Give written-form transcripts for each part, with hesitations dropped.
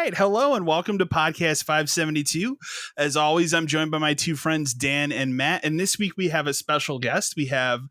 right. Hello and welcome to Podcast 572. As always, I'm joined by my two friends, Dan and Matt. And this week we have a special guest. We have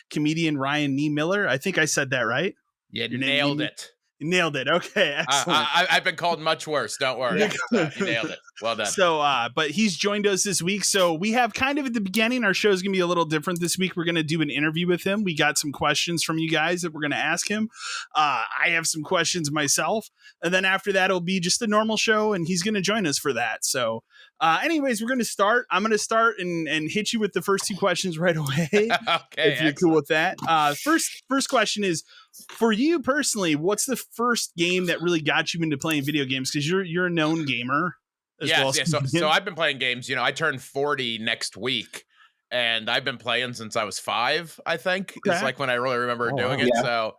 comedian Ryan Niemiller. I think I said that right. You nailed it. You nailed it. Okay, excellent. I've been called much worse. Don't worry. You nailed it. Well done. So, but he's joined us this week. So we have kind of at the beginning, our show is going to be a little different this week. We're going to do an interview with him. We got some questions from you guys that we're going to ask him. I have some questions myself. And then after that, it'll be just a normal show and he's going to join us for that. So anyways, we're going to start. I'm going to start and hit you with the first two questions right away. Okay. If you're cool with that. First question is, for you personally, what's the first game that really got you into playing video games? Because you're a known gamer. So I've been playing games. You know, I turned 40 next week, and I've been playing since I was 5. I think it's like when I really remember doing it. Yeah. So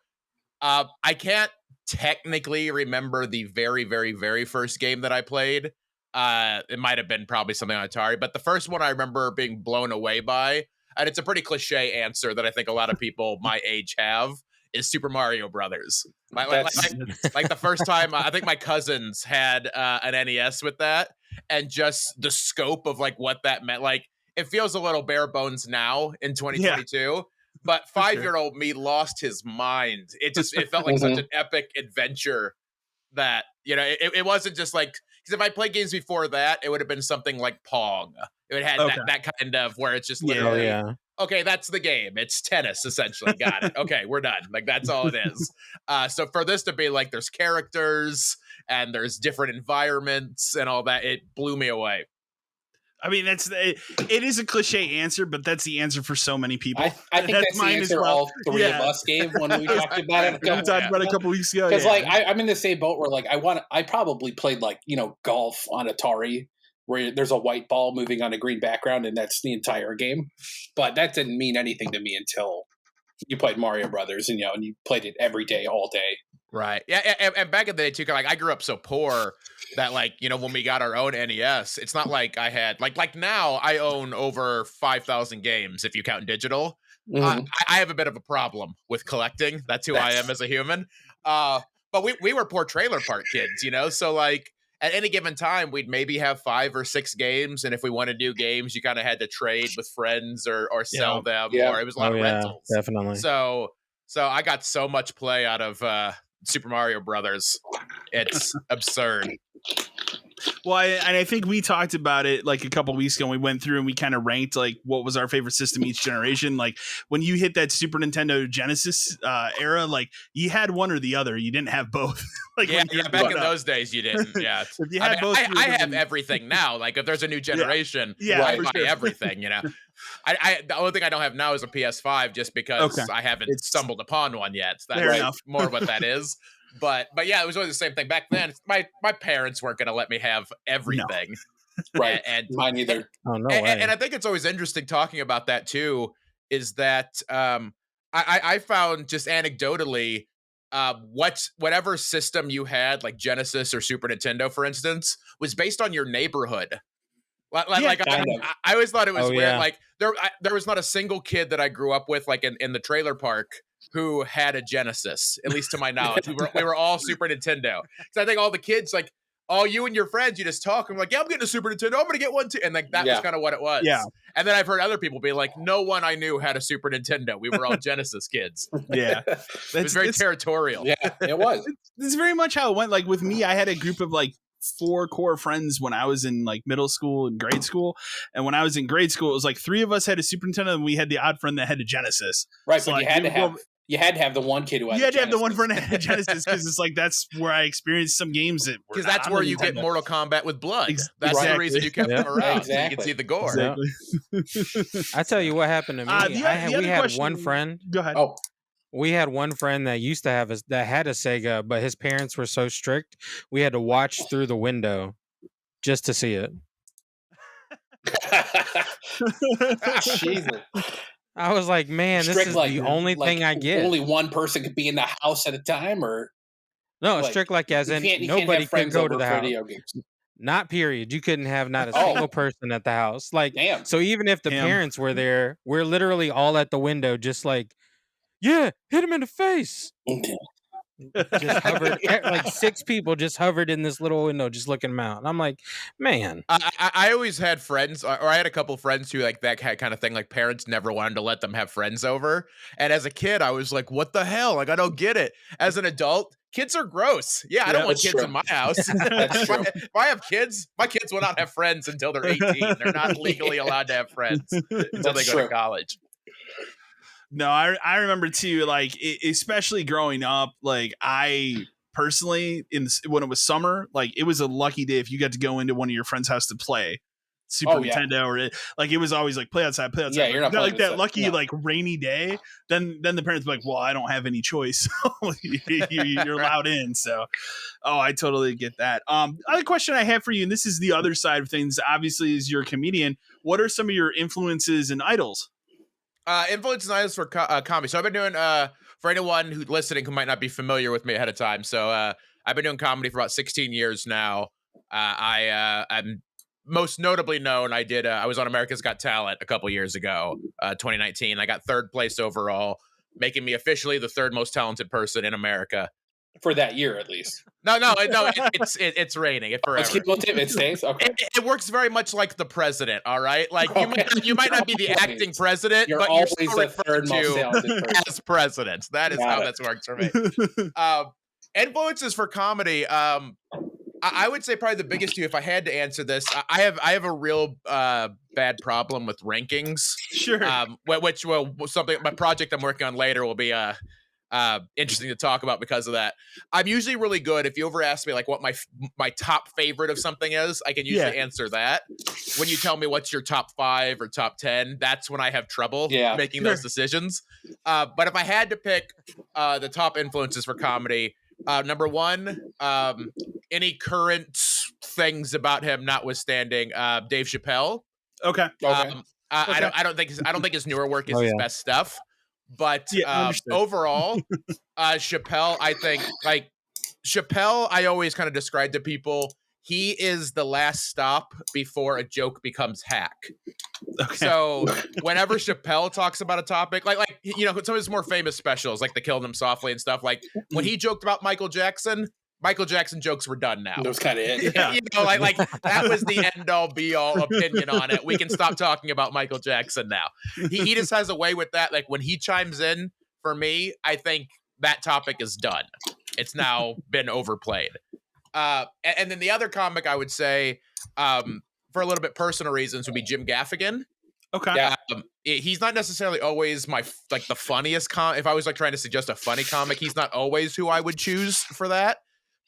I can't technically remember the very, very, very first game that I played. It might have been probably something on Atari, but the first one I remember being blown away by, and it's a pretty cliche answer that I think a lot of people my age have, is Super Mario Brothers. Like the first time, I think my cousins had an NES with that, and just the scope of like what that meant. Like, it feels a little bare bones now in 2022, but 5-year-old me lost his mind. It felt like such an epic adventure that, you know, it wasn't just like, because if I played games before that, it would have been something like Pong. It would have had that kind of where it's just literally, okay, that's the game. It's tennis, essentially. Got it. Okay, we're done. Like, that's all it is. So for this to be like, there's characters and there's different environments and all that, it blew me away. I mean, it is a cliche answer, but that's the answer for so many people. I think that's the answer all three of us gave when we talked about it. We talked about it a couple weeks ago. Because I'm in the same boat where like I probably played like, you know, golf on Atari, where there's a white ball moving on a green background, and that's the entire game. But that didn't mean anything to me until you played Mario Brothers, and you played it every day, all day. Right. Yeah. And back in the day too, like I grew up so poor that, like, you know, when we got our own NES, it's not like I had like now I own over 5,000 games if you count digital. I have a bit of a problem with collecting. That's who I am as a human. But we were poor trailer park kids, you know, so like at any given time, we'd maybe have 5 or 6 games. And if we wanted new games, you kind of had to trade with friends or sell them, or it was a lot of rentals. Definitely. So I got so much play out of Super Mario Brothers. It's absurd. Well, I think we talked about it like a couple weeks ago. And we went through and we kind of ranked like what was our favorite system each generation. Like when you hit that Super Nintendo Genesis era, like you had one or the other. You didn't have both. Like back in those days, you didn't. Yeah, if you had both, I have everything now. Like if there's a new generation, I buy everything. You know, the only thing I don't have now is a PS5, just because I haven't stumbled upon one yet. That's more what that is. But yeah, it was always the same thing back then. My parents weren't going to let me have everything, right? And mine either. Oh no way. And I think it's always interesting talking about that too. Is that I found just anecdotally, whatever system you had, like Genesis or Super Nintendo, for instance, was based on your neighborhood. I always thought it was weird. Yeah. Like there was not a single kid that I grew up with, like in the trailer park, who had a Genesis, at least to my knowledge. We were all Super Nintendo. So I think all the kids, like all you and your friends, you just talk. I'm like, yeah, I'm getting a Super Nintendo. I'm going to get one too. And like that was kind of what it was. Yeah. And then I've heard other people be like, no one I knew had a Super Nintendo. We were all Genesis kids. Yeah. It was very territorial. Yeah, it was. This is very much how it went. Like with me, I had a group of like 4 core friends when I was in like middle school and grade school. And when I was in grade school, it was like 3 of us had a Super Nintendo and we had the odd friend that had a Genesis. Right. So but like, you had to have the one kid who had you had to have the one friend that had Genesis, because it's like that's where I experienced some games that were, because that's where you get Mortal Kombat with blood. That's the reason you kept them around. So you can see the gore. Exactly. I tell you what happened to me. We had one friend. Go ahead. Oh. We had one friend that used to have that had a Sega, but his parents were so strict, we had to watch through the window just to see it. Jesus. I was like, man, this is the only thing I get. Only one person could be in the house at a time, or no, strict like as in nobody can go to the house. Not period. You couldn't have not a single person at the house. Like, damn. So even if the parents were there, we're literally all at the window, just like, yeah, hit him in the face. just hovered. Like 6 people just hovered in this little window, just looking them out. And I'm like, man. I always had friends, or I had a couple friends who like that kind of thing. Like parents never wanted to let them have friends over. And as a kid, I was like, what the hell? Like, I don't get it. As an adult, kids are gross. Yeah, I don't want kids in my house. If I have kids, my kids will not have friends until they're 18. They're not legally allowed to have friends until they go to college. No, I remember too, like, especially growing up, like, I personally, when it was summer, like, it was a lucky day if you got to go into one of your friends' house to play Super Nintendo, or like, it was always like, play outside. Yeah, you're not like that lucky, like, rainy day. Then the parents be like, well, I don't have any choice. You're allowed in. So, I totally get that. Other question I have for you, and this is the other side of things, obviously, is you're a comedian. What are some of your influences and idols? Influences and idols for comedy. So I've been doing, for anyone who's listening who might not be familiar with me ahead of time. So I've been doing comedy for about 16 years now. I'm most notably known. I was on America's Got Talent a couple years ago, 2019. I got 3rd place overall, making me officially the 3rd most talented person in America. For that year, at least. No, it's reigning. It forever. It stays. Okay. It works very much like the president. All right, like you might not be the acting president, but always you're still the 3rd most talented person as president. That is how that's worked for me. Influences for comedy. I would say probably the biggest two. If I had to answer this, I have a real bad problem with rankings. Sure. Which something my project I'm working on later will be interesting to talk about because of that. I'm usually really good. If you ever ask me like what my top favorite of something is, I can usually answer that. When you tell me what's your top 5 or top 10, that's when I have trouble making those decisions. But if I had to pick the top influences for comedy, number 1, any current things about him notwithstanding, Dave Chappelle. Okay. I don't think his newer work is his best stuff. But overall, Chappelle, I think, like, Chappelle, I always kind of describe to people, he is the last stop before a joke becomes hack. Okay. So whenever Chappelle talks about a topic, like some of his more famous specials, like the Killing Him Softly and stuff, like when he joked about Michael Jackson jokes were done now. That was kind of it. Yeah. Like that was the end all be all opinion on it. We can stop talking about Michael Jackson now. He just has a way with that. Like when he chimes in, for me, I think that topic is done. It's now been overplayed. And then the other comic I would say, for a little bit personal reasons, would be Jim Gaffigan. Okay. He's not necessarily always the funniest if I was like trying to suggest a funny comic, he's not always who I would choose for that.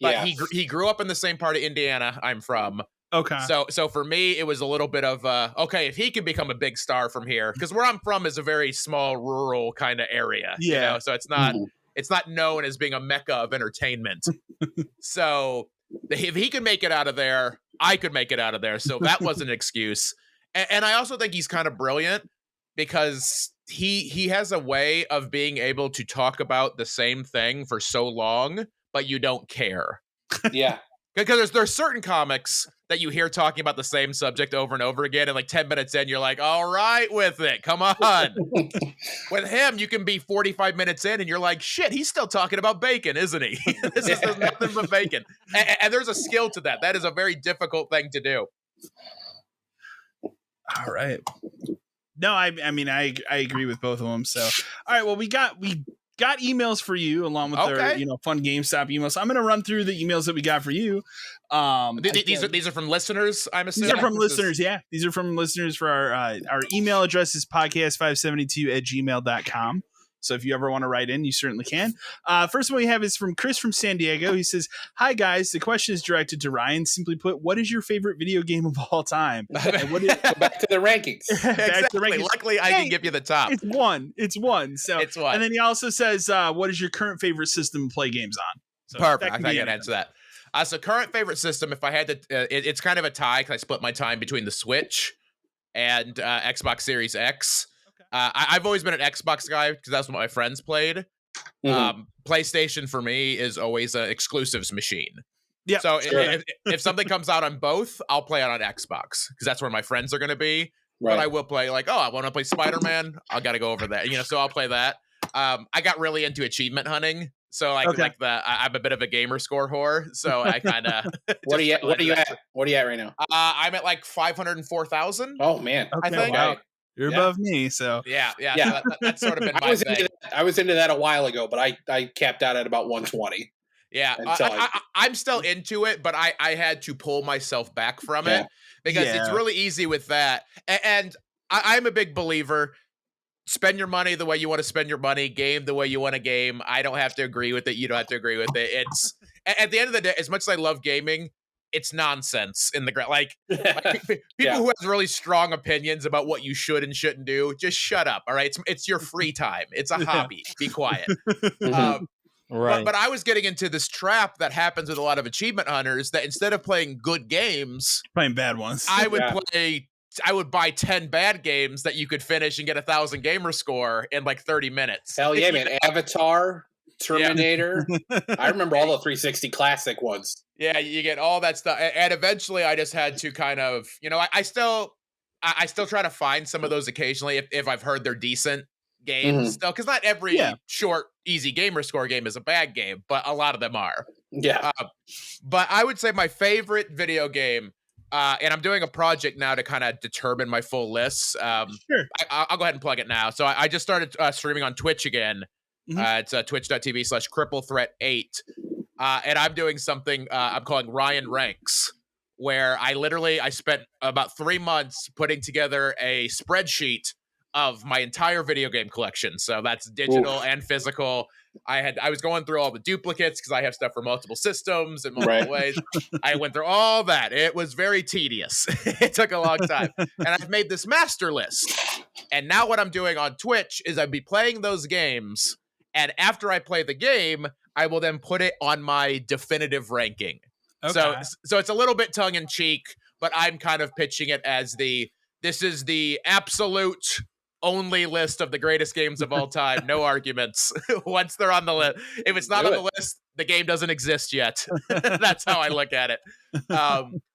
But he grew up in the same part of Indiana I'm from. Okay. So for me, it was a little bit of okay, if he can become a big star from here, because where I'm from is a very small rural kind of area. Yeah. So it's not known as being a mecca of entertainment. So if he can make it out of there, I could make it out of there. So that wasn't an excuse. And I also think he's kind of brilliant because he has a way of being able to talk about the same thing for so long, but you don't care. Yeah. Because there's certain comics that you hear talking about the same subject over and over again, and like 10 minutes in, you're like, all right with it. Come on. With him, you can be 45 minutes in, and you're like, shit, he's still talking about bacon, isn't he? This is nothing but bacon. And there's a skill to that. That is a very difficult thing to do. All right. No, I mean, I agree with both of them. So, all right. Well, we got emails for you along with their fun GameStop emails. So I'm going to run through the emails that we got for you. These are from listeners, I'm assuming. These are from listeners. Yeah, these are from listeners. For our email address is podcast572@gmail.com. So if you ever want to write in, you certainly can. First one we have is from Chris from San Diego. He says, "Hi guys, the question is directed to Ryan. Simply put, what is your favorite video game of all time?" And what is, back to the rankings. Exactly. Luckily, I can give you the top. It's one. So it's one. And then he also says, "What is your current favorite system to play games on?" So perfect. I can answer that. So current favorite system, if I had to, it's kind of a tie because I split my time between the Switch and Xbox Series X. I've always been an Xbox guy because that's what my friends played. Mm-hmm. PlayStation for me is always an exclusives machine. Yeah. So sure. if something comes out on both, I'll play it on Xbox because that's where my friends are going to be. Right. But I will play I want to play Spider-Man. I got to go over that. So I'll play that. I got really into achievement hunting. So I'm a bit of a gamer score whore. So I kind of. What are you at? What are you at right now? I'm at like 504,000. Oh man, I think. Wow. You're above me, so yeah. So that's sort of been my thing. I was into that a while ago, but I capped out at about 120. Yeah, I'm still into it, but I had to pull myself back from it because it's really easy with that. And I'm a big believer. Spend your money the way you want to spend your money. Game the way you want to game. I don't have to agree with it. You don't have to agree with it. It's at the end of the day, as much as I love gaming, it's nonsense in the ground. Like people who have really strong opinions about what you should and shouldn't do, just shut up. All right, it's your free time. It's a hobby. Be quiet. Right. But I was getting into this trap that happens with a lot of achievement hunters that instead of playing good games, playing bad ones, I would buy 10 bad games that you could finish and get 1,000 gamer score in like 30 minutes. Hell yeah, man. Avatar, Terminator. I remember all the 360 classic ones. Yeah, you get all that stuff. And eventually I just had to kind of, I still try to find some of those occasionally if I've heard they're decent games still, because not every short, easy gamer score game is a bad game, but a lot of them are. Yeah. But I would say my favorite video game, and I'm doing a project now to kind of determine my full list. Sure. I'll go ahead and plug it now. So I just started streaming on Twitch again. It's twitch.tv/CrippleThreat8. And I'm doing something I'm calling Ryan Ranks, where I spent about 3 months putting together a spreadsheet of my entire video game collection. So that's digital and physical. I was going through all the duplicates because I have stuff for multiple systems and multiple ways. I went through all that. It was very tedious. It took a long time. And I've made this master list. And now what I'm doing on Twitch is I'd be playing those games. And after I play the game, I will then put it on my definitive ranking. Okay. So it's a little bit tongue in cheek, but I'm kind of pitching it as this is the absolute only list of the greatest games of all time. No arguments. Once they're on the list. If it's not on the list, the game doesn't exist yet. That's how I look at it.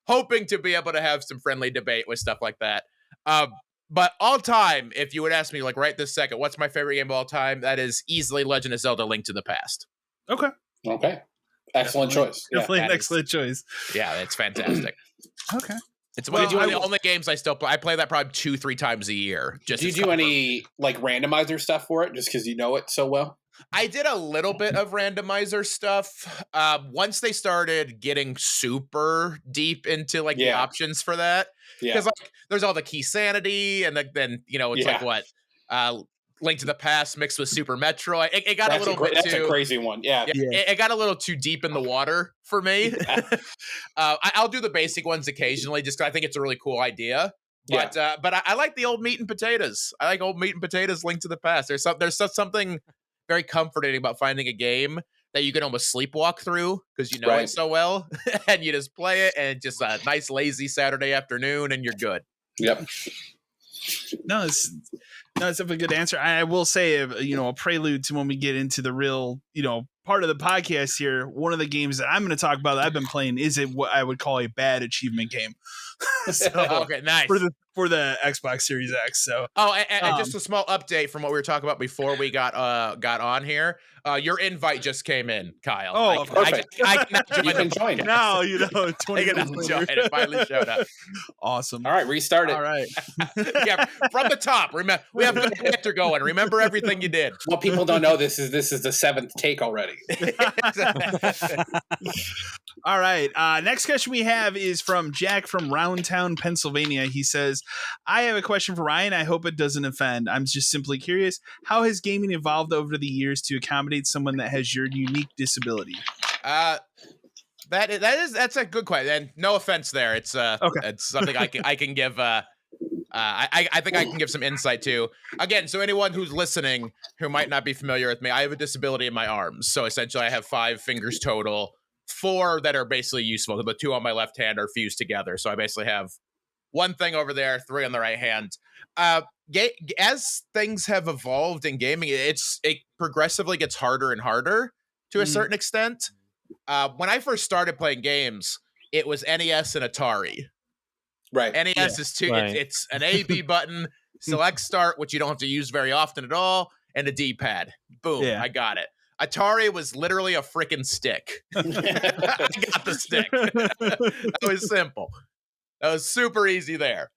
Hoping to be able to have some friendly debate with stuff like that. But all time, if you would ask me, like right this second, what's my favorite game of all time? That is easily Legend of Zelda: Link to the Past. Okay. Excellent choice. Definitely an excellent choice. Yeah, it's fantastic. Okay. It's one of the only games I still play. I play that probably 2-3 times a year. Do you do any like randomizer stuff for it just because you know it so well? I did a little bit of randomizer stuff. Once they started getting super deep into like the options for that, because like there's all the key sanity, and then it's like what Link to the Past mixed with Super Metroid. It got a a crazy one. Yeah. It got a little too deep in the water for me. I'll do the basic ones occasionally just because I think it's a really cool idea. But I like the old meat and potatoes. I like old meat and potatoes Link to the Past. There's something very comforting about finding a game that you can almost sleepwalk through because you know it so well. And you just play it and just a nice lazy Saturday afternoon and you're good. Yep. No, it's definitely a good answer. I will say, a prelude to when we get into the real, part of the podcast here. One of the games that I'm going to talk about that I've been playing is what I would call a bad achievement game. Okay, nice. For the Xbox Series X. So, and just a small update from what we were talking about before we got on here. Your invite just came in, Kyle. Oh, perfect. I can join. No, 20 minutes join. It finally showed up. Awesome. All right, restart it. All right. Yeah, from the top. Remember, we have good banter going. Remember everything you did. What people don't know, this is the 7th take already. All right. Next question we have is from Jack from Roundtown, Pennsylvania. He says, I have a question for Ryan. I hope it doesn't offend. I'm just simply curious. How has gaming evolved over the years to accommodate someone that has your unique disability? That's a good question. And no offense there. It's it's something I can give I think I can give some insight to. Again, so anyone who's listening who might not be familiar with me, I have a disability in my arms. So essentially I have 5 fingers total, 4 that are basically useful. The 2 on my left hand are fused together. So I basically have 1 thing over there, 3 on the right hand. As things have evolved in gaming, it progressively gets harder and harder to a certain extent. When I first started playing games, it was NES and Atari. Right. NES is it's an A/B button, select start, which you don't have to use very often at all, and a D-pad. Boom, I got it. Atari was literally a freaking stick. I got the stick. That was simple. That was super easy there.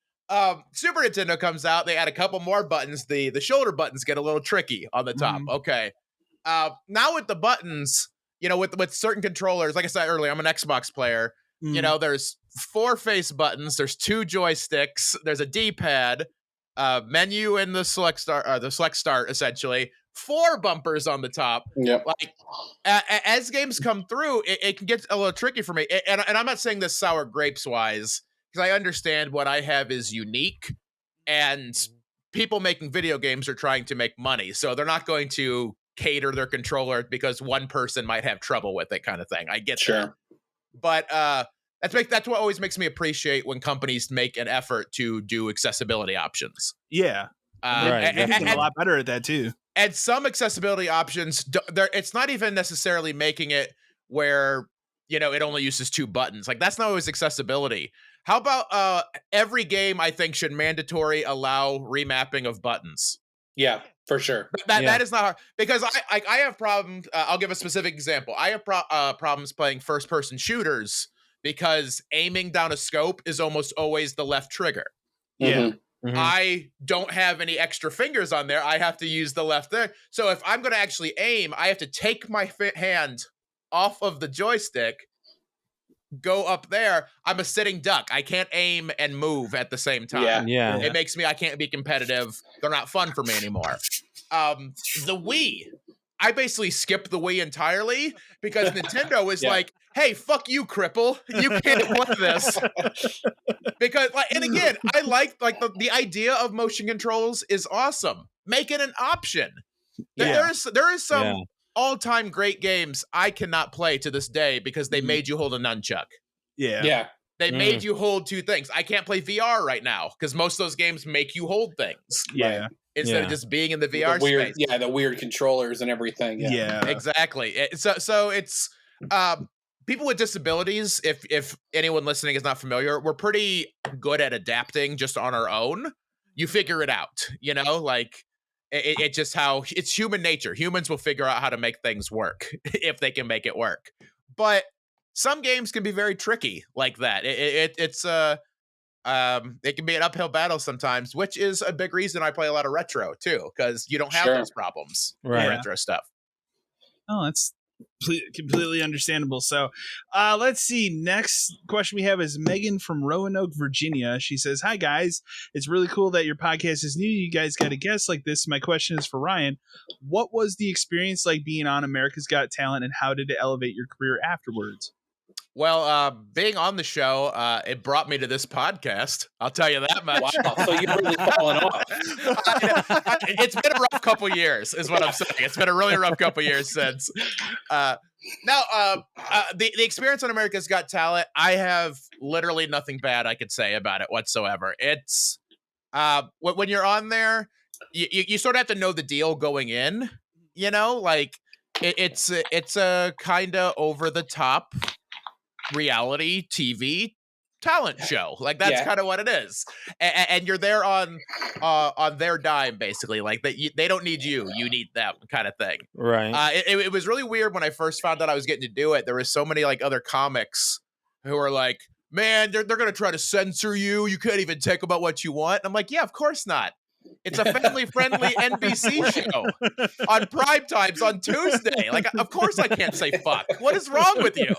Super Nintendo comes out. They add a couple more buttons. The shoulder buttons get a little tricky on the top. Okay. Now with the buttons, with certain controllers, like I said earlier, I'm an Xbox player. There's 4 face buttons. There's 2 joysticks. There's a D-pad, menu, and the select start, essentially. 4 bumpers on the top. Yep. Like as games come through, it can get a little tricky for me. And I'm not saying this sour grapes wise, because I understand what I have is unique, and people making video games are trying to make money, so they're not going to cater their controller because one person might have trouble with it, kind of thing. I get that. But that's what always makes me appreciate when companies make an effort to do accessibility options. Yeah. And a lot better at that too. And some accessibility options, it's not even necessarily making it where, it only uses 2 buttons. Like, that's not always accessibility. How about every game, I think, should mandatory allow remapping of buttons? Yeah, for sure. That is not hard, because I have problems. I'll give a specific example. I have problems playing first-person shooters because aiming down a scope is almost always the left trigger. Yeah. Mm-hmm. I don't have any extra fingers on there. I have to use the left there. So if I'm going to actually aim, I have to take my hand off of the joystick, go up there. I'm a sitting duck. I can't aim and move at the same time. Yeah. It makes me, I can't be competitive. They're not fun for me anymore. The Wii, I basically skipped the Wii entirely because Nintendo is like, hey, fuck you, cripple. You can't play this. Because, and again, I like the idea of motion controls is awesome. Make it an option. There is some all-time great games I cannot play to this day because they made you hold a nunchuck. Yeah. They made you hold 2 things. I can't play VR right now because most of those games make you hold things. Yeah. Instead of just being in the VR space. Yeah, the weird controllers and everything. Yeah. Exactly. So it's people with disabilities, if anyone listening is not familiar, we're pretty good at adapting just on our own. You figure it out, It's just how it's human nature. Humans will figure out how to make things work if they can make it work. But some games can be very tricky like that. It can be an uphill battle sometimes, which is a big reason I play a lot of retro too, because you don't have those problems with retro stuff. Oh, that's completely understandable. So let's see. Next question we have is Megan from Roanoke, Virginia. She says, hi guys, it's really cool that your podcast is new. You guys got a guest like this. My question is for Ryan. What was the experience like being on America's Got Talent, and how did it elevate your career afterwards? Well, being on the show, it brought me to this podcast. I'll tell you that much. Wow, so you've really fallen off. It's been a rough couple years, is what I'm saying. It's been a really rough couple years since. The experience on America's Got Talent, I have literally nothing bad I could say about it whatsoever. It's when you're on there, you sort of have to know the deal going in. It's a kind of over the top reality TV talent show. That's kind of what it is. And you're there on their dime, basically. They don't need you need them, kind of thing. Right. It was really weird when I first found out I was getting to do it. There was so many other comics who were like, man, they're gonna try to censor you. You can't even talk about what you want. And I'm like, yeah, of course not. It's a family-friendly NBC show on prime times on Tuesday. Of course I can't say fuck. What is wrong with you?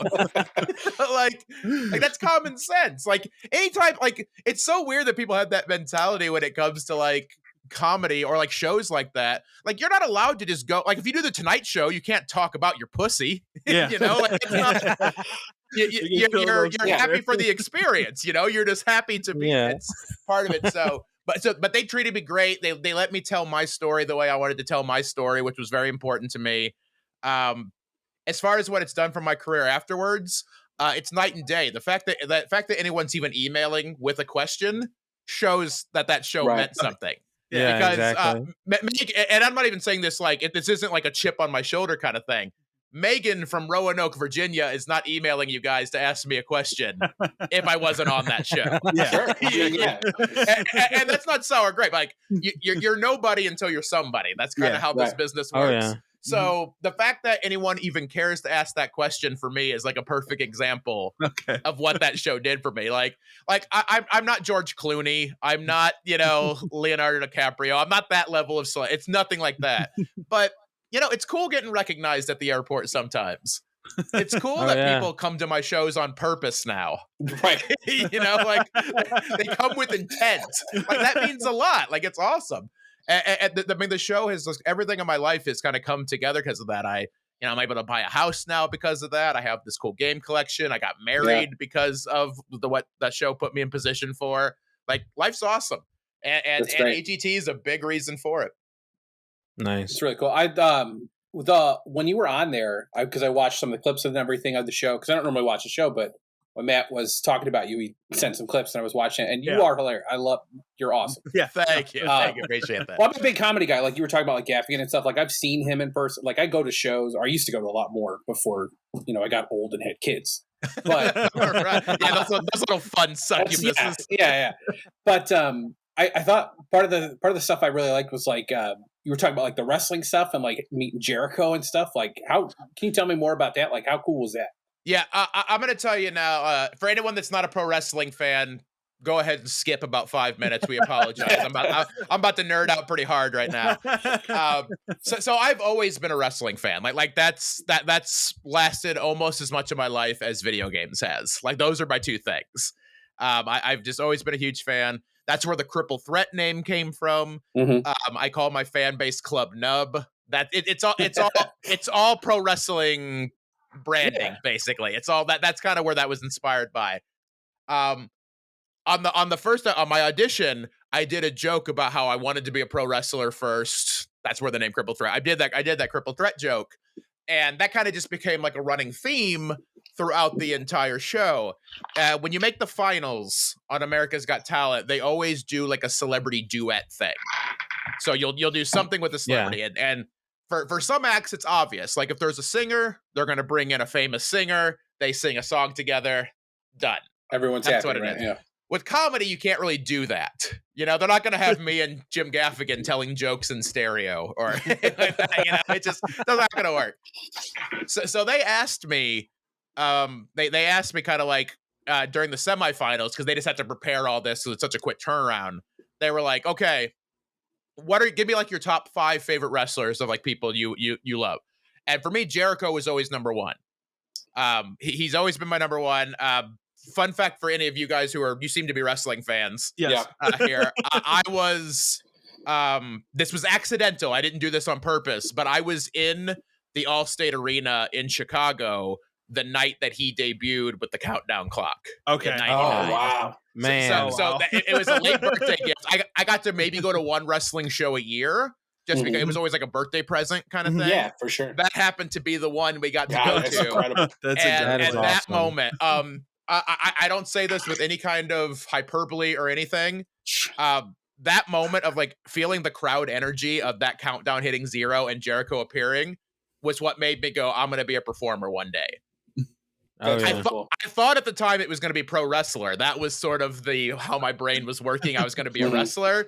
That's common sense. Anytime, it's so weird that people have that mentality when it comes to comedy or shows like that. You're not allowed to just go. If you do the Tonight Show, you can't talk about your pussy. Yeah. It's not. You're happy for the experience. You're just happy to be. It's part of it. But they treated me great. They let me tell my story the way I wanted to tell my story, which was very important to me. As far as what it's done for my career afterwards, it's night and day. The fact that anyone's even emailing with a question shows that show meant something. Yeah, because exactly. And I'm not even saying this this isn't a chip on my shoulder kind of thing. Megan from Roanoke, Virginia is not emailing you guys to ask me a question if I wasn't on that show. Yeah. And that's not sour grape. You're nobody until you're somebody. That's kind of how this business works. So the fact that anyone even cares to ask that question for me is like a perfect example of what that show did for me. Like I'm not George Clooney. I'm not, Leonardo DiCaprio. I'm not that level of it's nothing like that. But, it's cool getting recognized at the airport sometimes. It's cool that people come to my shows on purpose now. Right. Like they come with intent. Like that means a lot. Like it's awesome. And the show has everything in my life has kind of come together because of that. I'm able to buy a house now because of that. I have this cool game collection. I got married because of what that show put me in position for. Like life's awesome. And AGT is a big reason for it. Nice. It's really cool. When you were on there, because I watched some of the clips and everything of the show, because I don't normally watch the show, but when Matt was talking about you, he sent some clips and I was watching it, and you are hilarious. You're awesome. Yeah, thank you. Appreciate that. Well, I'm a big comedy guy. Like you were talking about like Gaffigan and stuff. Like I've seen him in person. Like I go to shows, or I used to go to a lot more before, I got old and had kids. But right. Yeah, those little fun succubuses. Yeah. But I thought part of the stuff I really liked was like you were talking about like the wrestling stuff and like meeting Jericho and stuff. Like can you tell me more about that? Like how cool was that? Yeah, I'm going to tell you now, for anyone that's not a pro wrestling fan, go ahead and skip about 5 minutes. We apologize. I'm about to nerd out pretty hard right now. So I've always been a wrestling fan. Like that's lasted almost as much of my life as video games has. Like those are my two things. I've just always been a huge fan. That's where the Cripple Threat name came from. Mm-hmm. I call my fan base Club Nub. That it's all pro wrestling branding, basically. It's all that's kind of where that was inspired by. On my audition, I did a joke about how I wanted to be a pro wrestler first. That's where the name Cripple Threat. I did that Cripple Threat joke, and that kind of just became like a running theme throughout the entire show. When you make the finals on America's Got Talent, they always do like a celebrity duet thing. So you'll do something with a celebrity, and for some acts, it's obvious. Like if there's a singer, they're going to bring in a famous singer. They sing a song together. Done. Everyone's That's happy, what it right? is. Yeah. With comedy, you can't really do that. They're not going to have me and Jim Gaffigan telling jokes in stereo or like that. It just that's not going to work. So they asked me, they asked me kind of like during the semifinals, because they just had to prepare all this, so it's such a quick turnaround. They were like, okay, give me like your top 5 favorite wrestlers of like people you love. And for me, Jericho was always number one. He's always been my number one. Fun fact for any of you guys you seem to be wrestling fans. Yes. Here. I was, this was accidental. I didn't do this on purpose, but I was in the Allstate Arena in Chicago the night that he debuted with the countdown clock. Okay. In Oh, wow. Man. So it was a late birthday gift. I got to maybe go to one wrestling show a year, just because it was always like a birthday present kind of thing. Yeah, for sure. That happened to be the one we got to go That's to. incredible. And that moment, I don't say this with any kind of hyperbole or anything. That moment of like feeling the crowd energy of that countdown hitting 0 and Jericho appearing was what made me go, I'm going to be a performer one day. Oh, yeah. I thought at the time it was going to be pro wrestler. That was sort of how my brain was working. I was going to be a wrestler.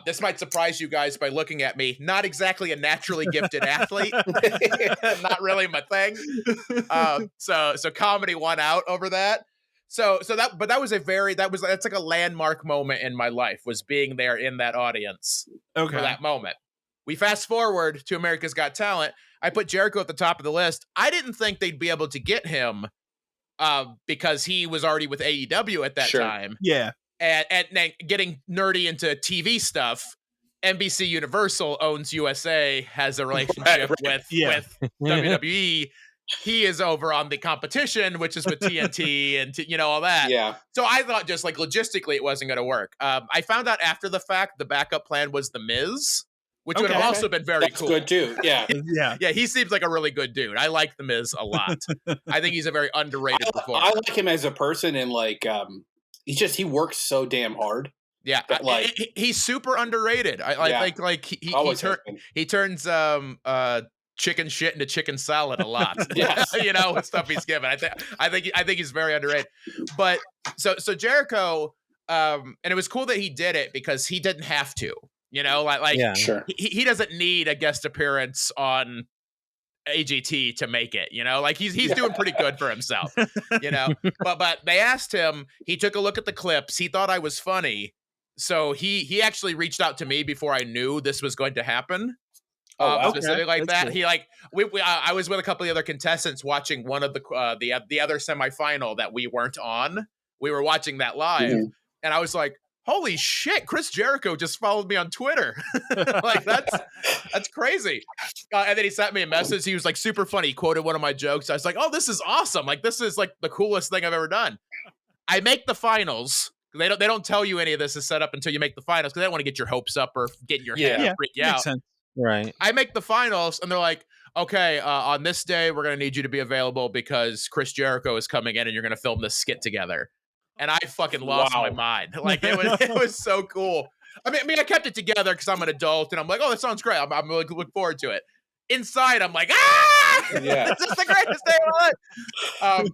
This might surprise you guys by looking at me. Not exactly a naturally gifted athlete. Not really my thing. So comedy won out over that. That's like a landmark moment in my life, was being there in that audience for that moment. We fast forward to America's Got Talent. I put Jericho at the top of the list. I didn't think they'd be able to get him because he was already with AEW at that time. Yeah. And then getting nerdy into TV stuff, NBC Universal owns USA, has a relationship with WWE. He is over on the competition, which is with TNT and all that. Yeah. So I thought just like logistically it wasn't going to work. I found out after the fact the backup plan was The Miz, which would have also been very cool. Good too. Yeah. Yeah, he seems like a really good dude. I like The Miz a lot. I think he's a very underrated performer. I like him as a person, and like he works so damn hard. Yeah, he's super underrated. I think he turns chicken shit into chicken salad a lot. With stuff he's given. I think he's very underrated. But so Jericho, and it was cool that he did it because he didn't have to. Sure. He doesn't need a guest appearance on AGT to make it, like he's doing pretty good for himself, but they asked him, he took a look at the clips. He thought I was funny. So he actually reached out to me before I knew this was going to happen. Specifically like that. Cool. He I was with a couple of other contestants watching one of the other semifinal that we weren't on. We were watching that live, and I was like, holy shit, Chris Jericho just followed me on Twitter. Like that's crazy. And then he sent me a message. He was like super funny. He quoted one of my jokes. I was like, oh, this is awesome. Like this is like the coolest thing I've ever done. I make the finals. They don't tell you any of this is set up until you make the finals because they don't want to get your hopes up or get your head freaked out. Sense. Right. I make the finals and they're like, okay, on this day, we're going to need you to be available because Chris Jericho is coming in and you're going to film this skit together. And I fucking lost my mind. Like it was so cool. I mean, I kept it together because I'm an adult and I'm like, oh, that sounds great. I'm really looking forward to it. Inside, I'm like, Yeah. This is the greatest day of my life.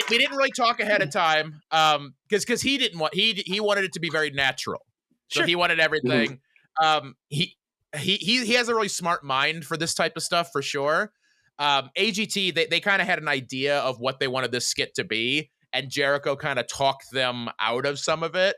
We didn't really talk ahead of time because he didn't want he wanted it to be very natural. So he wanted everything. He has a really smart mind for this type of stuff for sure. AGT, they kind of had an idea of what they wanted this skit to be. And Jericho kind of talked them out of some of it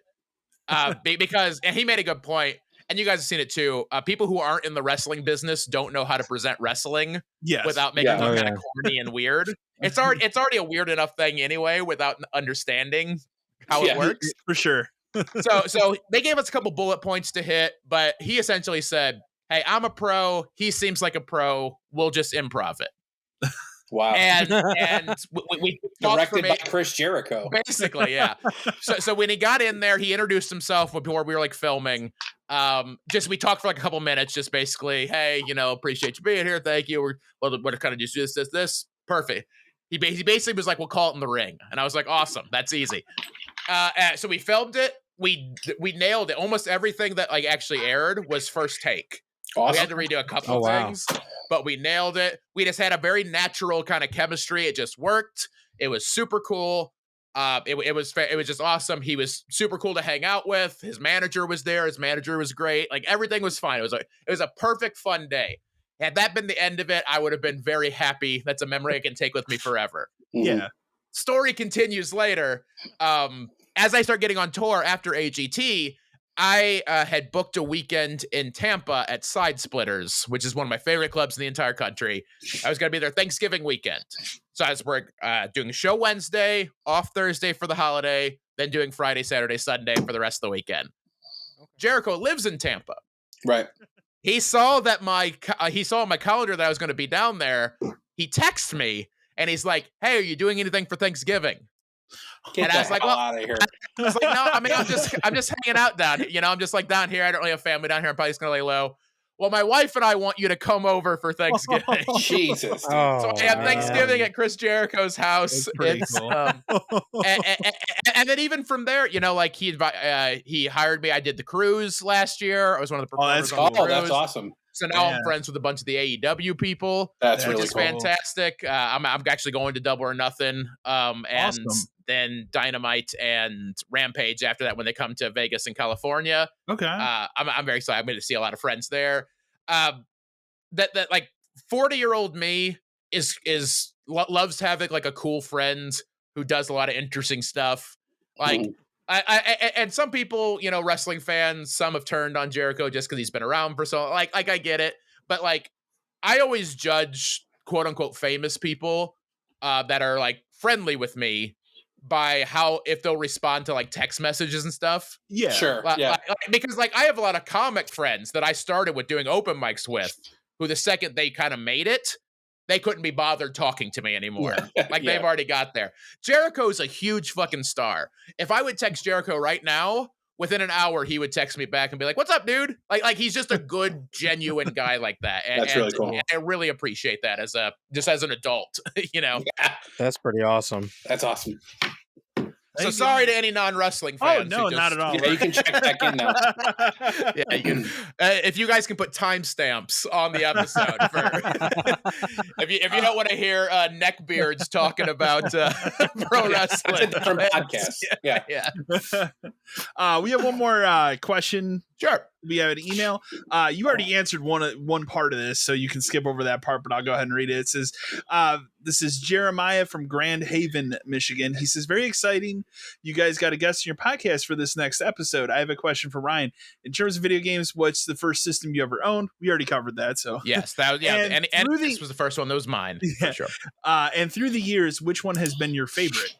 because, and he made a good point, and you guys have seen it too. People who aren't in the wrestling business don't know how to present wrestling without making it look kind of corny and weird. It's already a weird enough thing anyway without understanding how it works. For sure. So they gave us a couple bullet points to hit, but he essentially said, hey, I'm a pro. He seems like a pro. We'll just improv it. Wow. And we directed by Chris Jericho. Basically, yeah. So when he got in there, he introduced himself before we were like filming. We talked for like a couple minutes, just basically, hey, appreciate you being here. Thank you. We're kind of just do this. Perfect. He basically was like, we'll call it in the ring. And I was like, awesome. That's easy. So we filmed it. We nailed it. Almost everything that like actually aired was first take. Awesome. We had to redo a couple of things, but we nailed it. We just had a very natural kind of chemistry. It just worked. It was super cool. It was just awesome. He was super cool to hang out with. His manager was there. His manager was great. Like everything was fine. It was a perfect fun day. Had that been the end of it, I would have been very happy. That's a memory I can take with me forever. Yeah. Story continues later. As I start getting on tour after AGT, I had booked a weekend in Tampa at Side Splitters, which is one of my favorite clubs in the entire country. I was going to be there Thanksgiving weekend. So I was doing a show Wednesday, off Thursday for the holiday, then doing Friday, Saturday, Sunday for the rest of the weekend. Jericho lives in Tampa. Right. He saw that he saw on my calendar that I was going to be down there. He texted me and he's like, hey, are you doing anything for Thanksgiving? Get I was like, out of here. I was like, no, I mean, I'm just hanging out down here. I'm just like down here. I don't really have family down here. I'm probably just going to lay low. Well, my wife and I want you to come over for Thanksgiving. Jesus. So I have Thanksgiving at Chris Jericho's house. It's cool. And then even from there, like he hired me. I did the cruise last year. I was one of the performers on the cruise. That's awesome. So now I'm friends with a bunch of the AEW people. That's really just cool. Fantastic. I'm actually going to Double or Nothing. And awesome. Then Dynamite and Rampage after that when they come to Vegas and California. Okay. I'm very excited. I'm going to see a lot of friends there. That like 40-year-old me loves having like a cool friend who does a lot of interesting stuff. Like and some people, wrestling fans, some have turned on Jericho just because he's been around for so long. Like I get it, but like I always judge quote unquote famous people that are like friendly with me by if they'll respond to like text messages and stuff. Yeah, sure. Because like I have a lot of comic friends that I started with doing open mics with, who the second they kind of made it, they couldn't be bothered talking to me anymore. Like they've already got there. Jericho's a huge fucking star. If I would text Jericho right now, within an hour, he would text me back and be like, "What's up, dude?" Like he's just a good, genuine guy like that. That's really cool. And I really appreciate that as an adult, Yeah. That's pretty awesome. That's awesome. So sorry to any non-wrestling fans. Oh, no, not at all. Yeah, you can check back in now. Yeah, you can. If you guys can put timestamps on the episode. If you don't want to hear neckbeards talking about pro wrestling. From podcasts. Yeah. We have one more question Sure. We have an email. You already answered one part of this, so you can skip over that part, but I'll go ahead and read it. It says, this is Jeremiah from Grand Haven, Michigan. He says, very exciting. You guys got a guest in your podcast for this next episode. I have a question for Ryan. In terms of video games, what's the first system you ever owned? We already covered that. So yes, that was, and this was the first one. That was mine. Yeah. For sure. And through the years, which one has been your favorite?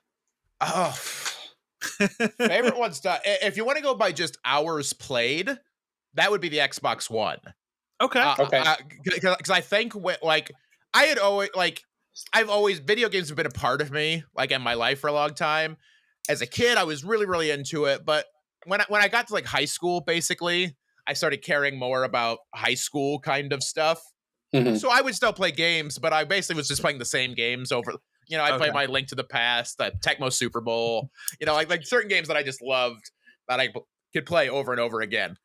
Oh, favorite one's if you want to go by just hours played, that would be the Xbox One. Okay. Because I think I've always video games have been a part of me, like in my life for a long time. As a kid, I was really, really into it, but when I got to like high school, basically, I started caring more about high school kind of stuff. Mm-hmm. So I would still play games, but I basically was just playing the same games over. I played my Link to the Past, Tecmo Super Bowl. Like certain games that I just loved that I could play over and over again.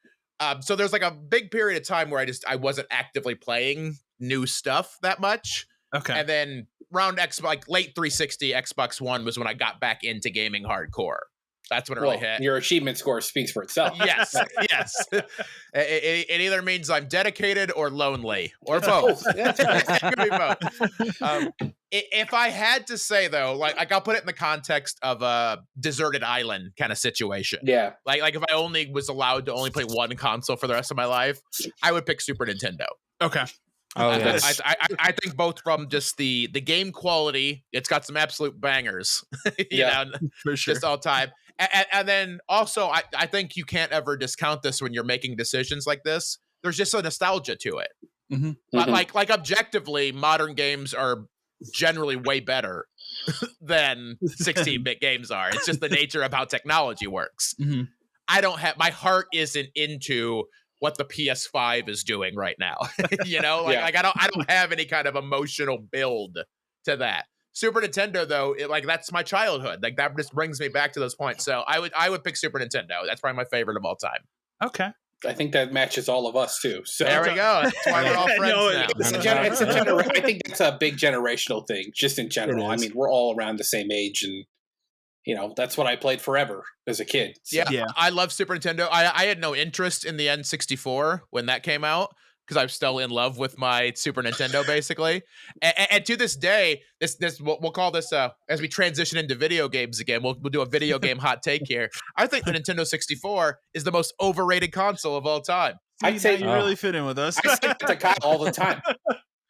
So there's like a big period of time where I wasn't actively playing new stuff that much. Okay. And then around late 360 Xbox One was when I got back into gaming hardcore. That's when it really hit. Your achievement score speaks for itself. Yes. It either means I'm dedicated or lonely or both. It could be both. If I had to say though, like I'll put it in the context of a deserted island kind of situation. Yeah. Like if I only was allowed to only play one console for the rest of my life, I would pick Super Nintendo. Okay. Oh, yes. I think both from just the game quality, it's got some absolute bangers, you know, for sure. Just all time. And then also, I think you can't ever discount this when you're making decisions like this. There's just a nostalgia to it. Mm-hmm. But like objectively, modern games are generally way better than 16-bit games are. It's just the nature of how technology works. Mm-hmm. My heart isn't into what the PS5 is doing right now. I don't have any kind of emotional build to that. Super Nintendo though, that's my childhood. Like that just brings me back to those points. So I would pick Super Nintendo. That's probably my favorite of all time. Okay. I think that matches all of us too. So there we go. That's why we're all friends now. I think that's a big generational thing, just in general. I mean, we're all around the same age, and that's what I played forever as a kid. So. Yeah, I love Super Nintendo. I had no interest in the N64 when that came out because I'm still in love with my Super Nintendo, basically. And to this day, this we'll call this as we transition into video games again. We'll do a video game hot take here. I think the Nintendo 64 is the most overrated console of all time. I'd say you really fit in with us. I say that to Kyle all the time.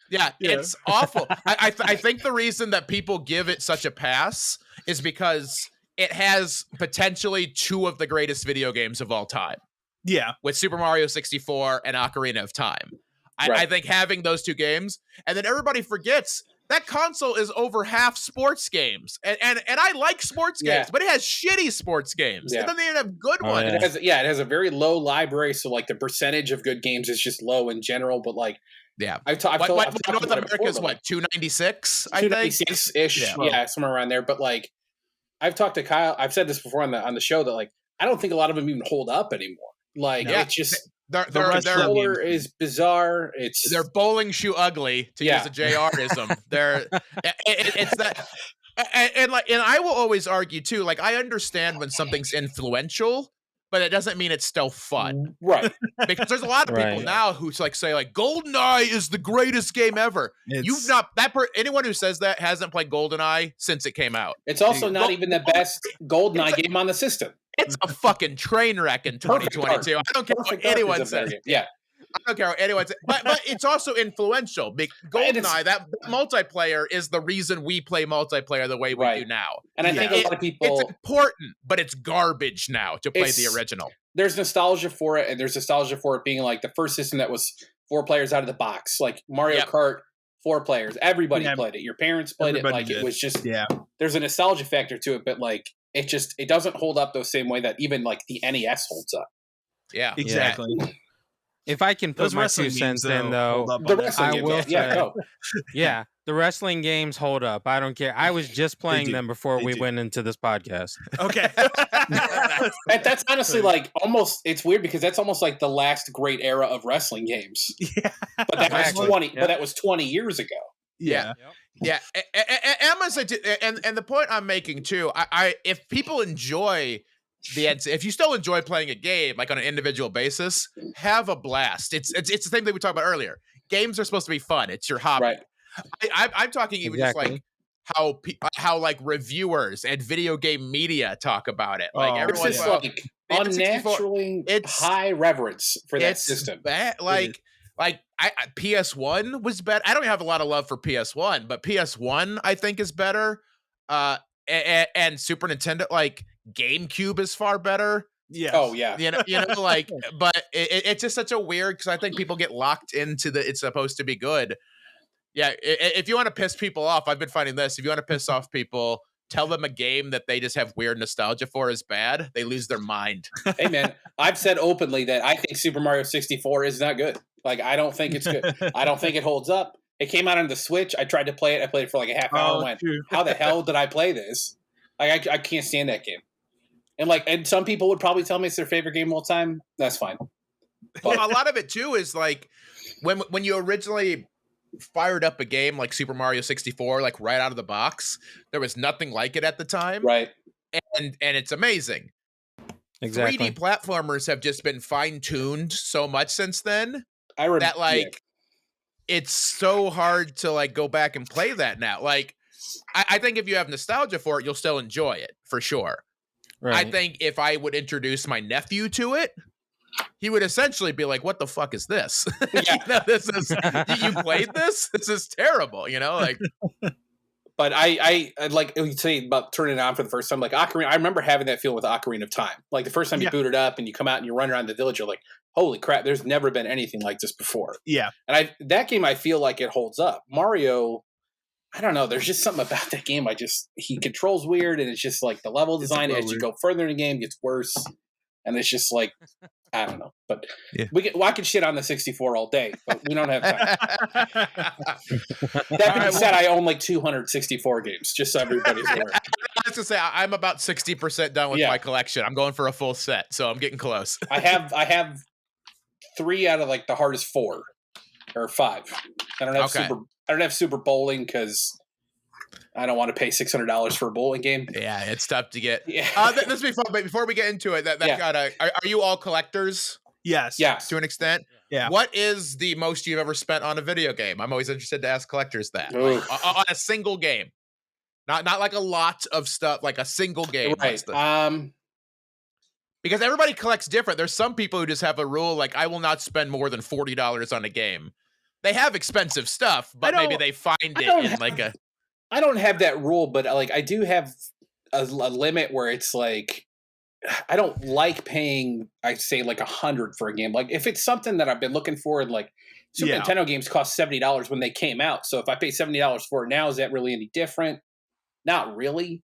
Yeah, it's awful. I think the reason that people give it such a pass is because it has potentially two of the greatest video games of all time. Yeah. With Super Mario 64 and Ocarina of Time. I think having those two games, and then everybody forgets that console is over half sports games. And I like sports games, but it has shitty sports games. It doesn't even have good ones. Yeah. It has a very low library, so like the percentage of good games is just low in general, but like North America is what, 296? 296-ish. Yeah, somewhere around there. But like I've talked to Kyle, I've said this before on the show that like I don't think a lot of them even hold up anymore. Like it's just the controller is bizarre. They're bowling shoe ugly, to use a JR-ism. It's that, and I will always argue too. Like I understand when something's influential, but it doesn't mean it's still fun, right? Because there's a lot of people now who say like GoldenEye is the greatest game ever. Anyone who says that hasn't played GoldenEye since it came out. It's also not even the best GoldenEye game on the system. It's a fucking train wreck in 2022. I don't care what anyone says. Yeah. I don't care what anyone says. But it's also influential. GoldenEye, that multiplayer is the reason we play multiplayer the way we do now. And I think a lot of people... It's important, but it's garbage now to play the original. There's nostalgia for it, and there's nostalgia for it being like the first system that was 4 players out of the box. Like Mario Kart, 4 players. Everybody played it. Your parents played it. Like it was just... There's a nostalgia factor to it, but like... It doesn't hold up the same way that even like the NES holds up. Yeah, exactly. Yeah. If I can put my 2 cents in, though, I will say, the wrestling games hold up. I don't care. I was just playing them before we went into this podcast. Okay. That's honestly like almost, it's weird because that's almost like the last great era of wrestling games. Yeah. But that was 20 years ago. Yeah. Yeah, and the point I'm making too, I if people enjoy if you still enjoy playing a game like on an individual basis, have a blast. It's the same thing we talked about earlier. Games are supposed to be fun. It's your hobby. Right. I'm talking even just like how like reviewers and video game media talk about it. Like everyone's like unnaturally high reverence for that system. Like PS1 was better. I don't have a lot of love for PS1, but PS1 I think is better. And Super Nintendo, like GameCube is far better. Yeah. Oh yeah. You know, like, but it's just such a weird, because I think people get locked into it's supposed to be good. Yeah. If you want to piss people off, I've been finding this. If you want to piss off people, tell them a game that they just have weird nostalgia for is bad. They lose their mind. Hey man, I've said openly that I think Super Mario 64 is not good. Like, I don't think it's good. I don't think it holds up. It came out on the Switch. I tried to play it. I played it for like a half hour and went, how the hell did I play this? Like, I can't stand that game. And some people would probably tell me it's their favorite game of all time. That's fine. But a lot of it too is like when you originally fired up a game like Super Mario 64, like right out of the box, there was nothing like it at the time. Right. And it's amazing. Exactly. 3D platformers have just been fine-tuned so much since then that like it's so hard to like go back and play that now. Like I think if you have nostalgia for it, you'll still enjoy it for sure. Right. I think if I would introduce my nephew to it, he would essentially be like, "What the fuck is this? Yeah. You know, this is you played this? This is terrible." You know, like. But I like you say about turning it on for the first time, like Ocarina. I remember having that feel with Ocarina of Time. Like the first time you boot it up and you come out and you run around the village, you're like, "Holy crap! There's never been anything like this before." Yeah, and that game I feel like it holds up. Mario, I don't know. There's just something about that game. He controls weird, and it's just like the level design as you go further in the game gets worse, and it's just like. I don't know, but I could shit on the 64 all day, but we don't have time. That being said, I own like 264 games, just so everybody's aware. I was gonna say I'm about 60% done with my collection. I'm going for a full set, so I'm getting close. I have 3 out of like the hardest 4 or 5. I don't have Super Bowling because I don't want to pay $600 for a bowling game. Yeah, it's tough to get. Yeah. This will be fun, but before we get into it, are you all collectors? Yes. To an extent? Yeah. What is the most you've ever spent on a video game? I'm always interested to ask collectors that. Like, on a single game. Not like a lot of stuff, like a single game. Right. Because everybody collects different. There's some people who just have a rule, like, I will not spend more than $40 on a game. They have expensive stuff, but maybe they find it in like a... I don't have that rule, but like I do have a limit where it's like I don't like paying. I say like $100 for a game. Like if it's something that I've been looking for, and like Super Nintendo games cost $70 when they came out. So if I pay $70 for it now, is that really any different? Not really.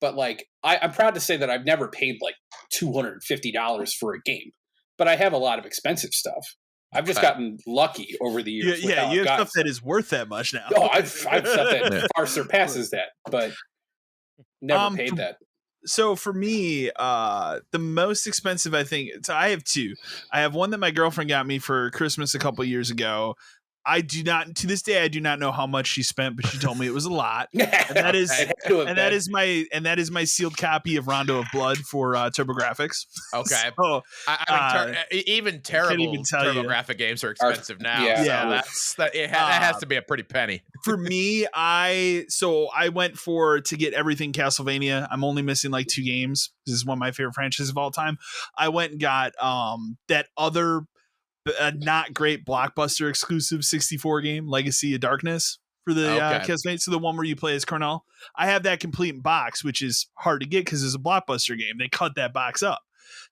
But like I'm proud to say that I've never paid like $250 for a game. But I have a lot of expensive stuff. I've just gotten lucky over the years. Yeah, you have stuff that is worth that much now. Oh, I've stuff that far surpasses that, but never paid that. So for me, the most expensive, I think, so I have 2. I have one that my girlfriend got me for Christmas a couple years ago. To this day, I do not know how much she spent, but she told me it was a lot. And that is my sealed copy of Rondo of Blood for TurboGrafx. Okay. So, even terrible TurboGrafx games are expensive now. Yeah. So that has to be a pretty penny. For me, I went to get everything Castlevania. I'm only missing like 2 games. This is one of my favorite franchises of all time. I went and got that other not great blockbuster exclusive 64 game, Legacy of Darkness, for the Castlevania. So the one where you play as Cornell. I have that complete in box, which is hard to get because it's a blockbuster game. They cut that box up.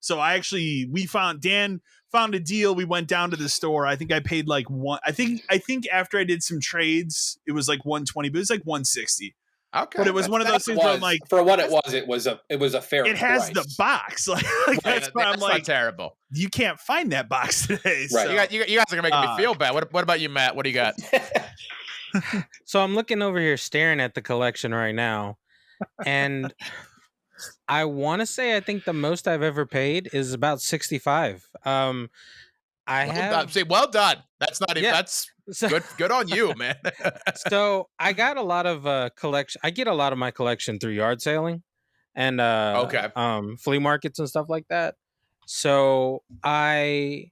So Dan found a deal. We went down to the store. I think I paid like I think after I did some trades, it was like $120, but it was like $160. Okay, but it was one of those things where I'm like, for what it was a fair. It has price. the box, like that's why I'm like, not terrible. You can't find that box today. Right. So. You guys are making me feel bad. What about you, Matt? What do you got? So I'm looking over here, staring at the collection right now, and I want to say I think the most I've ever paid is about $65. Well done. That's not even. That's good on you, man. So I got a lot of collection. I get a lot of my collection through yard sailing. and flea markets and stuff like that. So I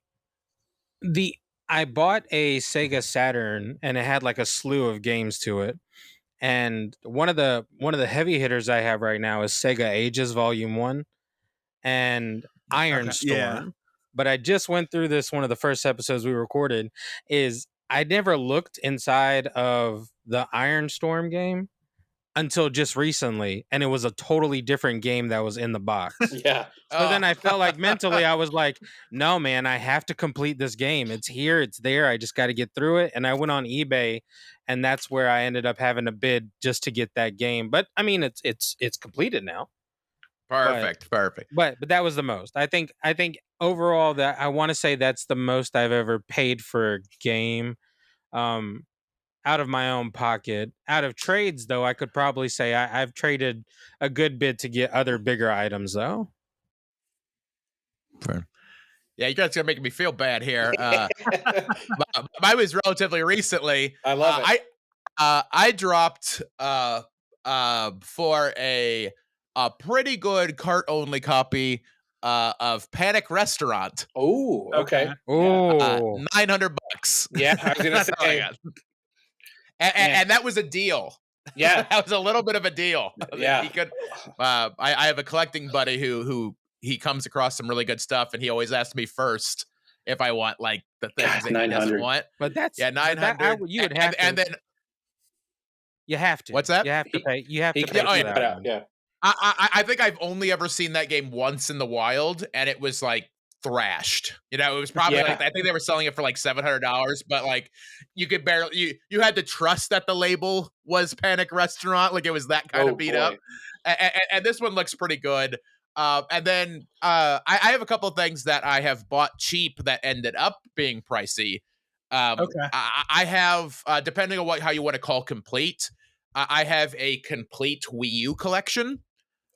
bought a Sega Saturn, and it had like a slew of games to it. And one of the heavy hitters I have right now is Sega Ages Volume 1 and Iron Storm. Yeah. But I just went through this, one of the first episodes we recorded, is I never looked inside of the Iron Storm game until just recently, and it was a totally different game that was in the box. Yeah. So then I felt like mentally I was like, no, man, I have to complete this game. It's here, it's there. I just got to get through it. And I went on eBay, and that's where I ended up having to bid just to get that game. But I mean, it's completed now. Perfect. But that was the most. I think overall that I want to say that's the most I've ever paid for a game. Out of my own pocket. Out of trades, though, I could probably say I've traded a good bit to get other bigger items, though. Fair. Yeah, you guys are making me feel bad here. Mine was relatively recently. I love it. I dropped for a pretty good cart-only copy of Panic Restaurant. Oh, okay. Oh, $900. Yeah, I was gonna say. And that was a deal. Yeah, that was a little bit of a deal. Yeah, he could. I have a collecting buddy who he comes across some really good stuff, and he always asks me first if I want like the things that he doesn't want. But that's 900. You would have to, and then you have to. What's that? You have to pay. You have to pay for that. Yeah. I think I've only ever seen that game once in the wild, and it was like thrashed. It was probably like, I think they were selling it for like $700, but like you could barely you had to trust that the label was Panic Restaurant, like it was that kind of beat up. And this one looks pretty good. And then I have a couple of things that I have bought cheap that ended up being pricey. I have depending on how you want to call complete. I have a complete Wii U collection.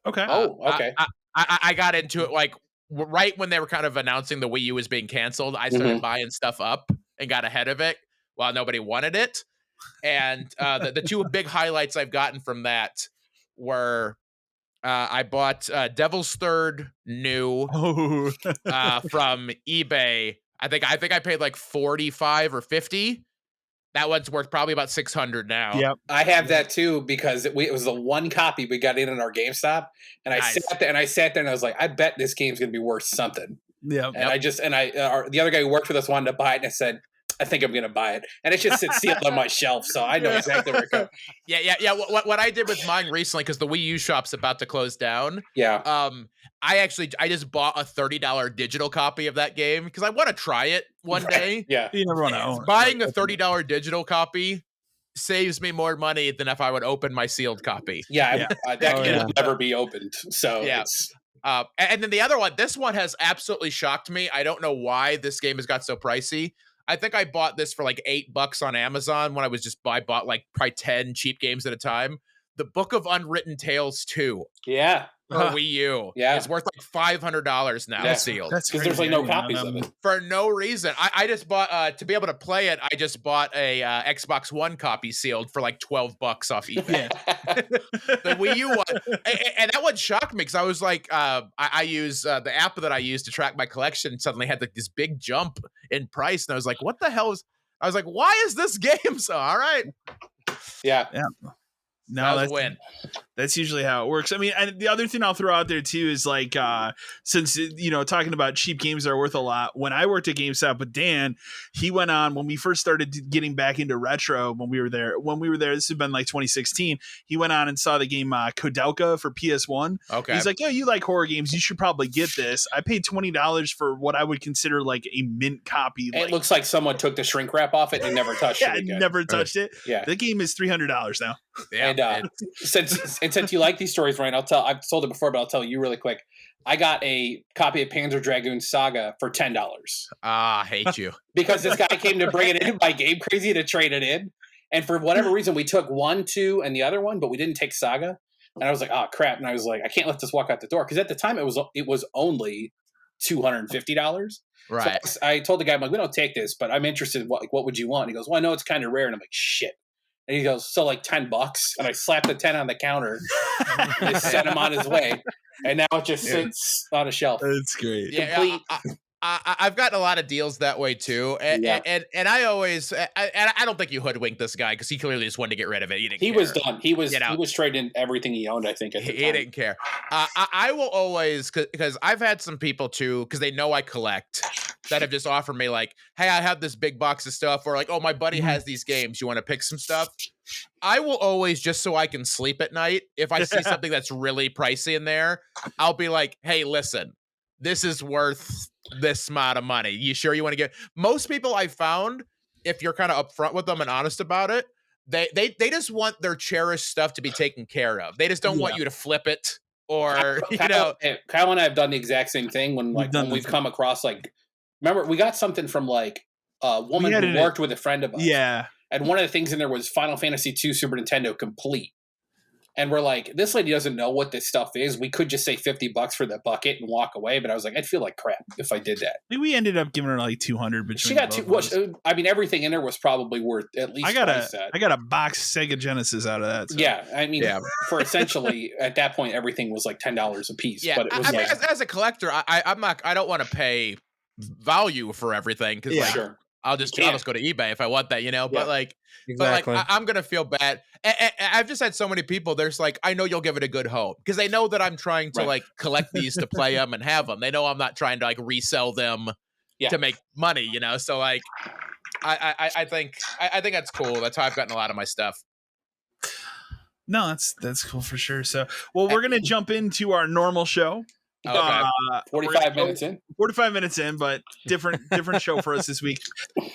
Okay. Okay. I got into it like right when they were kind of announcing the Wii U was being canceled. I started buying stuff up and got ahead of it while nobody wanted it. And the two big highlights I've gotten from that were I bought Devil's Third New from eBay. I think I paid like $45 or $50. That one's worth probably about $600 now. Yep, I have that too because it was the one copy we got in our GameStop, and I sat there and I was like, I bet this game's gonna be worth something. Yeah, and the other guy who worked with us wanted to buy it, and I said, I think I'm gonna buy it, and it just sits sealed on my shelf, so I know exactly where it goes. Yeah. What I did with mine recently, because the Wii U shop's about to close down. Yeah. I just bought a $30 digital copy of that game because I want to try it one day. Yeah. You never want to own it. Buying a $30 digital copy saves me more money than if I would open my sealed copy. Yeah. That game will never be opened. So yeah. And then the other one, this one has absolutely shocked me. I don't know why this game has got so pricey. I think I bought this for like $8 on Amazon when I bought like probably 10 cheap games at a time. The Book of Unwritten Tales 2. Yeah. For Wii U. Yeah. It's worth like $500 now sealed. That's because there's like no copies of it. For no reason. I just bought, to be able to play it, I just bought a Xbox One copy sealed for like $12 off eBay. The Wii U one. And that one shocked me because I was like, I use the app that I use to track my collection suddenly had like this big jump in price. And I was like, what the hell I was like, why is this game so? All right. Yeah. No, that's a win. That's usually how it works. I mean, and the other thing I'll throw out there too is like, since talking about cheap games that are worth a lot. When I worked at GameStop with Dan, he went on when we first started getting back into retro. When we were there, this had been like 2016. He went on and saw the game Koudelka for PS1. Okay, he's like, "Yeah, you like horror games? You should probably get this." I paid $20 for what I would consider like a mint copy. It looks like someone took the shrink wrap off it and never touched it. Yeah, never touched it. Yeah, the game is $300 now. Yeah. And since you like these stories, Ryan, I've sold it before, but I'll tell you really quick. I got a copy of Panzer Dragoon Saga for $10. I hate you. Because this guy came to bring it in by Game Crazy to trade it in. And for whatever reason, we took 1, 2, and the other one, but we didn't take Saga. And I was like, oh, crap. And I was like, I can't let this walk out the door. Because at the time, it was only $250. Right. So I told the guy, I'm like, we don't take this, but I'm interested. What would you want? And he goes, well, I know it's kind of rare. And I'm like, shit. And he goes, so like $10. And I slapped the 10 on the counter and sent him on his way. And now it just sits on a shelf. That's great. Yeah, I've gotten a lot of deals that way too, and I always I don't think you hoodwinked this guy because he clearly just wanted to get rid of it. He was done. He was trading everything he owned. I think he didn't care. I will always because I've had some people too because they know I collect that have just offered me like, hey, I have this big box of stuff, or like, oh, my buddy has these games. You want to pick some stuff? I will always, just so I can sleep at night, if I see something that's really pricey in there, I'll be like, hey, listen, this is worth this amount of money. You sure you want to get? Most people I found, if you're kind of upfront with them and honest about it, they just want their cherished stuff to be taken care of. They just don't want you to flip it or Kyle and I have done the exact same thing when we've come across like, remember we got something from like a woman who worked with a friend of ours. Yeah. And one of the things in there was Final Fantasy II Super Nintendo complete. And we're like, this lady doesn't know what this stuff is. We could just say $50 for the bucket and walk away. But I was like, I'd feel like crap if I did that. I think we ended up giving her like 200. But she got I mean, everything in there was probably worth at least twice that. I got a box Sega Genesis out of that. So. Yeah. I mean, for essentially at that point, everything was like $10 a piece. Yeah. But it was I mean, as a collector, I don't want to pay value for everything. Because I'll just go to eBay if I want that, But like, exactly. But like, I'm gonna feel bad. And I've just had so many people. There's like, I know you'll give it a good home because they know that I'm trying to like collect these to play them and have them. They know I'm not trying to like resell them to make money, So like, I think that's cool. That's how I've gotten a lot of my stuff. No, that's cool for sure. So, well, we're gonna jump into our normal show. Okay. 45 minutes in. 45 minutes in, but different show for us this week.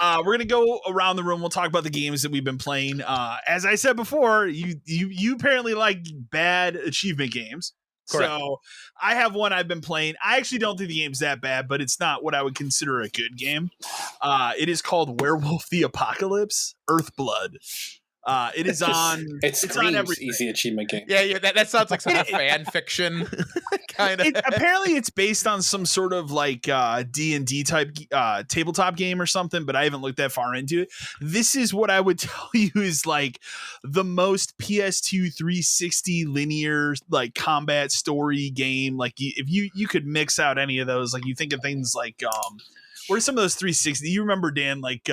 We're gonna go around the room. We'll talk about the games that we've been playing. As I said before, you apparently like bad achievement games. Correct. So I have one I've been playing. I actually don't think the game's that bad, but it's not what I would consider a good game. It is called Werewolf the Apocalypse: Earthblood. It is on. It's on every easy achievement game. Yeah. That sounds like some fan fiction kind of. Apparently, it's based on some sort of like D&D type tabletop game or something, but I haven't looked that far into it. This is what I would tell you is like the most PS2 360 linear like combat story game. Like if you could mix out any of those, like you think of things like what are some of those 360? You remember, Dan? Like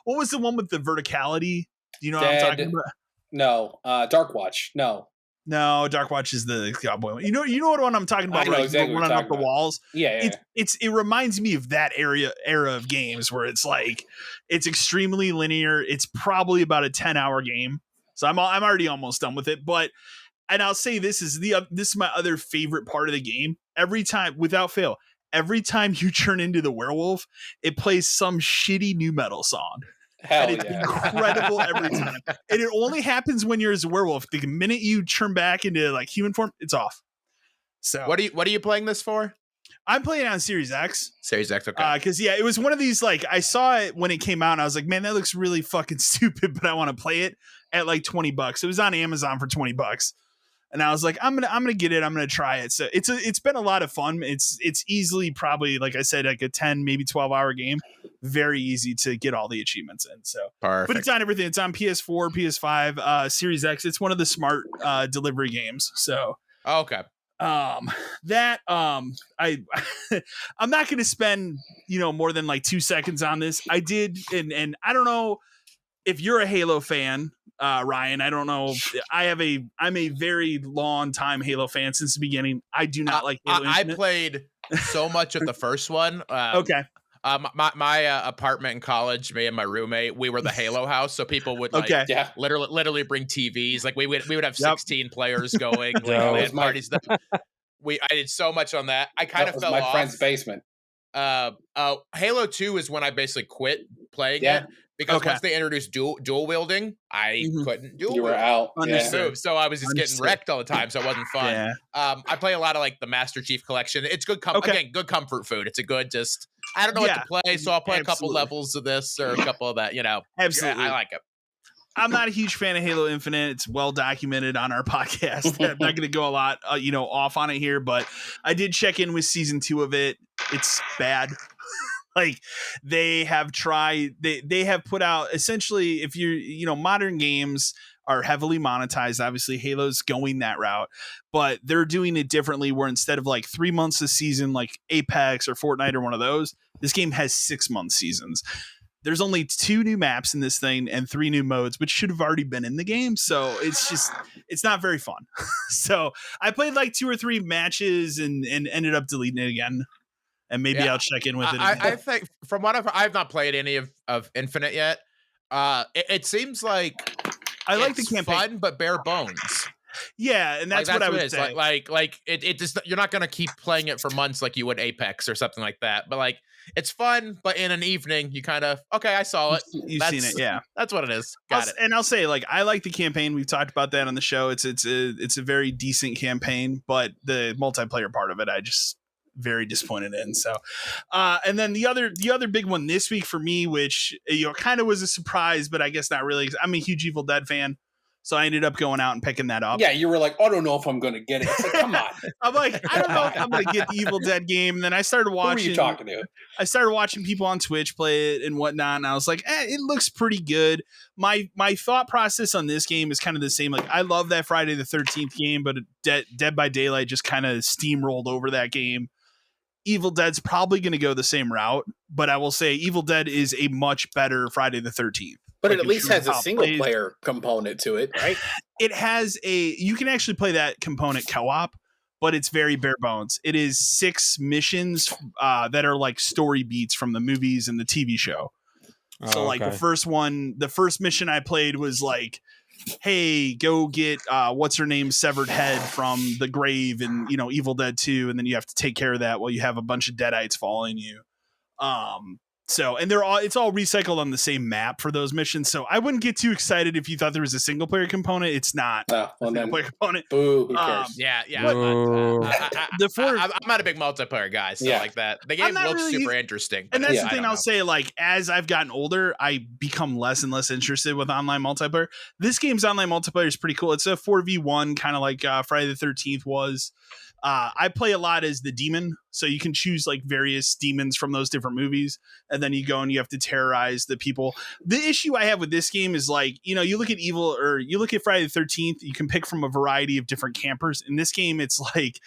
what was the one with the verticality? Do you know what I'm talking about? No. Dark Watch. No, Dark Watch is the cowboy one. You know what one I'm talking about? I know exactly running up the walls. Yeah. It reminds me of that era of games where it's like it's extremely linear. It's probably about a 10-hour game, so I'm already almost done with it. And I'll say this is my other favorite part of the game. Every time, without fail, every time you turn into the werewolf, it plays some shitty nu metal song. Hell and it's incredible every time. And it only happens when you're as a werewolf. The minute you turn back into like human form, it's off. So what are you playing this for? I'm playing on Series X. Series X, okay. Because it was one of these like I saw it when it came out and I was like, man, that looks really fucking stupid, but I want to play it at like $20. It was on Amazon for $20. And I was like, I'm gonna get it. I'm gonna try it. So it's been a lot of fun. It's easily probably, like I said, like a 10, maybe 12-hour game. Very easy to get all the achievements in. So perfect. But it's on everything. It's on PS4, PS5, Series X. It's one of the smart delivery games. So okay. I'm not gonna spend more than like 2 seconds on this. I did, and I don't know if you're a Halo fan. Ryan, I don't know. I'm a very long time Halo fan since the beginning. I do not like Halo Infinite. I played so much of the first one. Okay. My apartment in college, me and my roommate, we were the Halo house. So people would literally bring TVs. Like we would have 16 players going. Parties. I did so much on that. I kind of fell off. My friend's basement. Halo 2 is when I basically quit playing it. Because once they introduced dual wielding, I couldn't dual wield. You were out. So I was just getting wrecked all the time, so it wasn't fun. Yeah. I play a lot of like the Master Chief Collection. It's good good comfort food. It's a good I don't know what to play, so I'll play a couple levels of this or a couple of that, Absolutely. I like it. I'm not a huge fan of Halo Infinite. It's well documented on our podcast. I'm not going to go a lot, off on it here, but I did check in with season 2 of it. It's bad. Like they have put out essentially, if modern games are heavily monetized. Obviously Halo's going that route, but they're doing it differently where instead of like 3 months a season, like Apex or Fortnite or one of those, this game has 6-month seasons. There's only 2 new maps in this thing and 3 new modes, which should have already been in the game. So it's not very fun. So I played like 2 or 3 matches and ended up deleting it again. And maybe I'll check in with it. I think from what I've not played any of Infinite yet. It seems like I like the campaign, fun but bare bones. Yeah, and that's what I would say. Like it just, you're not gonna keep playing it for months like you would Apex or something like that. But like it's fun, but in an evening you kind of I saw it. You've seen it, yeah. That's what it is. Got it. And I'll say, like, I like the campaign. We've talked about that on the show. It's a very decent campaign, but the multiplayer part of it, I just very disappointed in. So, and then the other big one this week for me, which kind of was a surprise, but I guess not really. I'm a huge Evil Dead fan, so I ended up going out and picking that up. Yeah, you were like, I don't know if I'm going to get it. Like, come on. I'm like, I don't know if I'm going to get the Evil Dead game. And then I started watching. Who are you talking to? I started watching people on Twitch play it and whatnot, and I was like, it looks pretty good. My thought process on this game is kind of the same. Like, I love that Friday the 13th game, but Dead by Daylight just kind of steamrolled over that game. Evil Dead's probably going to go the same route, but I will say Evil Dead is a much better Friday the 13th. But it at least has a single player component to it, right? It has you can actually play that component co-op, but it's very bare bones. It is 6 missions that are like story beats from the movies and the TV show. So like the first mission I played was like, hey, go get what's her name severed head from the grave in Evil Dead 2, and then you have to take care of that while you have a bunch of deadites following you. So, and it's all recycled on the same map for those missions. So I wouldn't get too excited if you thought there was a single player component. It's not a single player component. Boo, who cares? Yeah. I'm not a big multiplayer guy, so like that. The game looks super interesting. And that's the thing I'll say, like, as I've gotten older, I become less and less interested with online multiplayer. This game's online multiplayer is pretty cool. It's a 4v1, kind of like Friday the 13th was. I play a lot as the demon, so you can choose like various demons from those different movies, and then you go and you have to terrorize the people. The issue I have with this game is like, you look at you look at Friday the 13th, you can pick from a variety of different campers. In this game, it's like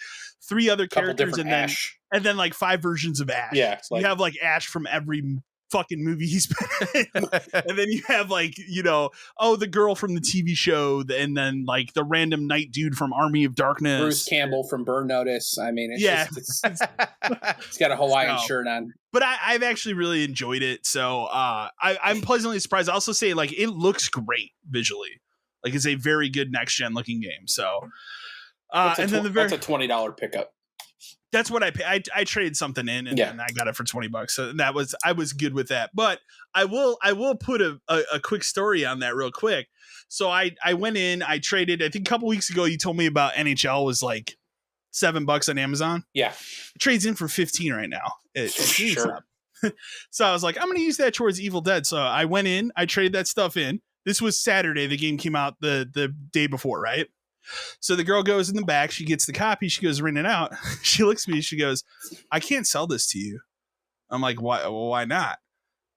3 other characters and then like 5 versions of Ash. Yeah, so you have like Ash from every fucking movie he's been in. And then you have like, the girl from the TV show, and then like the random night dude from Army of Darkness. Bruce Campbell from Burn Notice. I mean, it's got a Hawaiian shirt on. But I've actually really enjoyed it. So I'm pleasantly surprised. I also say, like, it looks great visually. Like, it's a very good next-gen looking game. So that's a $20 pickup. That's what I traded something in, and then I got it for $20. So I was good with that. But I will put a quick story on that real quick. So I went in, I traded. I think a couple weeks ago you told me about NHL was like $7 on Amazon. Yeah, it trades in for 15 right now. Sure. So I was like, I'm going to use that towards Evil Dead. So I went in, I traded that stuff in. This was Saturday. The game came out the day before, right? So the girl goes in the back. She gets the copy. She goes ring it out. She looks at me. She goes, I can't sell this to you. I'm like, why? Well, why not?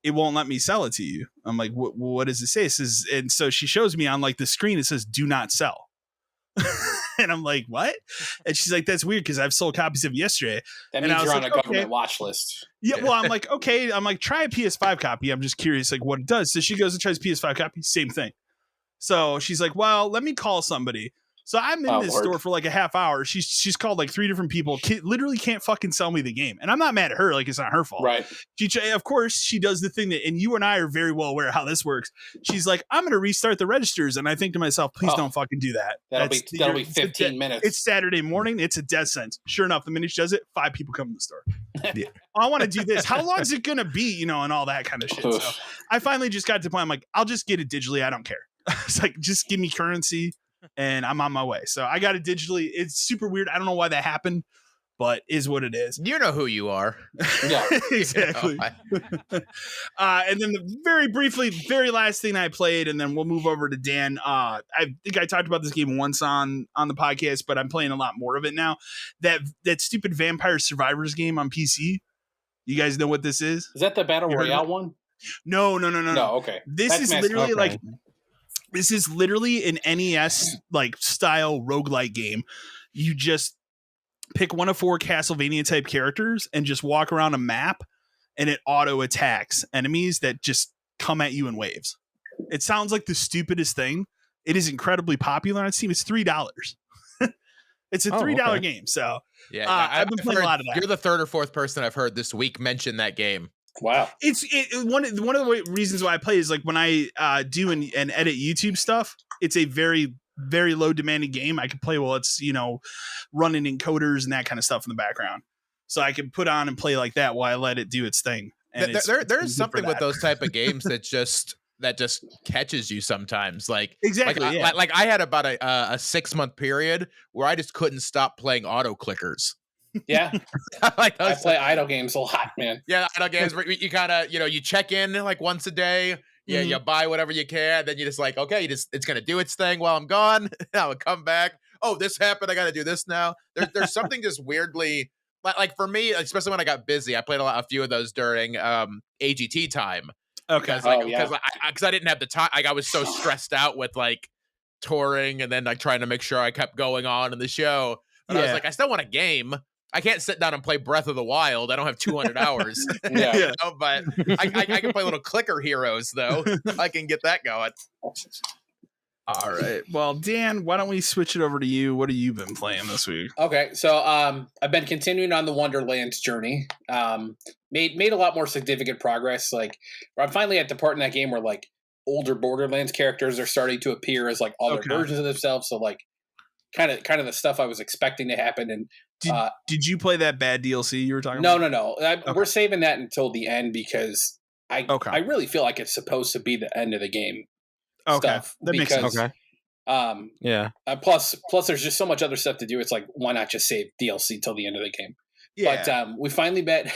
It won't let me sell it to you. I'm like, what does it say? It says, and so she shows me on like the screen. It says, do not sell. And I'm like, what? And she's like, that's weird because I've sold copies of it yesterday. That means you're on a government watch list. Yeah, well, I'm like, okay. I'm like, try a PS5 copy. I'm just curious, like, what it does. So she goes and tries PS5 copy. Same thing. So she's like, well, let me call somebody. So I'm in this store for like a half hour. She's called like 3 different people. Literally can't fucking sell me the game. And I'm not mad at her. Like, it's not her fault. Right. Of course, she does the thing that, and you and I are very well aware how this works. She's like, I'm going to restart the registers. And I think to myself, please don't fucking do that. That'll be 15 minutes. It's Saturday morning. It's a death sentence. Sure enough, the minute she does it, 5 people come to the store. Yeah. I want to do this. How long is it going to be? And all that kind of shit. So I finally just got to the point. I'm like, I'll just get it digitally. I don't care. It's like, just give me currency. And I'm on my way. So I got it digitally. It's super weird. I don't know why that happened, but is what it is. You know who you are. Yeah, exactly. And then the very last thing I played, and then we'll move over to Dan. I think I talked about this game once on the podcast, but I'm playing a lot more of it now. That stupid Vampire Survivors game on PC. You guys know what this is? Is that the Battle Royale one? No. No, okay. This is literally like this is literally an NES like style roguelike game. You just pick one of 4 Castlevania type characters and just walk around a map, and it auto attacks enemies that just come at you in waves. It sounds like the stupidest thing. It is incredibly popular on Steam. It's $3. It's a $3 game. So I've been playing a lot of that. You're the 3rd or 4th person I've heard this week mention that game. Wow. One of the reasons why I play is like when I do and edit YouTube stuff, it's a very, very low demanding game. I can play while it's, running encoders and that kind of stuff in the background. So I can put on and play like that while I let it do its thing. And there's something with those type of games that just catches you sometimes. Like exactly. Like I had about a 6-month period where I just couldn't stop playing auto clickers. Yeah. Like I play idle games a lot, man. Yeah, idle games. You kind of, you check in like once a day. Yeah, you buy whatever you can. Then you just like, okay, it's going to do its thing while I'm gone. I'll come back. Oh, this happened. I got to do this now. There's something just weirdly, like for me, especially when I got busy, I played a few of those during AGT time. Okay. Because I didn't have the time. Like I was so stressed out with like touring and then like trying to make sure I kept going on in the show. But I was like, I still want a game. I can't sit down and play Breath of the Wild. I don't have 200 hours. But I can play little clicker heroes though. I can get that going. All right. Well, Dan, why don't we switch it over to you? What have you been playing this week? Okay, so I've been continuing on the Wonderlands journey. Made a lot more significant progress. Like I'm finally at the part in that game where like older Borderlands characters are starting to appear as like other versions of themselves. So like kind of the stuff I was expecting to happen. And did you play that bad DLC you were talking about? No. We're saving that until the end because I really feel like it's supposed to be the end of the game. Stuff that makes sense. Plus there's just so much other stuff to do. It's like, why not just save DLC till the end of the game? Yeah. But we finally met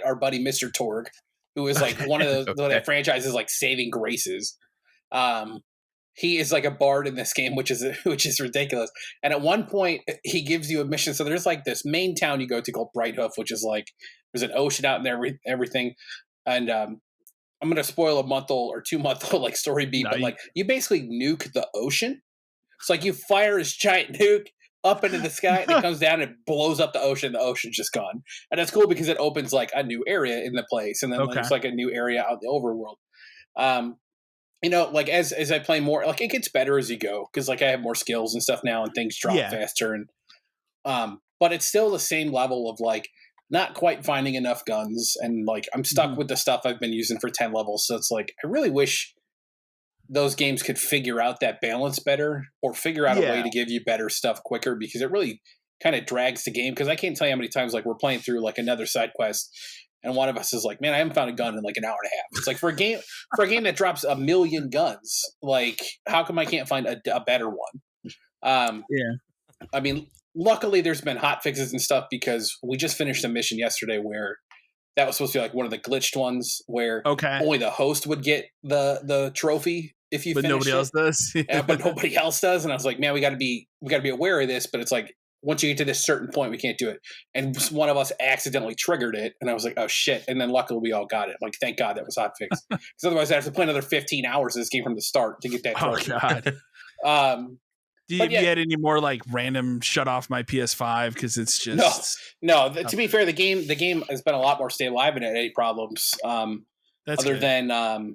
our buddy Mr. Torg, who is like one of the franchise's like saving graces. He is like a bard in this game, which is ridiculous. And at one point he gives you a mission. So there's like this main town you go to called Brighthoof, which is like there's an ocean out in there, everything. And I'm going to spoil a month-old or 2-month-old like story beat, but like you basically nuke the ocean. It's like you fire this giant nuke up into the sky and it comes down and blows up the ocean. The ocean's just gone. And that's cool because it opens like a new area in the place. And then there's like a new area out in the overworld. Like as I play more, like it gets better as you go. Cause like I have more skills and stuff now and things drop faster. And, but it's still the same level of like, not quite finding enough guns, and like I'm stuck with the stuff I've been using for 10 levels. So it's like I really wish those games could figure out that balance better, or figure out a way to give you better stuff quicker, because it really kind of drags the game. Because I can't tell you how many times like we're playing through like another side quest, and one of us is like, "Man, I haven't found a gun in like an hour and a half." It's like for a game that drops 1 million guns, like how come I can't find a better one? I mean. Luckily, there's been hot fixes and stuff because we just finished a mission yesterday where that was supposed to be like one of the glitched ones where only the host would get the trophy if you finish nobody else does. But nobody else does. And I was like, man, we got to be aware of this. But it's like once you get to this certain point, we can't do it. And one of us accidentally triggered it, and I was like, oh shit! And then luckily we all got it. Like thank God that was hot fixed, because otherwise I have to play another 15 hours of this game from the start to get that trophy. Oh God. Do you had any more like random shut off my PS5 because it's just no. To be fair, the game has been a lot more stable. I haven't had any problems other than a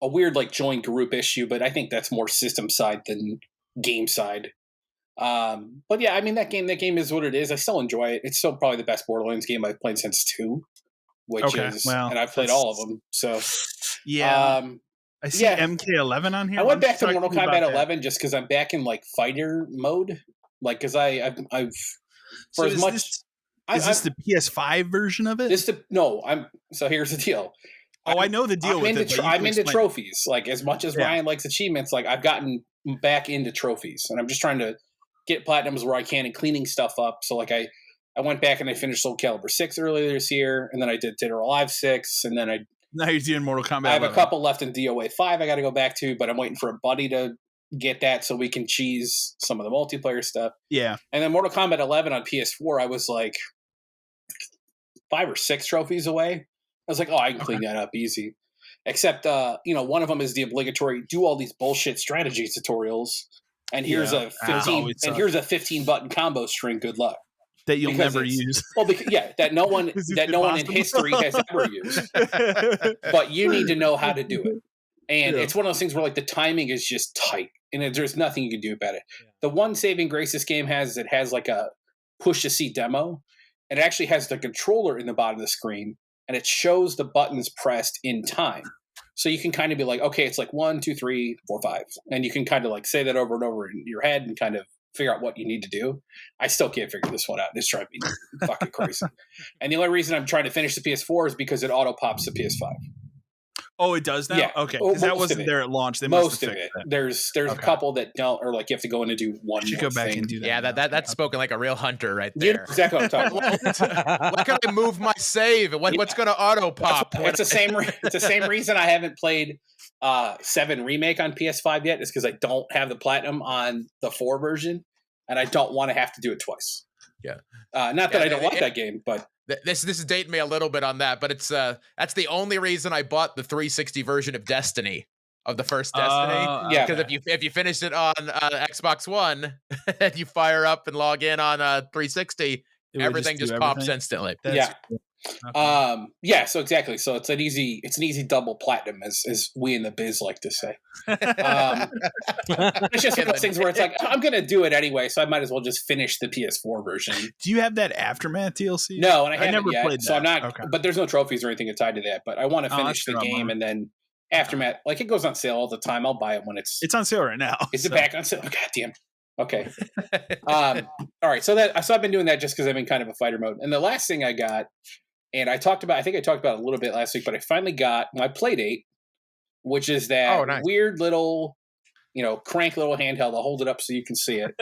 weird like join group issue, but I think that's more system side than game side. But yeah, I mean that game is what it is. I still enjoy it. It's still probably the best Borderlands game I've played since 2, and I've played all of them. So I see MK11 on here. I went back to Mortal Kombat 11 just because I'm back in like fighter mode, like because I've for so as much. Is this the PS5 version of it? So here's the deal. I know the deal with it. I'm into trophies. Like as much as Ryan likes achievements, like I've gotten back into trophies, and I'm just trying to get platinums where I can and cleaning stuff up. So like I went back and I finished Soul Calibur 6 earlier this year, and then I did Dead or Alive 6, and then now you're doing Mortal Kombat. I have a couple left in DOA 5 I got to go back to, but I'm waiting for a buddy to get that so we can cheese some of the multiplayer stuff. Yeah. And then Mortal Kombat 11 on PS4, I was like 5 or 6 trophies away. I was like, oh, I can clean that up easy. Except, one of them is the obligatory do all these bullshit strategy tutorials, and here's a 15 button combo string. Good luck. That you'll never use. Well, that no one in history has ever used. But you need to know how to do it. And it's one of those things where like the timing is just tight, and there's nothing you can do about it. Yeah. The one saving grace this game has is it has like a push to see demo, and it actually has the controller in the bottom of the screen, and it shows the buttons pressed in time. So you can kind of be like, okay, it's like 1, 2, 3, 4, 5, and you can kind of like say that over and over in your head and kind of figure out what you need to do. I still can't figure this one out. It's driving me fucking crazy. And the only reason I'm trying to finish the PS4 is because it auto pops the PS5. Oh, it does now? Yeah. Okay. Because that wasn't there at launch. They most of it. That. There's a couple that don't, or like you have to go in and do one more go back thing. and do that. Yeah, that's spoken like a real hunter right there. You know exactly what I'm talking about. Why can't I move my save? What's going to auto pop? It's the same reason I haven't played 7 Remake on PS5 yet, is because I don't have the Platinum on the 4 version, and I don't want to have to do it twice. Yeah. Not that I don't like that game, but this is dating me a little bit on that, but it's that's the only reason I bought the 360 version of Destiny, of the first Destiny. Yeah. Because if you finish it on Xbox One and you fire up and log in on 360, everything just pops instantly. Yeah. Okay. So exactly. So it's an easy double platinum, as we in the biz like to say. It's just one of those things where it's like, I'm going to do it anyway, so I might as well just finish the PS4 version. Do you have that Aftermath DLC? No, and I haven't never yet, played that. So I'm not. Okay. But there's no trophies or anything tied to that. But I want to finish the game, and then Aftermath, like it goes on sale all the time. I'll buy it when it's on sale right now. Is it back on sale? Oh, God damn. Okay. All right. So I've been doing that just because I'm in kind of a fighter mode. And the last thing I got. And I think I talked about it a little bit last week, but I finally got my Playdate, which is that weird little, crank little handheld. I'll hold it up so you can see it.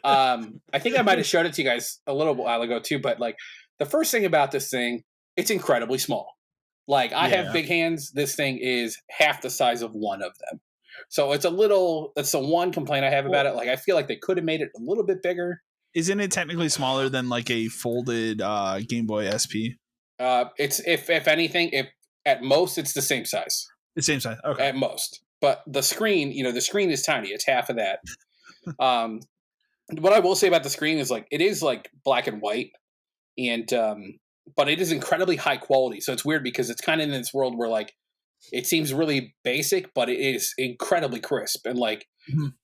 I think I might have showed it to you guys a little while ago too, but like the first thing about this thing, it's incredibly small. Like I have big hands. This thing is half the size of one of them. So that's the one complaint I have about it. Like I feel like they could have made it a little bit bigger. Isn't it technically smaller than like a folded Game Boy SP? It's if anything, if at most it's the same size. The same size, okay. At most, but the screen is tiny. It's half of that. What I will say about the screen is like it is like black and white, and but it is incredibly high quality. So it's weird because it's kind of in this world where like it seems really basic, but it is incredibly crisp and like,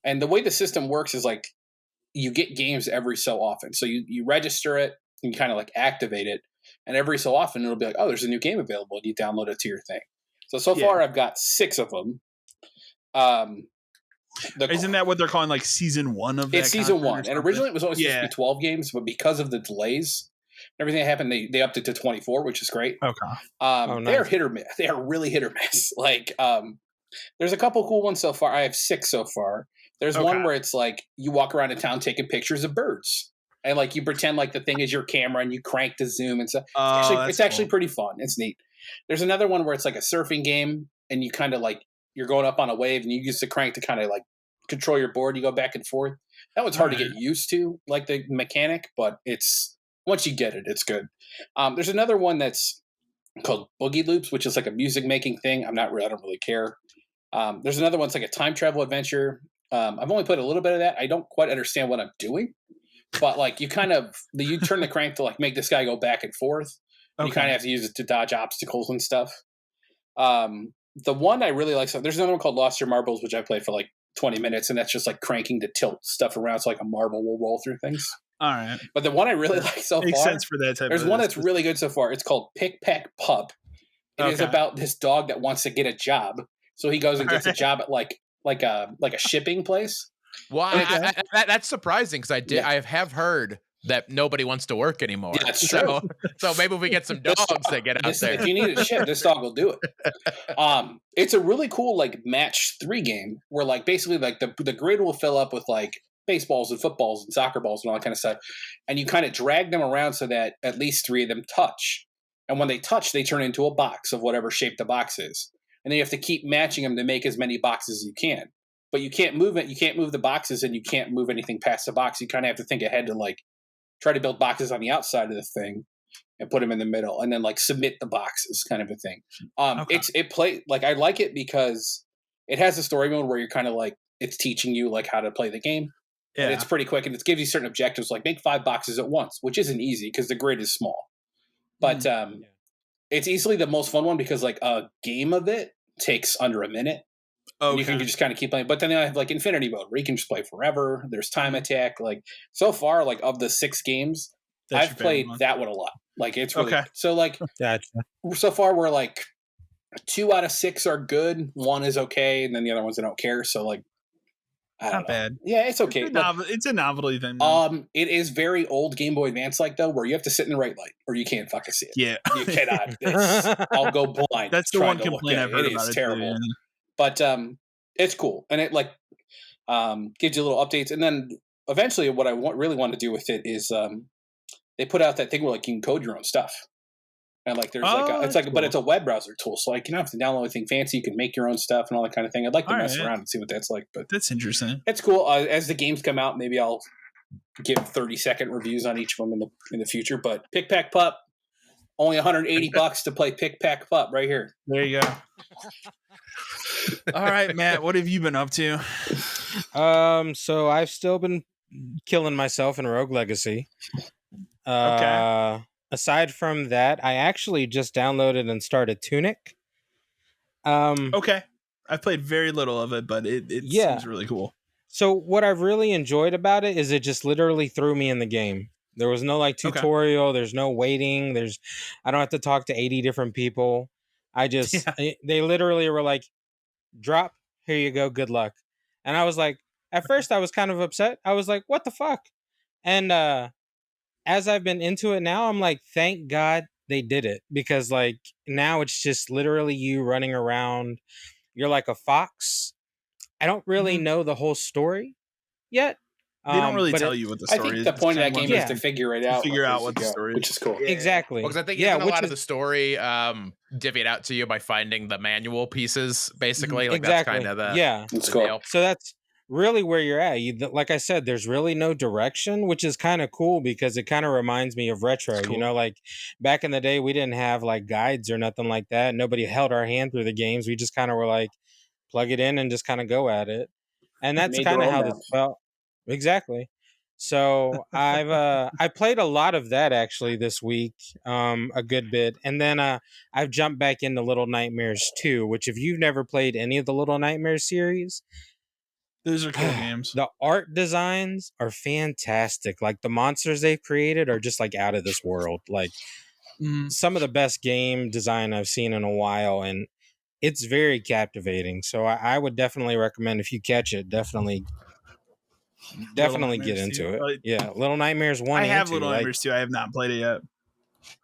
and the way the system works is like. You get games every so often. So you register it and you kind of like activate it. And every so often it'll be like, oh, there's a new game available. And you download it to your thing. So far I've got 6 of them. Isn't that what they're calling like season 1 of that? It's season 1. And originally it was always supposed to be 12 games, but because of the delays, everything that happened, they upped it to 24, which is great. Okay. Nice. They're hit or miss. They are really hit or miss. Like, there's a couple cool ones so far. I have 6 so far. There's one where it's like you walk around in town taking pictures of birds, and like you pretend like the thing is your camera, and you crank the zoom and stuff. It's actually pretty fun. It's neat. There's another one where it's like a surfing game, and you kind of like you're going up on a wave, and you use the crank to kind of like control your board. You go back and forth. That one's hard to get used to, like the mechanic, but it's once you get it, it's good. There's another one that's called Boogie Loops, which is like a music making thing. I don't really care. There's another one that's like a time travel adventure. I've only played a little bit of that. I don't quite understand what I'm doing, but like you turn the crank to like make this guy go back and forth. You kind of have to use it to dodge obstacles and stuff. The one I really like, there's another one called Lost Your Marbles, which I played for like 20 minutes, and that's just like cranking to tilt stuff around so like a marble will roll through things. All right. But the one I really like so Makes far, sense for that type there's one that's really good so far. It's called Pick Pack Pup. It is about this dog that wants to get a job. So he goes and gets a job at like a shipping place. Well, that's surprising because I have heard that nobody wants to work anymore. Yeah, that's true. So maybe if we get some dogs that get out there. If you need a ship, this dog will do it. It's a really cool like match 3 game where like basically like the grid will fill up with like baseballs and footballs and soccer balls and all that kind of stuff, and you kind of drag them around so that at least 3 of them touch. And when they touch, they turn into a box of whatever shape the box is. And then you have to keep matching them to make as many boxes as you can. But you can't move it. You can't move the boxes, and you can't move anything past the box. You kind of have to think ahead to like try to build boxes on the outside of the thing. and put them in the middle, and then like submit the boxes, kind of a thing. Okay. I like it because it has a story mode where you're kind of like it's teaching you like how to play the game, and it's pretty quick, and it gives you certain objectives like make 5 boxes at once, which isn't easy because the grid is small, but it's easily the most fun one because like a game of it takes under a minute. And you can just kind of keep playing. But then I have like infinity mode where you can just play forever. There's time attack. Like so far, like of the 6 games, I've played that one a lot. Like it's really so like so far we're like 2 out of 6 are good. 1 is okay, and then the other ones I don't care. So like I don't know. Bad. Yeah, it's okay. It's a novelty thing. It is very old Game Boy Advance like though, where you have to sit in the right light or you can't fucking see it. Yeah, you cannot. I'll go blind. That's the one complaint I've heard about. It is terrible. Too, But it's cool, and it like gives you little updates, and then eventually, what I really want to do with it is they put out that thing where like you can code your own stuff, and like there's but it's a web browser tool, so like you don't have to download anything fancy. You can make your own stuff and all that kind of thing. I'd like to mess around and see what that's like, but that's interesting. It's cool. As the games come out, maybe I'll give 30-second reviews on each of them in the future. But Pick Pack Pup, only $180 to play Pick Pack Pup right here. There you go. All right, Matt, what have you been up to? So I've still been killing myself in Rogue Legacy. Aside from that, I actually just downloaded and started Tunic. Okay. I've played very little of it, but it seems really cool. So what I've really enjoyed about it is it just literally threw me in the game. There was no like tutorial, there's no waiting, I don't have to talk to 80 different people. They literally were like, drop, here you go, good luck. And I was like, at first I was kind of upset. I was like, what the fuck? And as I've been into it now, I'm like, thank God they did it, because like now it's just literally you running around. You're like a fox. I don't really know the whole story yet. They don't really tell you what the story is. I think the point of that game is to figure it out. Figure out what the story is. Which is cool. Yeah. Exactly. Because I think a lot of the story divvied out to you by finding the manual pieces, basically. Like that's kind of that's cool. Deal. So that's really where you're at. Like I said, there's really no direction, which is kind of cool because it kind of reminds me of retro. Cool. You know, like back in the day, we didn't have like guides or nothing like that. Nobody held our hand through the games. We just kind of were like, plug it in and just kind of go at it. And that's kind of how this felt. Exactly. So I played a lot of that actually this week, a good bit, and then I've jumped back into Little Nightmares 2, which if you've never played any of the Little Nightmares series, those are cool games. The art designs are fantastic. Like the monsters they've created are just like out of this world. Like some of the best game design I've seen in a while, and it's very captivating. So I would definitely recommend, if you catch it, definitely get into it. Yeah, Little Nightmares 1 I and have 2. Little Nightmares 2. I have not played it yet.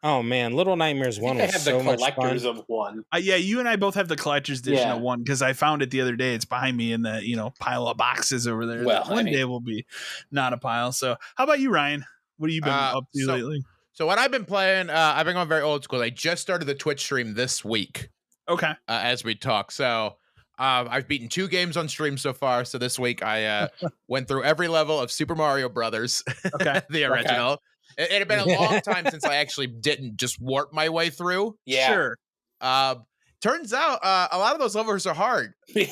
Oh man, Little Nightmares 1 was so much fun. I have the collectors of 1. Yeah, you and I both have the collector's edition of 1 because I found it the other day. It's behind me in the pile of boxes over there. Well, one day will be not a pile. So how about you, Ryan? What have you been up to lately? So what I've been playing, I've been going very old school. I just started the Twitch stream this week. Okay. As we talk. So I've beaten 2 games on stream so far. So this week I went through every level of Super Mario Brothers, the original. Okay. It had been a long time since I actually didn't just warp my way through. Yeah. Sure. Turns out a lot of those levels are hard when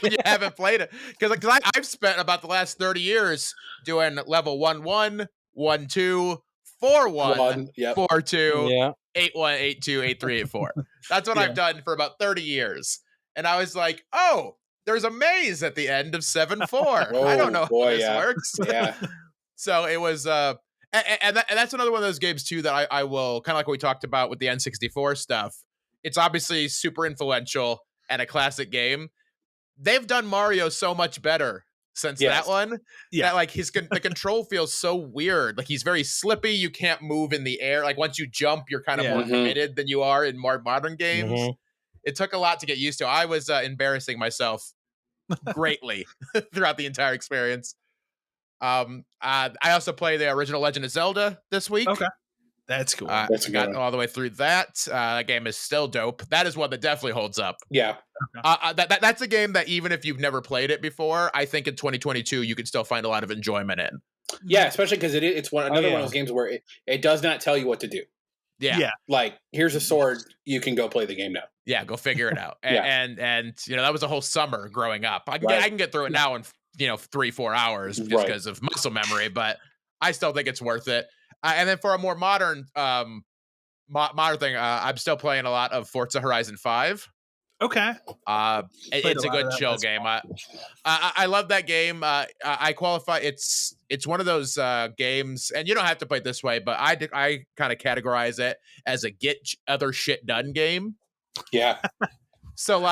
you haven't played it. Because I've spent about the last 30 years doing level 1-1, 1-2, 4-1, 4-2, 8-1, 8-2, 8-3, 8-4. That's what I've done for about 30 years. And I was like, oh, there's a maze at the end of 7-4. I don't know how this works. Yeah. So it was, and that's another one of those games too that I will, kind of like what we talked about with the N64 stuff. It's obviously super influential and a classic game. They've done Mario so much better since that one. Yeah. That like the control feels so weird. Like he's very slippy. You can't move in the air. Like once you jump, you're kind of more committed than you are in more modern games. Mm-hmm. It took a lot to get used to. I was embarrassing myself greatly throughout the entire experience. I also played the original Legend of Zelda this week. Okay. That's cool. That's got all the way through that. That game is still dope. That is one that definitely holds up. Yeah. That's a game that even if you've never played it before, I think in 2022 you can still find a lot of enjoyment in. Yeah, especially because it's another one of those games where it does not tell you what to do. Yeah. Like, here's a sword. You can go play the game now. Yeah, go figure it out. And that was a whole summer growing up. I can get through it now in 3-4 hours just because of muscle memory, but I still think it's worth it. And then for a more modern thing, I'm still playing a lot of Forza Horizon 5. Okay. It's a good chill game. I love that game. I qualify. It's one of those games, and you don't have to play it this way, but I kind of categorize it as a get other shit done game. Yeah. So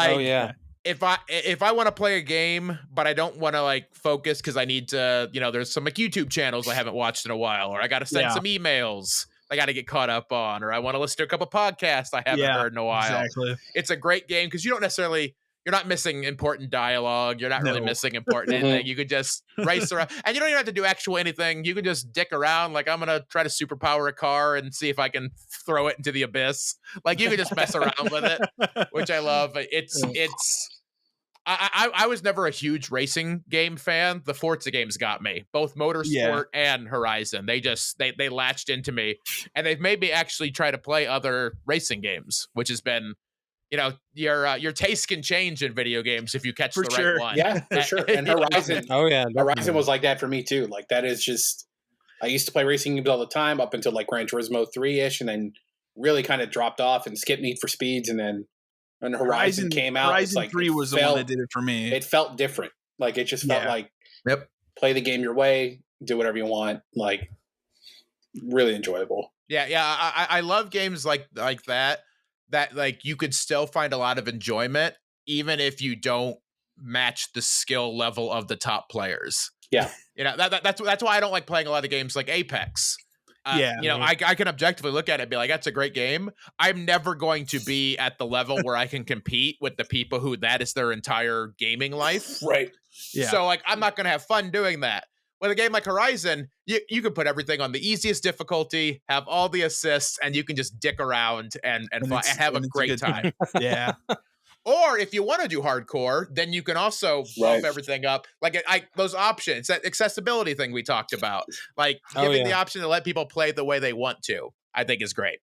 if I want to play a game, but I don't want to focus because I need to, there's some YouTube channels I haven't watched in a while, or I got to send some emails I got to get caught up on, or I want to listen to a couple podcasts I haven't heard in a while. Exactly. It's a great game because you're not missing important dialogue. You're not really missing important anything. You could just race around, and you don't even have to do actual anything. You can just dick around. I'm going to try to superpower a car and see if I can throw it into the abyss. You can just mess around with it, which I love. I was never a huge racing game fan. The Forza games got me, both Motorsport and Horizon. They latched into me, and they've made me actually try to play other racing games, which has been, your taste can change in video games if you catch the right one. Yeah, for sure. And Horizon, Horizon was like that for me too. That is just, I used to play racing games all the time up until Gran Turismo 3-ish, and then really kind of dropped off and skipped Need for Speeds, and then when Horizon came out, Horizon 3 was the one that did it for me. It felt different. It just felt play the game your way, do whatever you want. Really enjoyable. Yeah. I love games like that you could still find a lot of enjoyment even if you don't match the skill level of the top players. Yeah. That's why I don't like playing a lot of games like Apex. I can objectively look at it and be like, that's a great game. I'm never going to be at the level where I can compete with the people who that is their entire gaming life. Right. Yeah. So I'm not going to have fun doing that. With a game like Horizon, you can put everything on the easiest difficulty, have all the assists, and you can just dick around and have a great time. Yeah. Or if you want to do hardcore, then you can also bump everything up. Those options, that accessibility thing we talked about, giving the option to let people play the way they want to, I think is great.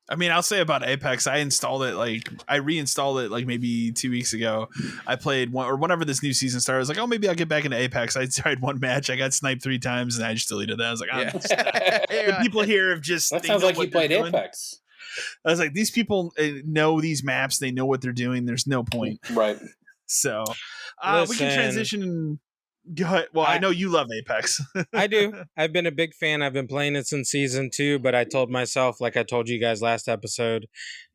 I mean, I'll say about Apex, I installed it, I reinstalled it maybe 2 weeks ago. I played one, or whenever this new season started, I was like, oh, maybe I'll get back into Apex. I tried one match, I got sniped 3 times, and I just deleted that. I was like, the people here have just... That sounds like you played Apex. I was like, these people know these maps. They know what they're doing. There's no point. Right. So we can transition. Go ahead. Well, I know you love Apex. I do. I've been a big fan. I've been playing it since season 2, but I told myself, like I told you guys last episode,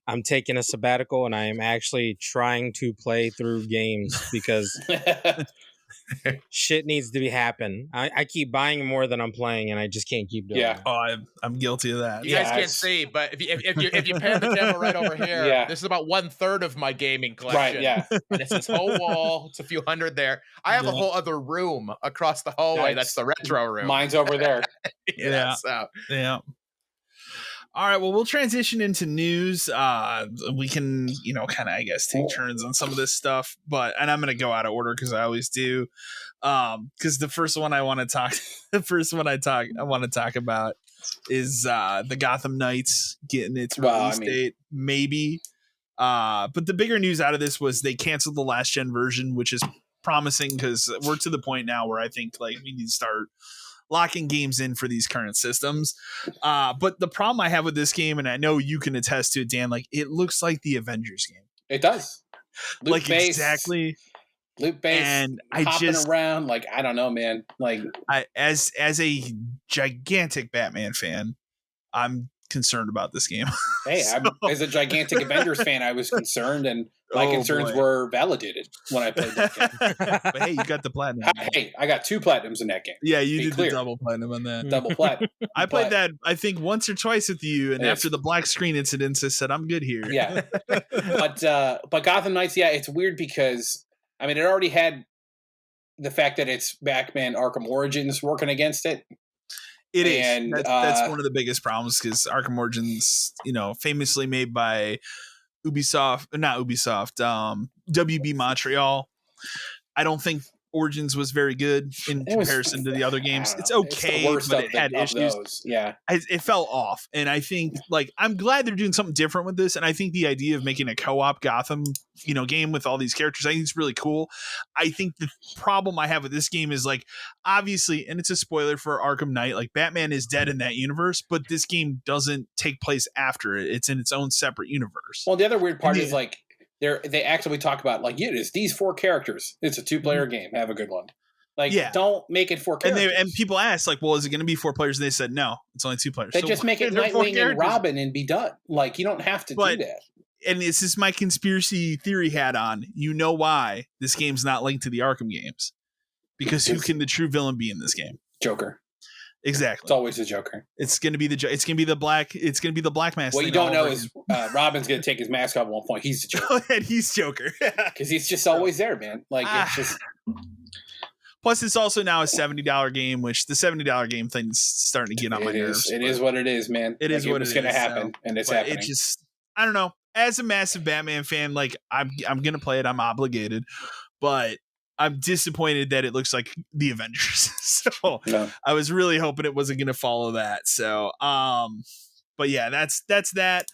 I'm taking a sabbatical and I am actually trying to play through games because shit needs to be happen. I keep buying more than I'm playing, and I just can't keep doing it. Oh, I'm guilty of that. You guys can't see, but if you pan the camera right over here, this is about 1/3 of my gaming collection. Right, yeah. And it's this whole wall. It's a few hundred there. I have a whole other room across the hallway. That's the retro room. Mine's over there. Yeah. All right, well, we'll transition into news. We can, kind of, I guess, take turns on some of this stuff, and I'm going to go out of order because I always do. Because the first one I want to talk about is the Gotham Knights getting its release date, maybe. But the bigger news out of this was they canceled the last gen version, which is promising because we're to the point now where I think we need to start locking games in for these current systems. But the problem I have with this game, and I know you can attest to it, Dan, it looks like the Avengers game. It does. Exactly. Loot based, and hopping around. I don't know, man. As a gigantic Batman fan, I'm concerned about this game. Hey, as a gigantic Avengers fan, I was concerned, and my concerns were validated when I played that game. But hey, you got the platinum. Hey, I got 2 platinums in that game. Yeah, you did the double platinum on that. Double platinum. I played that, I think, once or twice with you, and after the black screen incidents, I said, I'm good here. Yeah. But Gotham Knights, it's weird because, it already had the fact that it's Batman Arkham Origins working against it. It is. And that's one of the biggest problems because Arkham Origins, famously made by WB Montreal. I don't think Origins was very good in comparison to the other games. It's okay, but it had issues. Yeah, it fell off, and I think I'm glad they're doing something different with this. And I think the idea of making a co-op Gotham, game with all these characters, I think it's really cool. I think the problem I have with this game is obviously, and it's a spoiler for Arkham Knight, Batman is dead in that universe, but this game doesn't take place after it. It's in its own separate universe. Well, the other weird part is they actually talk about it is these 4 characters. It's a 2-player game. Have a good one. Don't make it 4 characters. And people ask well, is it going to be 4 players? And they said no, it's only 2 players. They just make it Nightwing and Robin and be done. You don't have to do that. And this is my conspiracy theory hat on. You know why this game's not linked to the Arkham games? Because who can the true villain be in this game? Joker. Exactly. It's always the Joker. It's gonna be the black mask. What you don't know is Robin's gonna take his mask off at one point. He's the Joker. And he's Joker. Because he's just always there, man. It's just. Plus, it's also now a $70 game, which the $70 game thing's starting to get on my nerves. It is what it is, man. It is what it's going to happen, and it's happening. It just, I don't know. As a massive Batman fan, I'm gonna play it. I'm obligated, but I'm disappointed that it looks like the Avengers. So I was really hoping it wasn't gonna follow that. So, but yeah, that's that.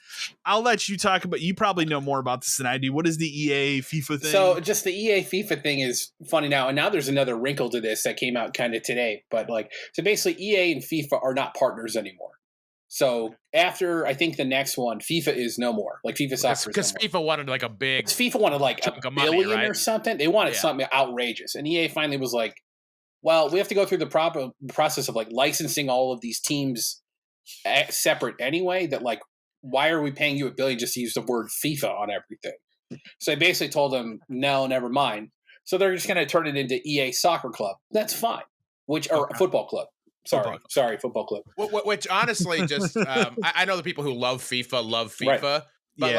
I'll let you talk about. You probably know more about this than I do. What is the EA FIFA thing? So just the EA FIFA thing is funny now, and now there's another wrinkle to this that came out kind of today. But so basically, EA and FIFA are not partners anymore. So after I think the next one, FIFA is no more. FIFA soccer. Because FIFA wanted a big. FIFA wanted $1 billion or something. They wanted something outrageous, and EA finally was like, "Well, we have to go through the proper process of licensing all of these teams separate anyway. That why are we paying you $1 billion just to use the word FIFA on everything?" So they basically told them, "No, never mind." So they're just going to turn it into EA Soccer Club. That's fine. Football Club. Sorry, Football Club. Which honestly, just I know the people who love FIFA, right. but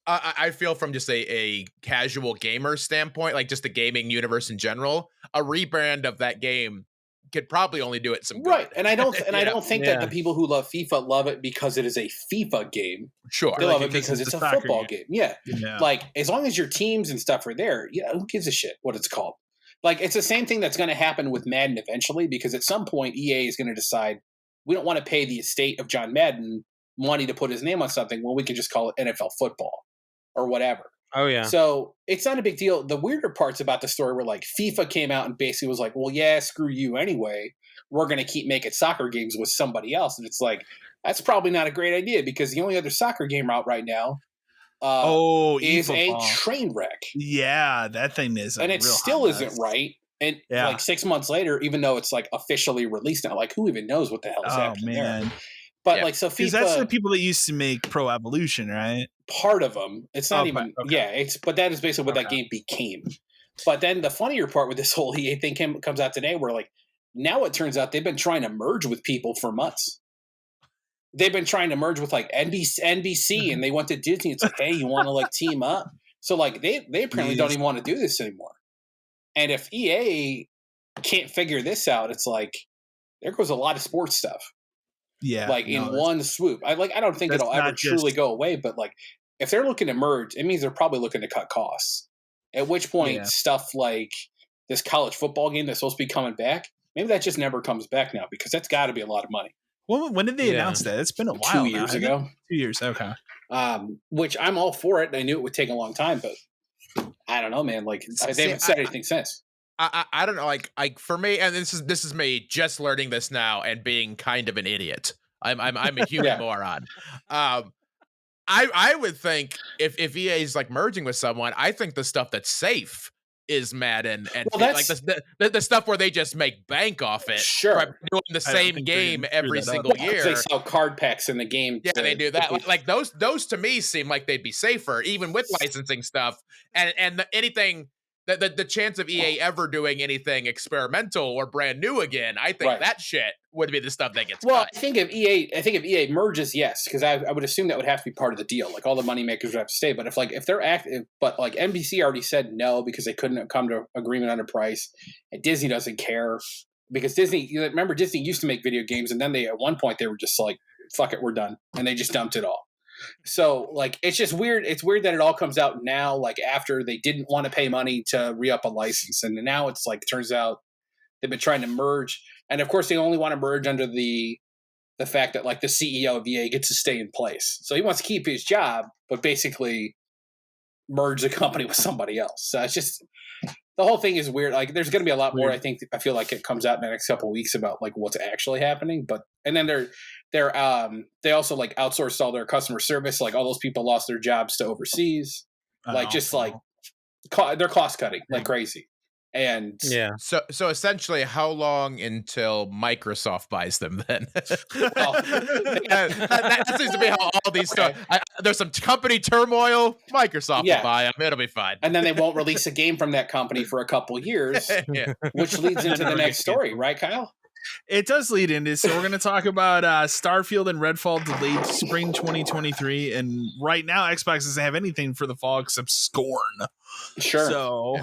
I feel from just a casual gamer standpoint, just the gaming universe in general, a rebrand of that game could probably only do it some good. Right, and I don't think that the people who love FIFA love it because it is a FIFA game. Sure, they love it because it's a football game. Yeah, as long as your teams and stuff are there, who gives a shit what it's called? It's the same thing that's going to happen with Madden eventually, because at some point EA is going to decide we don't want to pay the estate of John Madden money to put his name on something. Well, we can just call it NFL football or whatever. Oh, yeah. So it's not a big deal. The weirder parts about the story were FIFA came out and basically was well, yeah, screw you anyway. We're going to keep making soccer games with somebody else. And it's that's probably not a great idea, because the only other soccer game out right now is a train wreck. Yeah, that thing is, and it still isn't right. And 6 months later, even though it's officially released now, who even knows what the hell is happening there? But so FIFA, that's the people that used to make Pro Evolution, right? Part of them. It's not even. Okay. Yeah, but that is basically what that game became. But then the funnier part with this whole EA thing comes out today, where now it turns out they've been trying to merge with people for months. They've been trying to merge with NBC, and they went to Disney. It's hey, you want to team up? So they apparently don't even want to do this anymore. And if EA can't figure this out, it's there goes a lot of sports stuff. Yeah, in one swoop. I don't think it'll ever truly go away. But if they're looking to merge, it means they're probably looking to cut costs. At which point, stuff like this college football game that's supposed to be coming back, maybe that just never comes back now, because that's got to be a lot of money. Well, when did they announce that? It's been a while. 2 years ago. 2 years, okay. Which I'm all for it. I knew it would take a long time, but I don't know, man. They haven't said anything since. I don't know. For me, and this is me just learning this now and being kind of an idiot. I'm a human moron. I would think if EA is merging with someone, I think the stuff that's safe is Madden, and the stuff where they just make bank off it. Sure, doing the same game every single year. They sell card packs in the game. Yeah, they do that. Those to me seem like they'd be safer, even with licensing stuff. And anything the chance of EA ever doing anything experimental or brand new again, I think that shit would be the stuff that gets cut. I think if EA merges, yes, because I would assume that would have to be part of the deal. All the money makers would have to stay. But if they're active, but NBC already said no because they couldn't come to agreement on a price, and Disney doesn't care because Disney. Remember, Disney used to make video games, and then at one point they were just fuck it, we're done, and they just dumped it all. So like it's just weird. It's weird that it all comes out now, like after they didn't want to pay money to re-up a license, and now it's like turns out they've been trying to merge, and of course they only want to merge under the fact that like the CEO of EA gets to stay in place. So he wants to keep his job, but basically merge the company with somebody else. So it's just the whole thing is weird. Like there's going to be a lot more. I feel like it comes out in the next couple of weeks about like what's actually happening. But and then they also like outsourced all their customer service. Like all those people lost their jobs to overseas. Like just like they're cost cutting like crazy. And so essentially, how long until Microsoft buys them? Then that seems to be how all these stuff. There's some company turmoil. Microsoft will buy them. It'll be fine. And then they won't release a game from that company for a couple years, which leads into the next story, right, Kyle? It does lead into, so we're going to talk about Starfield and Redfall delayed spring 2023, and right now Xbox doesn't have anything for the fall except Scorn. Sure. So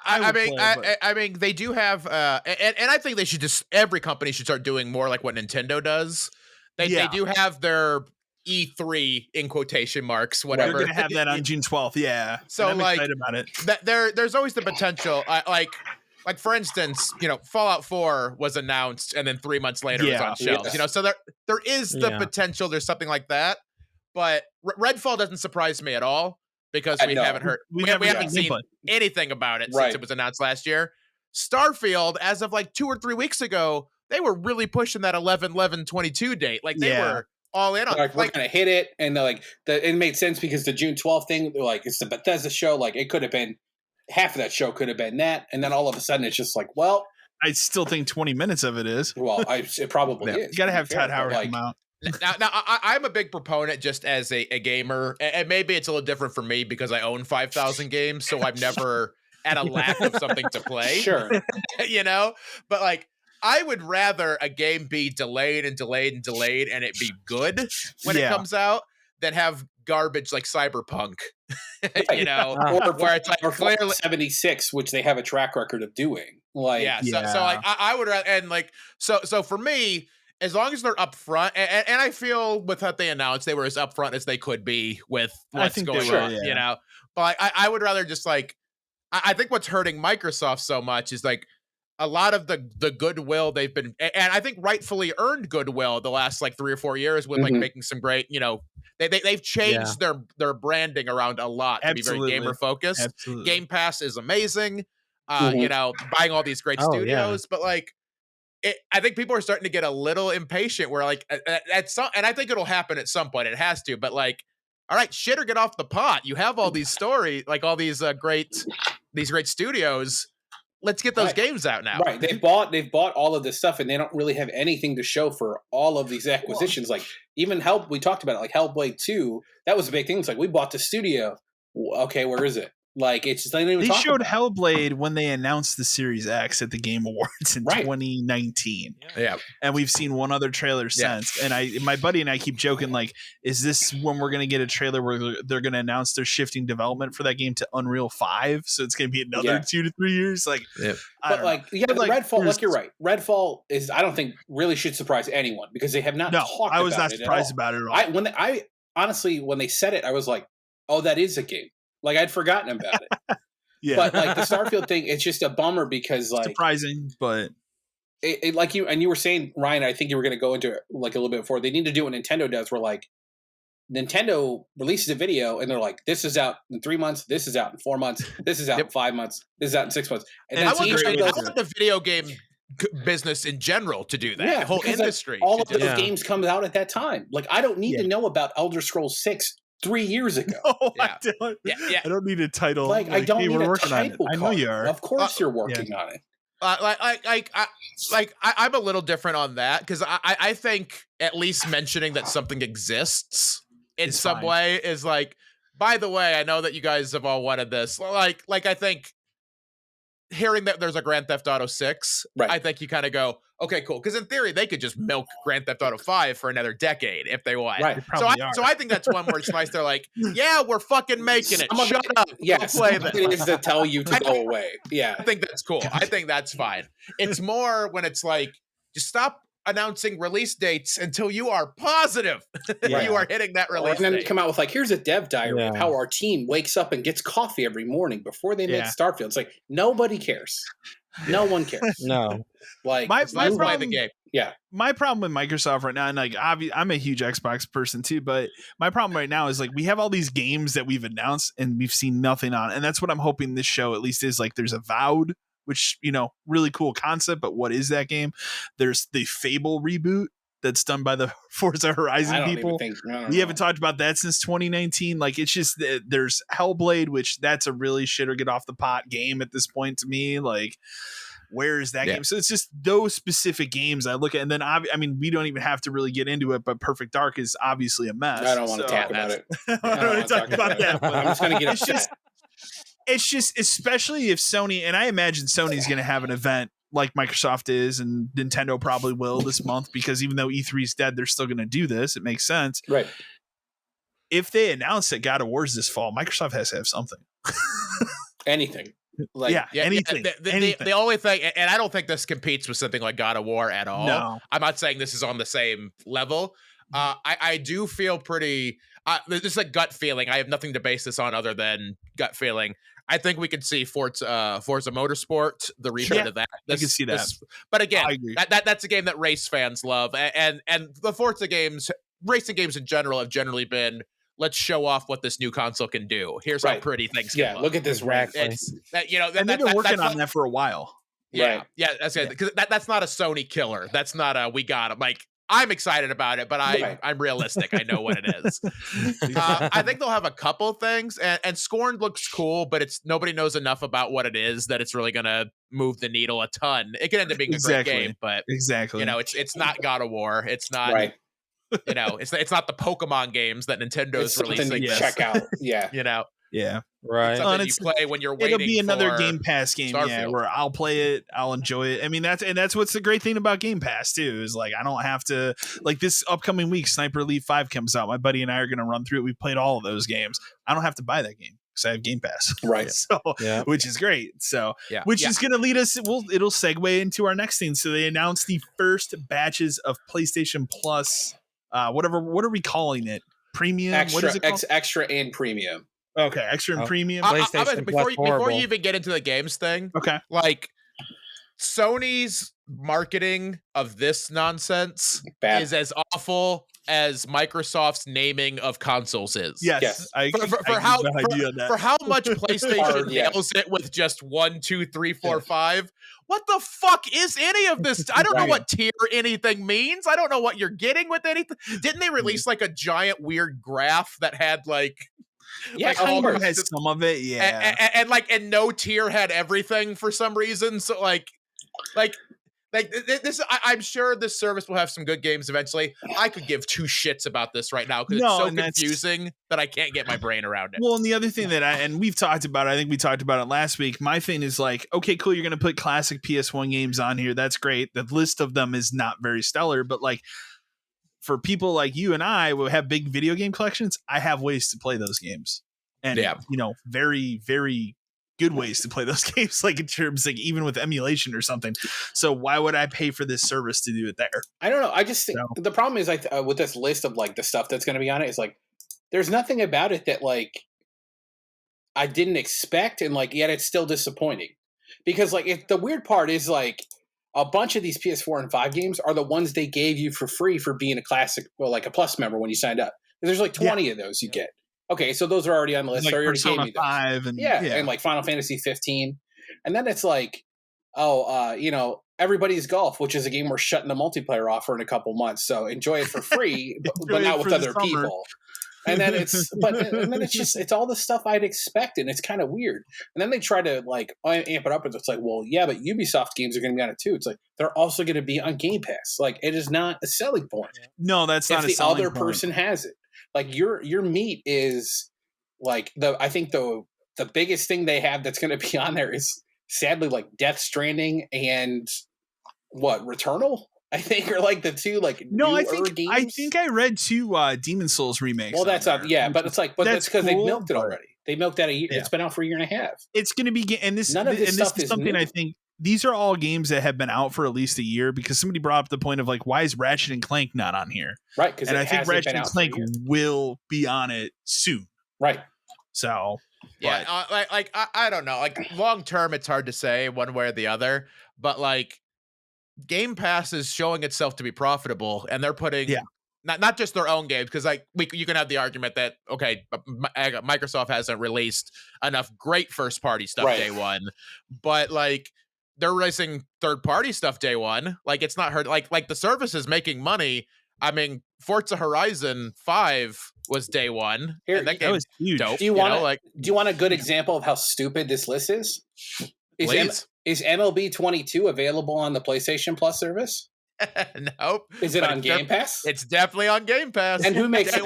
I mean, they do have, and I think they should every company should start doing more like what Nintendo does. They do have their E3 in quotation marks, whatever. They're going to have that on June 12th. Yeah. So I'm excited about it. There's always the potential, like for instance, Fallout 4 was announced and then 3 months later it was on shelves. So there is the potential there's something like that. But Redfall doesn't surprise me at all because we haven't heard we haven't seen anything about it since it was announced last year. Starfield, as of like 2 or 3 weeks ago, they were really pushing that 11/11/22 date. Like they were all in on like we're gonna hit it, and it made sense because the June 12th thing, like it's the Bethesda show, like it could have been half of that show could have been that, and then all of a sudden it's just like, well, I still think 20 minutes of it is. Well, it probably is. You got to have Todd Howard come out. Now I'm a big proponent just as a gamer, and maybe it's a little different for me because I own 5,000 games, so I'm never at a lack of something to play. Sure. But like, I would rather a game be delayed and delayed and delayed and it be good when it comes out than have garbage like Cyberpunk, where it's like clearly 76, which they have a track record of doing. So like I would rather, and like so for me, as long as they're upfront, and I feel with what they announced, they were as upfront as they could be with what's going on, But I would rather just like, I think what's hurting Microsoft so much is like a lot of the goodwill they've been, and I think rightfully earned goodwill the last like 3 or 4 years with like making some great, they've changed their branding around a lot to be very gamer focused. Game Pass is amazing, buying all these great studios, but like, I think people are starting to get a little impatient where like and I think it'll happen at some point. It has to, but like, all right, shit or get off the pot. You have all these stories, like all these great studios. Let's get those games out now. Right. They've bought all of this stuff and they don't really have anything to show for all of these acquisitions. Like even we talked about it, like Hellblade 2, that was a big thing. It's like we bought the studio. Okay, where is it? Like it's just they showed Hellblade when they announced the Series X at the Game Awards in 2019. Yeah, and we've seen one other trailer since. And my buddy and I keep joking, like, is this when we're going to get a trailer where they're going to announce they're shifting development for that game to Unreal 5? So it's going to be another 2 to 3 years. Like, Redfall. Like you're right. Redfall is I don't think really should surprise anyone because they have not talked about it. I was not surprised about it at all. Honestly, when they said it, I was like, oh, that is a game. Like I'd forgotten about it. But like the Starfield thing, it's just a bummer because like surprising, but it like you were saying, Ryan, I think you were going to go into it like a little bit before. They need to do what Nintendo does, where like Nintendo releases a video and they're like, "This is out in 3 months. This is out in 4 months. This is out in 5 months. This is out in 6 months." And I want the video game business in general to do that. Yeah, the whole industry. All of those games come out at that time. Like I don't need to know about Elder Scrolls 6. 3 years ago. I don't need a title. Like I don't need a title. I know you are. Of course, you're working on it. I'm a little different on that because I think at least mentioning that something exists in some way is like. By the way, I know that you guys have all wanted this. Like I think hearing that there's a Grand Theft Auto 6, I think you kind of go, okay, cool. Because in theory, they could just milk Grand Theft Auto 5 for another decade if they want. Right. So I think that's one where it's nice. They're like, yeah, we're fucking making it. Shut up. Yes. Play this. It is to tell you to go away. Yeah. I think that's cool. I think that's fine. It's more when it's like, just stop. announcing release dates until you are positive you are hitting that release and then date. they come out with like, here's a dev diary of how our team wakes up and gets coffee every morning before they make Starfield. It's like, nobody cares. No one cares. No. Like, my problem, the game. Yeah. My problem with Microsoft right now, and like I'm a huge Xbox person too, but my problem right now is like we have all these games that we've announced and we've seen nothing on. And that's what I'm hoping this show at least is. Like there's Avowed, which, you know, really cool concept, but what is that game? There's the Fable reboot that's done by the Forza Horizon people. We haven't talked about that since 2019. Like it's just, there's Hellblade, which that's a really shit or get off the pot game at this point to me. Like, where is that game? So it's just those specific games I look at. And then, I mean, we don't even have to really get into it, but Perfect Dark is obviously a mess. I don't want to talk about it. I don't want to talk about that. But I'm just going to get upset. It's just, especially if Sony, and I imagine Sony's going to have an event like Microsoft is, and Nintendo probably will this month, because even though E3 is dead, they're still going to do this. It makes sense. Right. If they announce that God of War is this fall, Microsoft has to have something. Anything. Like, anything. The only thing, and I don't think this competes with something like God of War at all. No. I'm not saying this is on the same level. I do feel pretty, this is a gut feeling. I have nothing to base this on other than gut feeling. I think we could see Forza Motorsport, the reboot of that. I can see that. But again, that's a game that race fans love. And the Forza games, racing games in general, have generally been, let's show off what this new console can do. Here's how pretty things can look. Look at this rack. And they've been working on that for a while. Yeah, that's good. Because that's not a Sony killer. That's not a we got it. Like, I'm excited about it, but I'm realistic. I know what it is. I think they'll have a couple things, and Scorn looks cool, but nobody knows enough about what it is that it's really going to move the needle a ton. It could end up being a great game, but you know, it's not God of War. It's not you know, it's not the Pokemon games that Nintendo's releasing. Check out, you know, right. It's something you play when you're waiting. It'll be another for Game Pass game, Starfield. where I'll play it, I'll enjoy it. I mean, that's what's the great thing about Game Pass too, is like I don't have to, like, this upcoming week, Sniper Elite 5 comes out. My buddy and I are going to run through it. We've played all of those games. I don't have to buy that game because I have Game Pass, right? So, which is great. So, which is going to lead us. It'll segue into our next thing. So they announced the first batches of PlayStation Plus. What are we calling it? Premium? Extra, what is it called? Extra and premium. Okay, extra and premium. Before you even get into the games thing, okay, like Sony's marketing of this nonsense is as awful as Microsoft's naming of consoles is. Yes. For how much PlayStation nails it with just 1, 2, 3, 4, 5. What the fuck is any of this? I don't know what tier anything means. I don't know what you're getting with anything. Didn't they release like a giant weird graph that had like Homer has some of it, and no tier had everything for some reason. So like this, I'm sure this service will have some good games eventually. I could give two shits about this right now because it's so confusing that I can't get my brain around it. Well, and the other thing that we've talked about, I think we talked about it last week. My thing is like, okay, cool, you're going to put classic PS1 games on here. That's great. The list of them is not very stellar, but like for people like you and I who have big video game collections, I have ways to play those games, and you know, very, very good ways to play those games, like in terms like even with emulation or something. So why would I pay for this service to do it there? I don't know. I just think the problem is like with this list of like the stuff that's going to be on it is like there's nothing about it that like I didn't expect, and like yet it's still disappointing because like the weird part is like a bunch of these PS4 and 5 games are the ones they gave you for free for being a classic, well, like a Plus member when you signed up. There's like 20 of those you get. Okay, so those are already on the list. Like so Persona 5 and and like Final Fantasy 15. And then it's like, you know, Everybody's Golf, which is a game we're shutting the multiplayer off for in a couple months. So enjoy it for free, but not with other people. And then it's all the stuff I'd expect, and it's kind of weird. And then they try to like amp it up, and it's like, well, yeah, but Ubisoft games are going to be on it too. It's like they're also going to be on Game Pass. Like it is not a selling point. No, that's not. If the other person has it. Like your meat is like I think the biggest thing they have that's going to be on there is sadly like Death Stranding and Returnal, I think, are like the two like games. I think I read 2 Demon Souls remakes. Well, that's but it's like that's because they milked it already. They milked that a year. Yeah. It's been out for a year and a half. It's going to be, and this is something new. I think these are all games that have been out for at least a year, because somebody brought up the point of like, why is Ratchet and Clank not on here? Right. Because I think Ratchet and Clank will be on it soon. Right. So yeah, I don't know. Like long term, it's hard to say one way or the other. But like Game Pass is showing itself to be profitable, and they're putting not just their own games, because like you can have the argument that Microsoft hasn't released enough great first party stuff day one, but like they're releasing third party stuff day one. Like it's not hurt. Like the service is making money. I mean, Forza Horizon 5 was day one. Here, and that game was huge. Dope, do you want a good example of how stupid this list is? Is MLB 22 available on the PlayStation Plus service? Nope. Is it on Game Pass? It's definitely on Game Pass. And who makes it?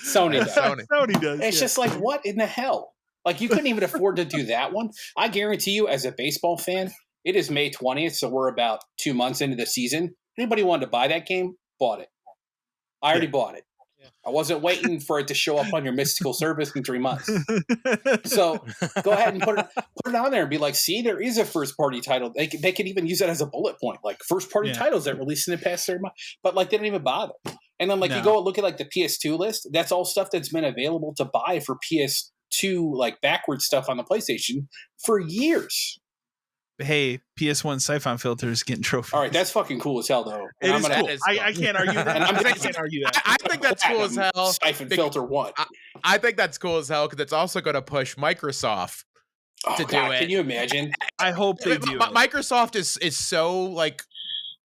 Sony does. Sony does. It's just like, what in the hell? Like, you couldn't even afford to do that one. I guarantee you, as a baseball fan, it is May 20th, so we're about 2 months into the season. Anybody wanted to buy that game, bought it. I already bought it. I wasn't waiting for it to show up on your mystical service in 3 months. So go ahead and put it on there and be like, see, there is a first party title. They could even use that as a bullet point, like first party titles that released in the past 3 months. But like they didn't even bother. And then you go and look at like the PS2 list. That's all stuff that's been available to buy for PS2, like backward stuff on the PlayStation for years. Hey, PS1 Siphon filter is getting trophies. All right, that's fucking cool as hell, though. It is cool. I can't argue that. I can't argue that. I think that's cool as hell. Siphon filter one. I think that's cool as hell because it's also going to push Microsoft to do it. Can you imagine? I hope they do. Microsoft is so like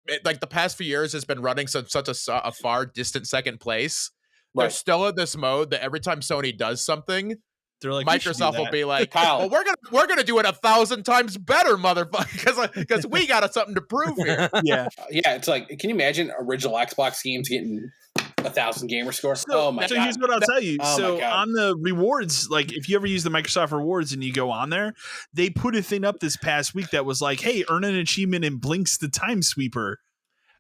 the past few years has been running such a far distant second place. Right. They're still in this mode that every time Sony does something, they're like, Microsoft will be like, Kyle, well, we're gonna do it 1,000 times better, motherfucker, because we got something to prove here. Yeah. It's like, can you imagine original Xbox games getting 1,000 gamer score? So here's what I'll tell you. On the rewards, like if you ever use the Microsoft rewards and you go on there, they put a thing up this past week that was like, hey, earn an achievement in Blinks the Time Sweeper.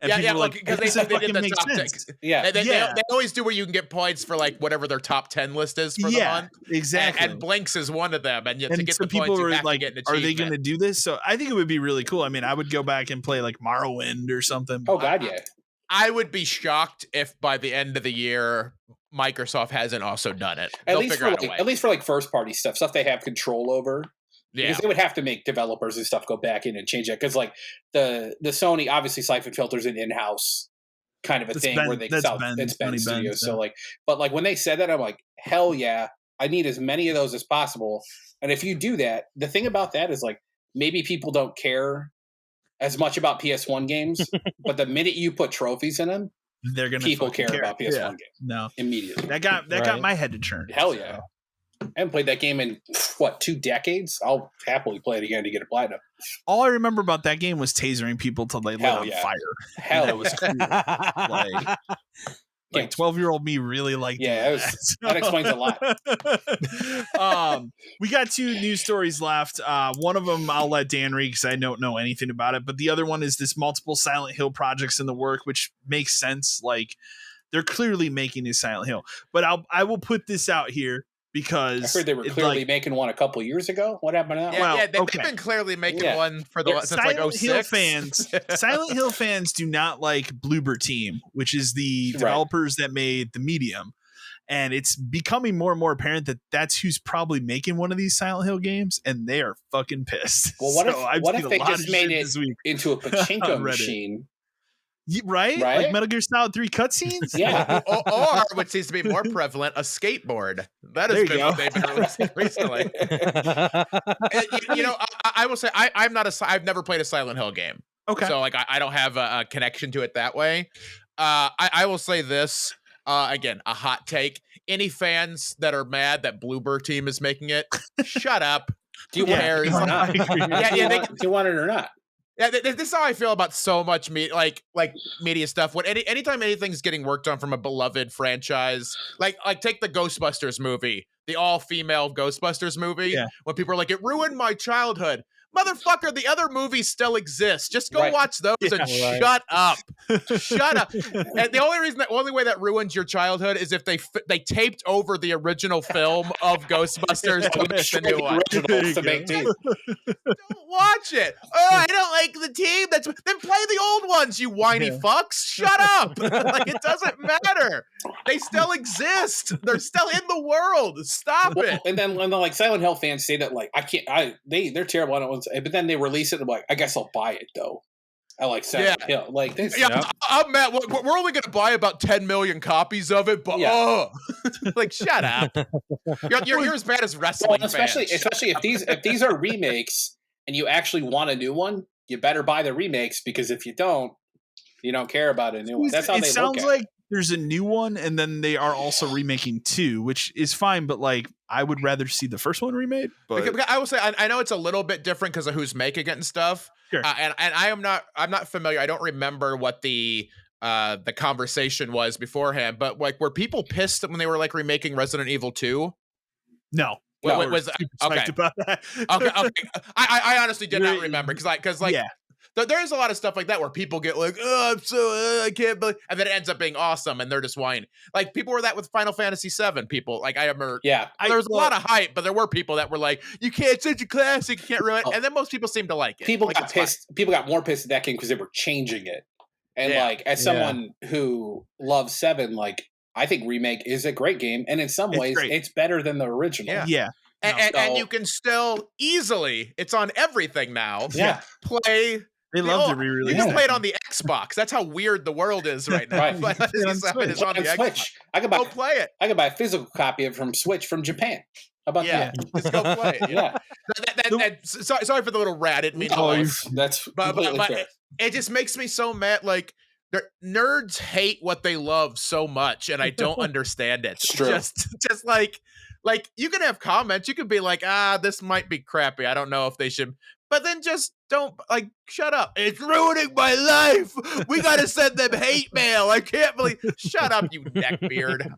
And because they did the top 10. They always do where you can get points for like whatever their top 10 list is for the month. Exactly. And Blinks is one of them. And to get the people points, you have like, to get an are achievement. they going to do this? So I think it would be really cool. I mean, I would go back and play like Morrowind or something. Oh God, yeah. I would be shocked if by the end of the year Microsoft hasn't also done it. At least for like first party stuff they have control over. Yeah. Because they would have to make developers and stuff go back in and change that. Because like the Sony, obviously Siphon Filter's an in-house kind of a thing where they sell it's Ben Studios. So like, but like when they said that, I'm like, hell yeah, I need as many of those as possible. And if you do that, the thing about that is like maybe people don't care as much about PS1 games, but the minute you put trophies in them, people care about PS1 games. No, immediately. That got my head to churn. Hell yeah. I haven't played that game in 2 decades. I'll happily play it again to get a platinum. All I remember about that game was tasering people till they lit on fire. Hell, that was cool. Like 12-year-old me really liked that explains a lot. We got 2 news stories left. One of them I'll let Dan read because I don't know anything about it. But the other one is this multiple Silent Hill projects in the work, which makes sense. Like they're clearly making a Silent Hill. But I will put this out here. Because I heard they were clearly making one a couple years ago. What happened to that? They've been clearly making one for since like 06. Silent Hill fans do not like Bloober Team, which is the developers that made The Medium. And it's becoming more and more apparent that that's who's probably making one of these Silent Hill games, and they are fucking pissed. Well, what if they just made it into a pachinko machine? Right? Like Metal Gear Solid 3 cutscenes? Yeah. or what seems to be more prevalent, a skateboard. That has been what they've been releasing recently. I will say I've never played a Silent Hill game. Okay. So like I don't have a connection to it that way. I will say this, again, a hot take. Any fans that are mad that Bloober Team is making it, shut up. Do you want it or not? Do you want it or not? Yeah, this is how I feel about so much like media stuff. When anytime anything's getting worked on from a beloved franchise, like take the Ghostbusters movie, the all-female Ghostbusters movie. Yeah. When people are like, it ruined my childhood. motherfucker, the other movies still exist. Just go watch those and shut up. Shut up. And the only way that ruins your childhood is if they taped over the original film of Ghostbusters to make the new one. Don't watch it. Oh, I don't like the team. Then play the old ones, you whiny fucks. Shut up. Like, it doesn't matter. They still exist. They're still in the world. Stop it. And then when the like Silent Hill fans say that like they're terrible on it, but then they release it, I'm like, I guess I'll buy it though. I like Silent Hill. Like this. Yeah, I'm mad. We're only gonna buy about 10 million copies of it, but like, shut up. You're as bad as wrestling especially fans. Especially if these are remakes and you actually want a new one, you better buy the remakes, because if you don't care about a new one. That's how they look at it. It sounds like there's a new one, and then they are also remaking 2, which is fine, but like I would rather see the first one remade. But because I will say I know it's a little bit different because of who's making it and stuff. Sure. And I'm not familiar. I don't remember what the conversation was beforehand, but like, were people pissed when they were like remaking Resident Evil 2? No. Was okay about that. Okay. I honestly did not remember because there's a lot of stuff like that where people get like, oh, I'm so I can't believe, and then it ends up being awesome, and they're just whining. Like, people were that with Final Fantasy VII. People like, I remember, there was a lot of hype, but there were people that were like, you can't, such a classic, you can't ruin it. And then most people seem to like it. People like, got pissed. People got more pissed at that game because they were changing it. And like, as someone who loves 7, like, I think Remake is a great game, and in some ways, it's better than the original. Yeah. And you can still easily, it's on everything now. Play. They love to re-release. You can play it on the Xbox. That's how weird the world is right now. Right. It's on the Switch. Go play it. I could buy a physical copy of it from Switch from Japan. How about that? Just go play it. Sorry for the little rat. I didn't mean to. That's but it just makes me so mad. Like, nerds hate what they love so much, and I don't understand it. It's true. Just like you can have comments. You could be like, this might be crappy. I don't know if they should. But then just don't, like, shut up. It's ruining my life. We got to send them hate mail. I can't believe. Shut up, you neckbeard.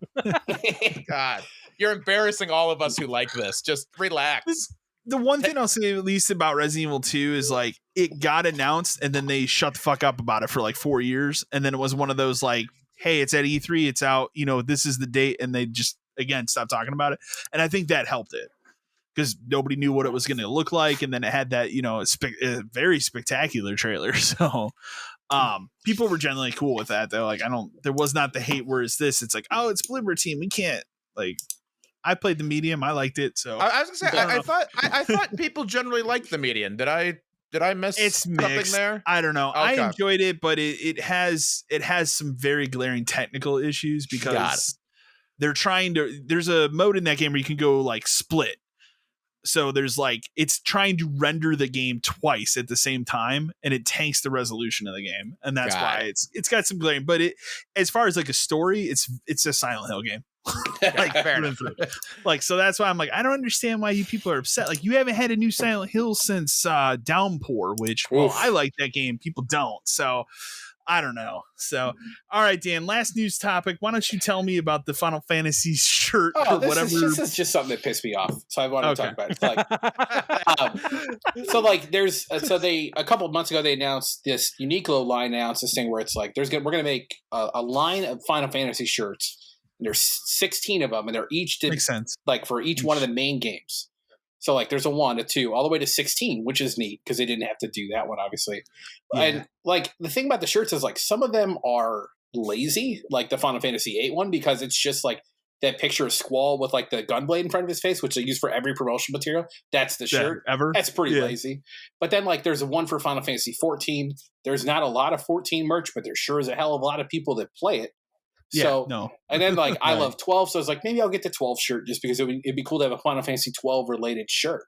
God, you're embarrassing all of us who like this. Just relax. The one thing I'll say at least about Resident Evil 2 is like, it got announced and then they shut the fuck up about it for like 4 years. And then it was one of those like, hey, it's at E3, it's out, this is the date. And they just, again, stopped talking about it. And I think that helped it, because nobody knew what it was going to look like. And then it had that, a very spectacular trailer. So people were generally cool with that. They're like, there was not the hate where it's this. It's like, oh, it's Bloober Team. We can't, like, I played the medium. I liked it. So I was gonna say, I thought people generally liked the medium. Did I miss something there? I don't know. Okay. I enjoyed it, but it has some very glaring technical issues, because they're there's a mode in that game where you can go like split. So there's like, it's trying to render the game twice at the same time, and it tanks the resolution of the game. And that's why it's got some glaring, but as far as like a story, it's a Silent Hill game. Like, fair enough. Like, so that's why I'm like, I don't understand why you people are upset. Like, you haven't had a new Silent Hill since Downpour, which, I like that game. People don't. So I don't know. So, all right, Dan, last news topic. Why don't you tell me about the Final Fantasy shirt or whatever? This is just something that pissed me off. So I want to talk about it. It's like, a couple of months ago, they announced this Uniqlo line, announced this thing where it's like, we're going to make a line of Final Fantasy shirts. And there's 16 of them, and they're each makes sense, like for each one of the main games. So like there's a 1, a 2, all the way to 16, which is neat because they didn't have to do that one, obviously. Yeah. And like the thing about the shirts is like some of them are lazy, like the Final Fantasy VIII one, because it's just like that picture of Squall with like the gunblade in front of his face, which they use for every promotional material. That's the shirt. Ever. That's pretty lazy. But then like there's a one for Final Fantasy 14. There's not a lot of 14 merch, but there sure is a hell of a lot of people that play it. And then like I love 12, so I was like, maybe I'll get the 12 shirt just because it'd be cool to have a Final Fantasy 12 related shirt.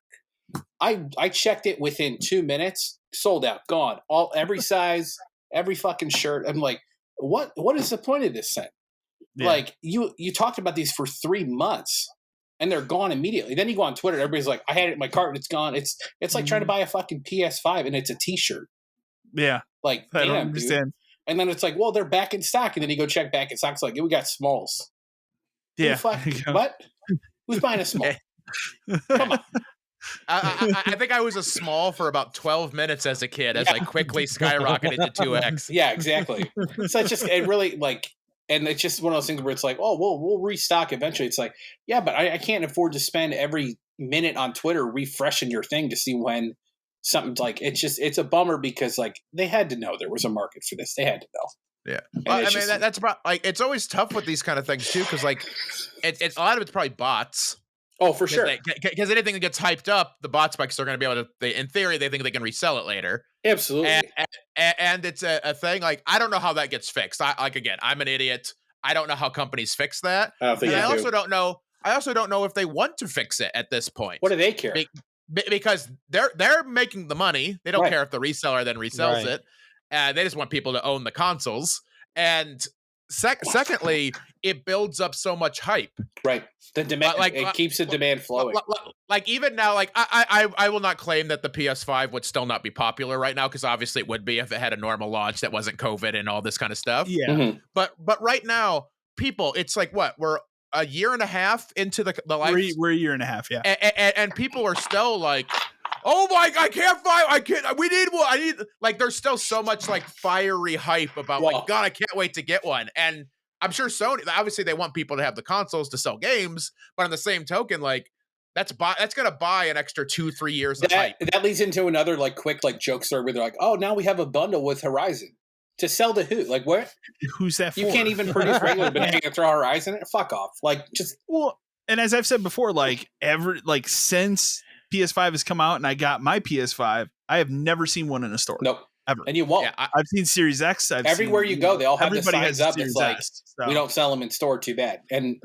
I checked it within 2 minutes, sold out, gone, every size, every fucking shirt. I'm like, what is the point of this thing? Yeah. Like you talked about these for 3 months and they're gone immediately. Then you go on Twitter, everybody's like, I had it in my cart and it's gone. It's like trying to buy a fucking PS5 and it's a t-shirt. Yeah. Like, I don't understand. Dude. And then it's like, well, they're back in stock. And then you go check back in stock. It's like, we got smalls. Yeah. What? Who's buying a small? Come on. I think I was a small for about 12 minutes as a kid as I quickly skyrocketed to 2x. Yeah, exactly. So it's just, it really like, and it's just one of those things where it's like, oh, we'll restock eventually. It's like, yeah, but I can't afford to spend every minute on Twitter refreshing your thing to see when something's like, it's a bummer because like they had to know there was a market for this. They had to know. Yeah. Well, I mean, that's about like, it's always tough with these kind of things too. Cause like it's a lot of it's probably bots. Oh, for sure. Because anything that gets hyped up, the bot specs are going to be able to, in theory, they think they can resell it later. Absolutely. And it's a thing like, I don't know how that gets fixed. Again, I'm an idiot. I don't know how companies fix that. I don't think I also don't know if they want to fix it at this point. What do they care? Because they're making the money. They don't care if the reseller then resells it. They just want people to own the consoles. And secondly, it builds up so much hype. Right. The demand, it keeps the demand flowing. Like even now, like I will not claim that the PS5 would still not be popular right now, because obviously it would be if it had a normal launch that wasn't COVID and all this kind of stuff. Yeah. Mm-hmm. But right now, people, it's like what, we're a year and a half into the life. We're a year and a half, yeah. And people are still like, oh my, we need one. I need, like, there's still so much like fiery hype about like, God, I can't wait to get one. And I'm sure Sony, obviously they want people to have the consoles to sell games, but on the same token, like that's going to buy an extra 2-3 years of hype. That leads into another like quick like joke story where they're like, oh, now we have a bundle with Horizon. To sell to who? Like what? Who's that for? You can't even produce regular, but you can throw Horizon in it? Fuck off. Like just. Well, and as I've said before, like since PS5 has come out and I got my PS5, I have never seen one in a store. Nope. Ever. And you won't. Yeah, I've seen Series X. Everywhere you go, they all have the signs up. It's like, so. We don't sell them in store, too bad. And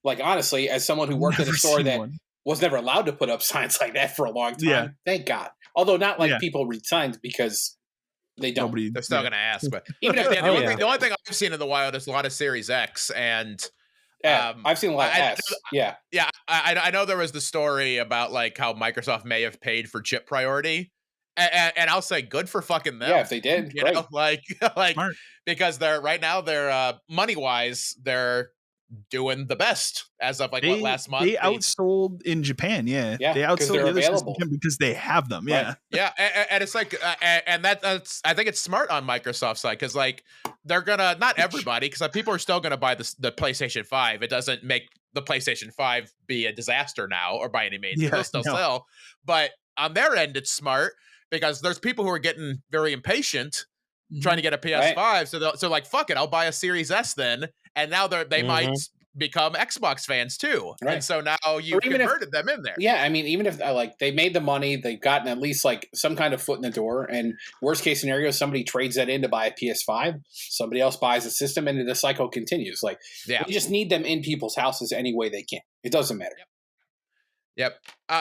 like, honestly, as someone who worked in a store that was never allowed to put up signs like that for a long time, thank God. Although not like people read signs because they don't. They're still going to ask. But even if the only thing I've seen in the wild is a lot of Series X and... I've seen a lot of S. Yeah. I know there was the story about like how Microsoft may have paid for chip priority, and I'll say good for fucking them. Yeah, if they did, you know, like Smart. Because they're right now they're money wise they're doing the best as of last month. They outsold in Japan, yeah. They outsold the other available because they have them, right. Yeah. And it's like, and that's I think it's smart on Microsoft's side because like they're gonna not everybody because people are still gonna buy the PlayStation 5. It doesn't make the PlayStation 5 be a disaster now or by any means. They'll still sell, but on their end it's smart because there's people who are getting very impatient trying to get a PS5. Right. So like fuck it, I'll buy a Series S then. And now they might become Xbox fans too. Right. And so now you converted them in there. Yeah, I mean, even if like they made the money, they've gotten at least like some kind of foot in the door. And worst case scenario, somebody trades that in to buy a PS5. Somebody else buys a system, and the cycle continues. Like, you just need them in people's houses any way they can. It doesn't matter. Yep.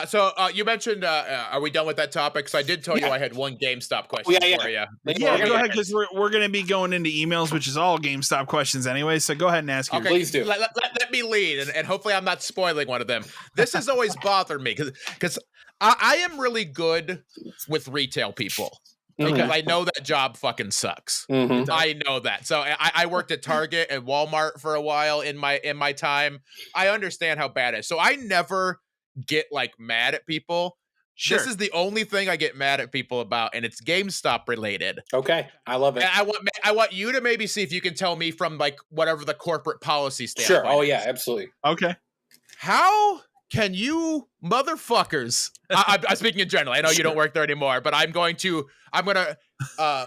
So you mentioned, are we done with that topic? So I did tell you I had one GameStop question for you. Yeah, go ahead, because we're going to be going into emails, which is all GameStop questions anyway. So go ahead and ask your. Please do. Let me lead, and hopefully I'm not spoiling one of them. This has always bothered me because I am really good with retail people. Because I know that job fucking sucks. I know that. So I worked at Target and Walmart for a while in my time. I understand how bad it is. So I never get like mad at people. Sure. This is the only thing I get mad at people about, and it's GameStop related. Okay, I love it. And I want you to maybe see if you can tell me from like whatever the corporate policy standpoint. Sure. Oh yeah, absolutely. Okay. How can you motherfuckers? I'm speaking in general. I know you don't work there anymore, but I'm gonna.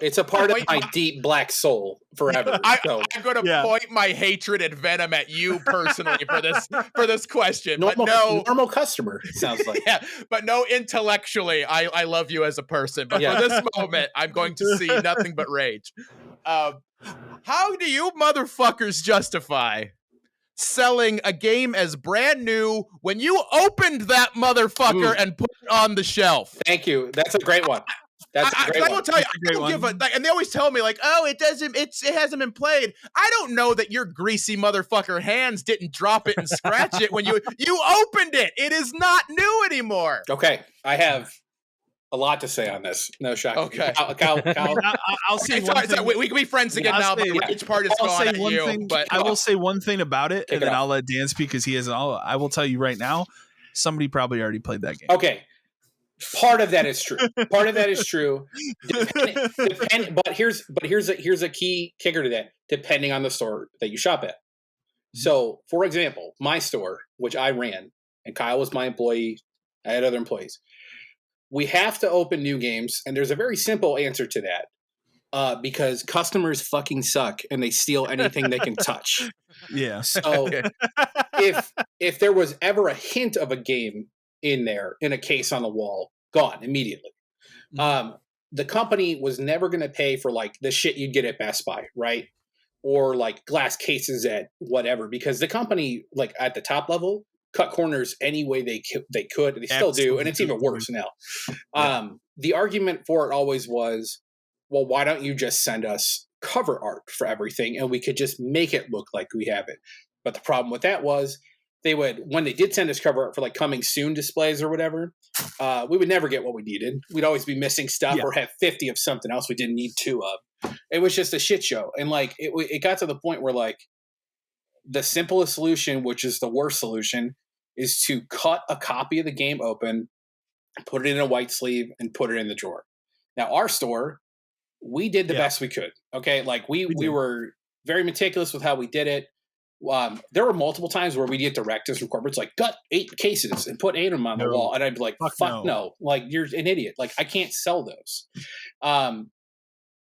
It's a part of my deep black soul forever. I'm gonna point my hatred and venom at you personally for this question. Normal customer. It sounds like but no, intellectually, I love you as a person. But for this moment, I'm going to see nothing but rage. How do you motherfuckers justify selling a game as brand new when you opened that motherfucker and put it on the shelf? Thank you. That's a great one. I will tell you, I don't give a, and they always tell me like, oh, it hasn't been played. I don't know that your greasy motherfucker hands didn't drop it and scratch it when you opened it. It is not new anymore. Okay, I have a lot to say on this. No shock. Okay, Kyle. I'll say one thing. We can be friends again now. But each part is gone at you. But I will say one thing about it, and then I'll let Dan speak because he has all. I will tell you right now. somebody probably already played that game. Okay. Part of that is true. Part of that is true. But here's a key kicker to that. Depending on the store that you shop at. So, for example, my store, which I ran, and Kyle was my employee, I had other employees. We have to open new games, and there's a very simple answer to that. Because customers fucking suck, and they steal anything they can touch. Yeah. So, if there was ever a hint of a game in there, in a case on the wall, gone immediately. The company was never going to pay for like the shit you'd get at Best Buy, right? Or like glass cases at whatever, because the company, like at the top level, cut corners any way they could. And they still do, and it's even worse now. The argument for it always was, well, why don't you just send us cover art for everything, and we could just make it look like we have it? But the problem with that was, they would, when they did send us cover art for like coming soon displays or whatever, we would never get what we needed. We'd always be missing stuff or have 50 of something else we didn't need 2 of. It was just a shit show. And like, it got to the point where like the simplest solution, which is the worst solution, is to cut a copy of the game open, put it in a white sleeve, and put it in the drawer. Now, our store, we did the best we could. Okay. Like we were very meticulous with how we did it. There were multiple times where we'd get directives from corporates like, gut 8 cases and put 8 of them on the wall. And I'd be like, fuck no. Like, you're an idiot. Like, I can't sell those.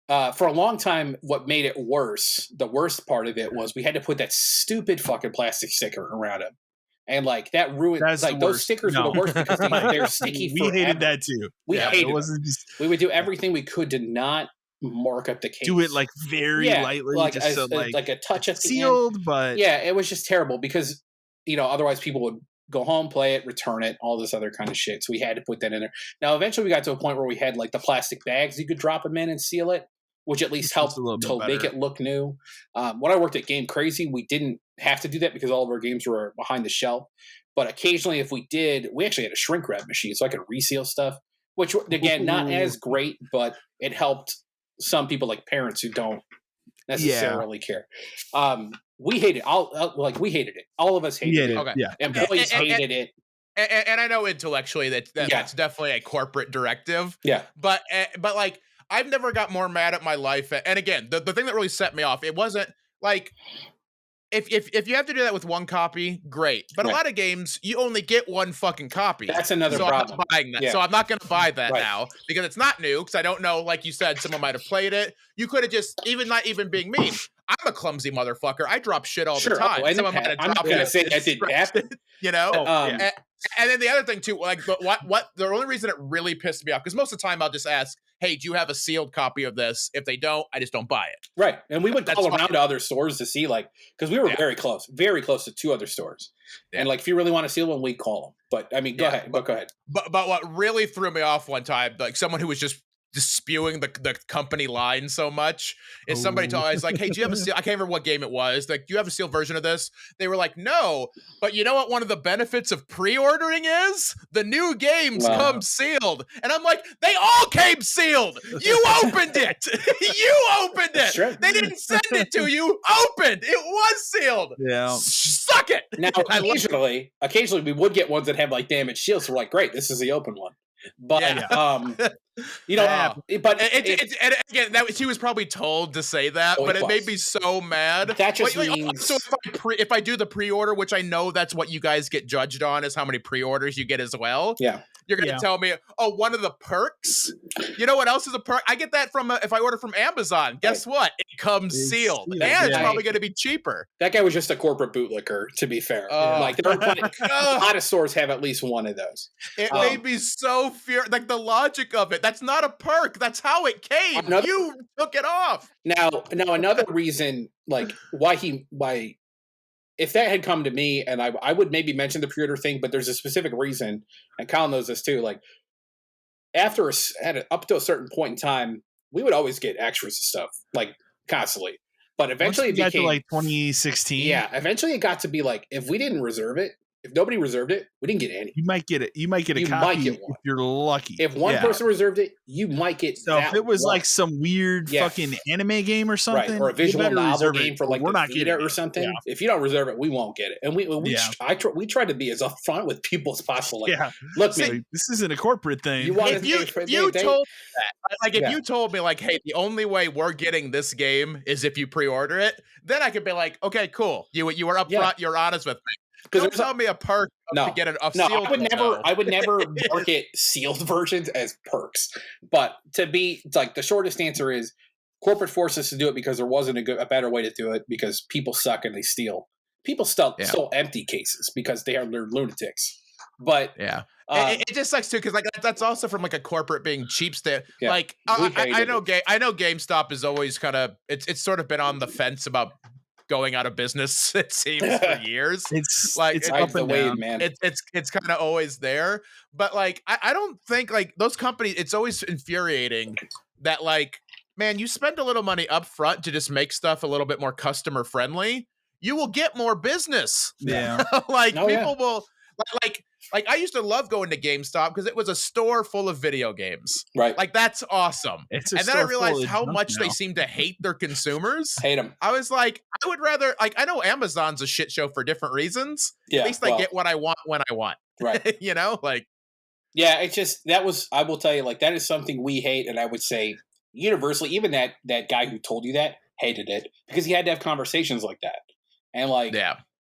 For a long time, what made it worse, the worst part of it was we had to put that stupid fucking plastic sticker around them. And like that ruined, like those stickers were the worst because they're sticky. We hated that too. We hated them. We would do everything we could to not mark up the case. Do it like very lightly, like just so like a touch at the sealed, end. But yeah, it was just terrible because otherwise people would go home, play it, return it, all this other kind of shit. So we had to put that in there. Now eventually we got to a point where we had like the plastic bags you could drop them in and seal it, which at least helped to make it look new. When I worked at Game Crazy, we didn't have to do that because all of our games were behind the shelf. But occasionally, if we did, we actually had a shrink wrap machine, so I could reseal stuff. Which, again, not as great, but it helped some people, like parents, who don't necessarily care. We hated it. We hated it. All of us hated it. Okay. Yeah. Employees hated it. And I know intellectually that's definitely a corporate directive. Yeah. But like, I've never got more mad at my life. And again, the thing that really set me off, it wasn't like, if you have to do that with one copy, great. But a lot of games, you only get one fucking copy. That's another problem. I'm not buying that. Yeah. So I'm not going to buy that now because it's not new. Because I don't know, like you said, someone might have played it. You could have just, not even being mean. I'm a clumsy motherfucker. I drop shit all the time. Someone might have dropped it. I'm not going to say that didn't happen. And then the other thing too, like, but what the only reason it really pissed me off, because most of the time I'll just ask, hey, do you have a sealed copy of this? If they don't, I just don't buy it. Right. And we would call around to other stores to see, like, because we were very close to 2 other stores. Yeah. And like, if you really want to seal one, we'd call them. But I mean, go ahead. Go ahead. But what really threw me off one time, like someone who was just spewing the company line so much, is somebody told us like, hey, do you have a seal? I can't remember what game it was. Like, do you have a sealed version of this? They were like, no, but you know what one of the benefits of pre-ordering is? The new games come sealed. And I'm like, they all came sealed. You opened it. You opened it. Sure. They didn't send it to you. Opened. It was sealed. Yeah. Suck it. Now, occasionally we would get ones that have like damaged seals. So we're like, great, this is the open one. But but and again, she was probably told to say that, but it made me so mad. That just means so if I do the pre-order, which I know that's what you guys get judged on, is how many pre-orders you get as well. Yeah. You're going to tell me, one of the perks? You know what else is a perk? I get that from if I order from Amazon. Guess what? It comes sealed. And it's probably going to be cheaper. That guy was just a corporate bootlicker, to be fair. Like, there are a lot of stores have at least one of those. It made me so furious. Like, the logic of it. That's not a perk. That's how it came. You took it off. Now another reason, like, why if that had come to me, and I would maybe mention the pre-order thing, but there's a specific reason, and Kyle knows this too. Like, up to a certain point in time, we would always get extras and stuff, like, constantly. But eventually it became like 2016. Yeah, eventually it got to be like, if we didn't reserve it, If nobody reserved it, we didn't get any. You might get it. You might get a You copy might get one. if you're lucky. If one person reserved it, you might get. So if it was like some weird fucking anime game or something, right, or a visual novel game for like we're not Vita or something, if you don't reserve it, we won't get it. And we tried to be as upfront with people as possible. Like, look, man, this isn't a corporate thing. You told me that, like, if you told me, like, hey, the only way we're getting this game is if you pre-order it, then I could be like, okay, cool. You were upfront. You're honest with me. Don't tell me a perk to get a sealed. I would never market sealed versions as perks. But to be like, the shortest answer is corporate forced us to do it because there wasn't a better way to do it, because people suck and they steal. People stole empty cases because they're lunatics. But it just sucks too, because like that's also from like a corporate being cheap like I know GameStop is always kind of it's sort of been on the fence about going out of business, it seems, for years. It's up and down, man. It's kind of always there. But like I don't think like those companies, it's always infuriating that like, man, you spend a little money up front to just make stuff a little bit more customer friendly, you will get more business. People will like I used to love going to GameStop because it was a store full of video games. Right. Like, that's awesome. And then I realized how much they seem to hate their consumers. Hate them. I was like, I would rather, like, I know Amazon's a shit show for different reasons. Yeah, at least I get what I want when I want. Right. You know, like. Yeah, it's just, I will tell you, like, that is something we hate. And I would say universally, even that guy who told you that hated it because he had to have conversations like that. And like,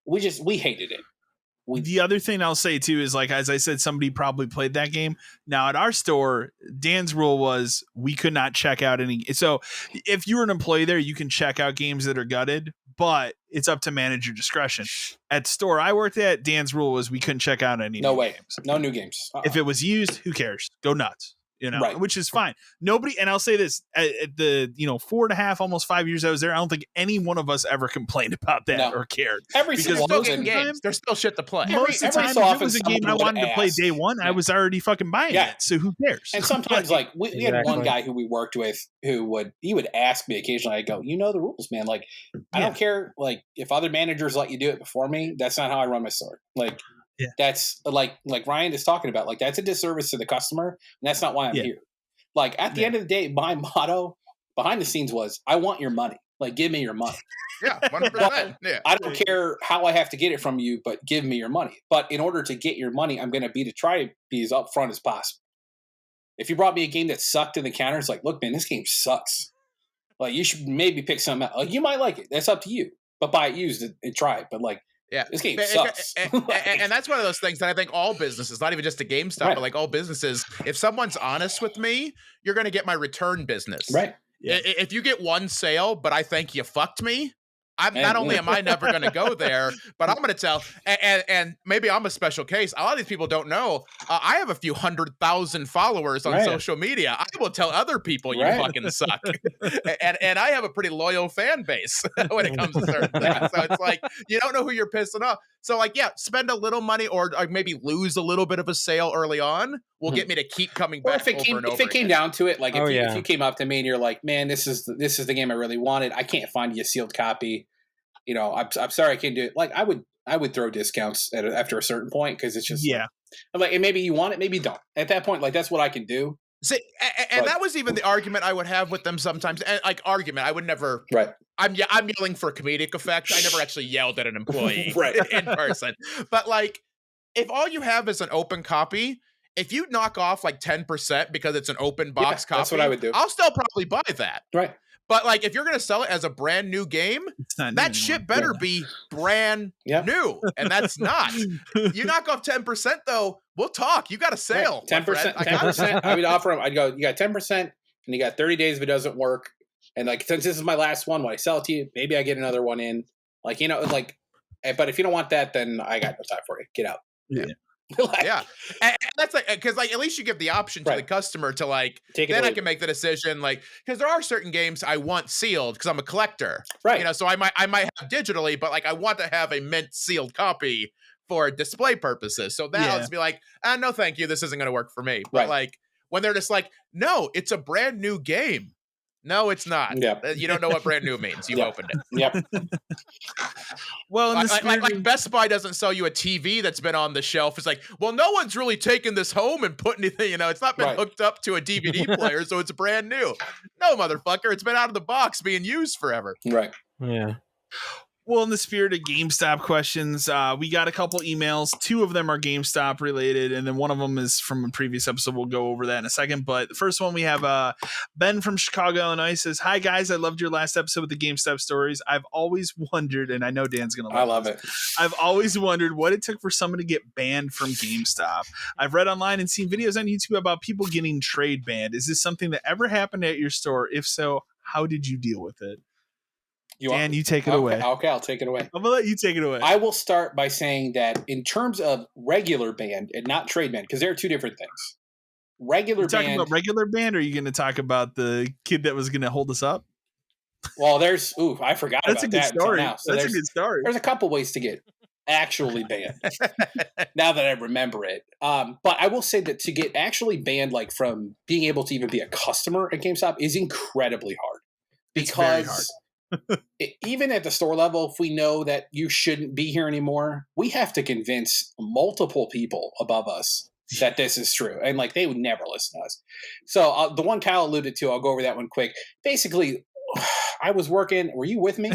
we hated it. The other thing I'll say too is, like, as I said, somebody probably played that game. Now at our store, Dan's rule was we could not check out any. So if you were an employee there, you can check out games that are gutted, but it's up to manager discretion. At the store I worked at, Dan's rule was we couldn't check out any new games. No new games. If it was used, who cares? Go nuts. You know, which is fine. Nobody, and I'll say this, at the 4.5, almost 5 years I was there, I don't think any one of us ever complained about that or cared. Because most of the games, there's still shit to play. Most of the time, if it was a game I wanted to play day one, I was already fucking buying it. So who cares? And sometimes, like, we had one guy who we worked with who would ask me occasionally, I go, you know the rules, man. Like, I don't care. Like, if other managers let you do it before me, that's not how I run my store. Like, that's like Ryan is talking about. Like, that's a disservice to the customer, and that's not why I'm here. Like, at the end of the day, my motto behind the scenes was, I want your money. Like, give me your money. 100%. I don't care how I have to get it from you, but give me your money. But in order to get your money, I'm going to try to be as upfront as possible. If you brought me a game that sucked in the counter, it's like, look, man, this game sucks. Like, you should maybe pick something out. Like, you might like it. That's up to you. But buy it used and try it. But like, this game sucks. And that's one of those things that I think all businesses, not even just a GameStop, but like all businesses, if someone's honest with me, you're going to get my return business. Right. Yeah. If you get one sale, but I think you fucked me, not only am I never going to go there, but I'm going to tell, and maybe I'm a special case. A lot of these people don't know. I have a few 100,000 followers on social media. I will tell other people you fucking suck. and I have a pretty loyal fan base when it comes to certain things. So it's like, you don't know who you're pissing off. So like, spend a little money or maybe lose a little bit of a sale early on will get me to keep coming back if it came down to it, like if you came up to me and you're like, man, this is the game I really wanted. I can't find you a sealed copy. You know, I'm sorry I can't do it. Like, I would throw discounts after a certain point because it's just I'm like, and maybe you want it, maybe you don't. At that point, like, that's what I can do. See, and that was even the argument I would have with them sometimes. And like, I would never. Right. I'm yelling for comedic effect. I never actually yelled at an employee in person. But like, if all you have is an open copy, if you knock off like 10% because it's an open box copy, that's what I would do. I'll still probably buy that. Right. But like, if you're going to sell it as a brand new game, that shit better be brand new. And that's not. You knock off 10% though, we'll talk. You got a sale. 10%. 10%. I would offer them. I'd go, you got 10% and you got 30 days if it doesn't work. And like, since this is my last one, when I sell it to you, maybe I get another one in. Like, you know, like, but if you don't want that, then I got no time for you. Get out. Yeah. And that's like, because like, at least you give the option to the customer to like, then I can make the decision, like, because there are certain games I want sealed because I'm a collector, right? You know, so I might have digitally, but like, I want to have a mint sealed copy for display purposes. So that lets me like, no, thank you, this isn't going to work for me. But like, when they're just like, no, it's a brand new game. No, it's not. Yep. You don't know what brand new means. You opened it. Yep. Well, like Best Buy doesn't sell you a TV that's been on the shelf. It's like, well, no one's really taken this home and put anything, it's not been hooked up to a DVD player, so it's brand new. No, motherfucker, it's been out of the box being used forever. Right. Yeah. Well, in the spirit of GameStop questions, we got a couple emails. 2 of them are GameStop related, and then one of them is from a previous episode. We'll go over that in a second. But the first one we have Ben from Chicago, Illinois says, "Hi guys, I loved your last episode with the GameStop stories. I've always wondered, and I know Dan's gonna love it. I've always wondered what it took for someone to get banned from GameStop. I've read online and seen videos on YouTube about people getting trade banned. Is this something that ever happened at your store? If so, how did you deal with it?" Dan, you take it away. Okay, I'll take it away. I'm going to let you take it away. I will start by saying that in terms of regular band and not trade band, because there are 2 different things. Regular band. Talking about regular band, or are you going to talk about the kid that was going to hold us up? Well, I forgot That's about that. a good story. Now. So That's a good story. There's a couple ways to get actually banned now that I remember it. But I will say that to get actually banned, like from being able to even be a customer at GameStop, is incredibly hard. Because even at the store level, if we know that you shouldn't be here anymore, we have to convince multiple people above us that this is true. And like, they would never listen to us. So the one Kyle alluded to, I'll go over that one quick. Basically, I was working. Were you with me?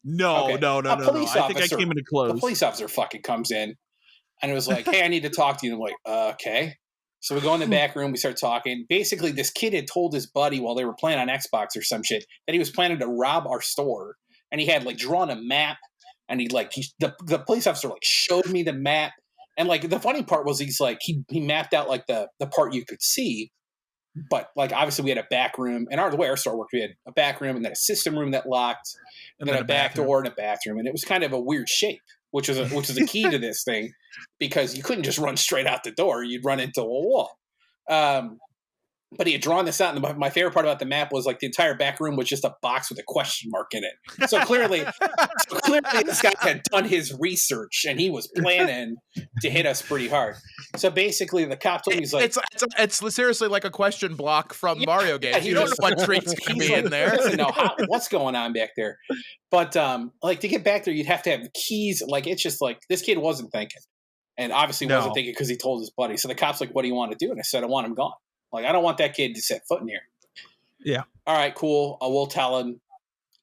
No. I think I came into close. The police officer fucking comes in and it was like, "Hey, I need to talk to you." And I'm like, okay. So we go in the back room, we start talking. Basically, this kid had told his buddy while they were playing on Xbox or some shit that he was planning to rob our store. And he had like drawn a map, and the police officer like showed me the map. And like the funny part was he's like he mapped out like the part you could see. But like obviously we had a back room, and the way our store worked, we had a back room and then a system room that locked, and then a back door and a bathroom, and it was kind of a weird shape, which is a key to this thing, because you couldn't just run straight out the door; you'd run into a wall. But he had drawn this out, and my favorite part about the map was like the entire back room was just a box with a question mark in it. So clearly this guy had done his research, and he was planning to hit us pretty hard. So basically, the cop told me, he's like, "It's seriously like a question block from Mario games. You don't know what treats can be in there. Doesn't know what's going on back there." But like to get back there, you'd have to have keys. Like it's just like this kid wasn't thinking, and obviously wasn't thinking because he told his buddy. So the cop's like, "What do you want to do?" And I said, "I want him gone. Like, I don't want that kid to set foot in here." Yeah. All right, cool. I will tell him.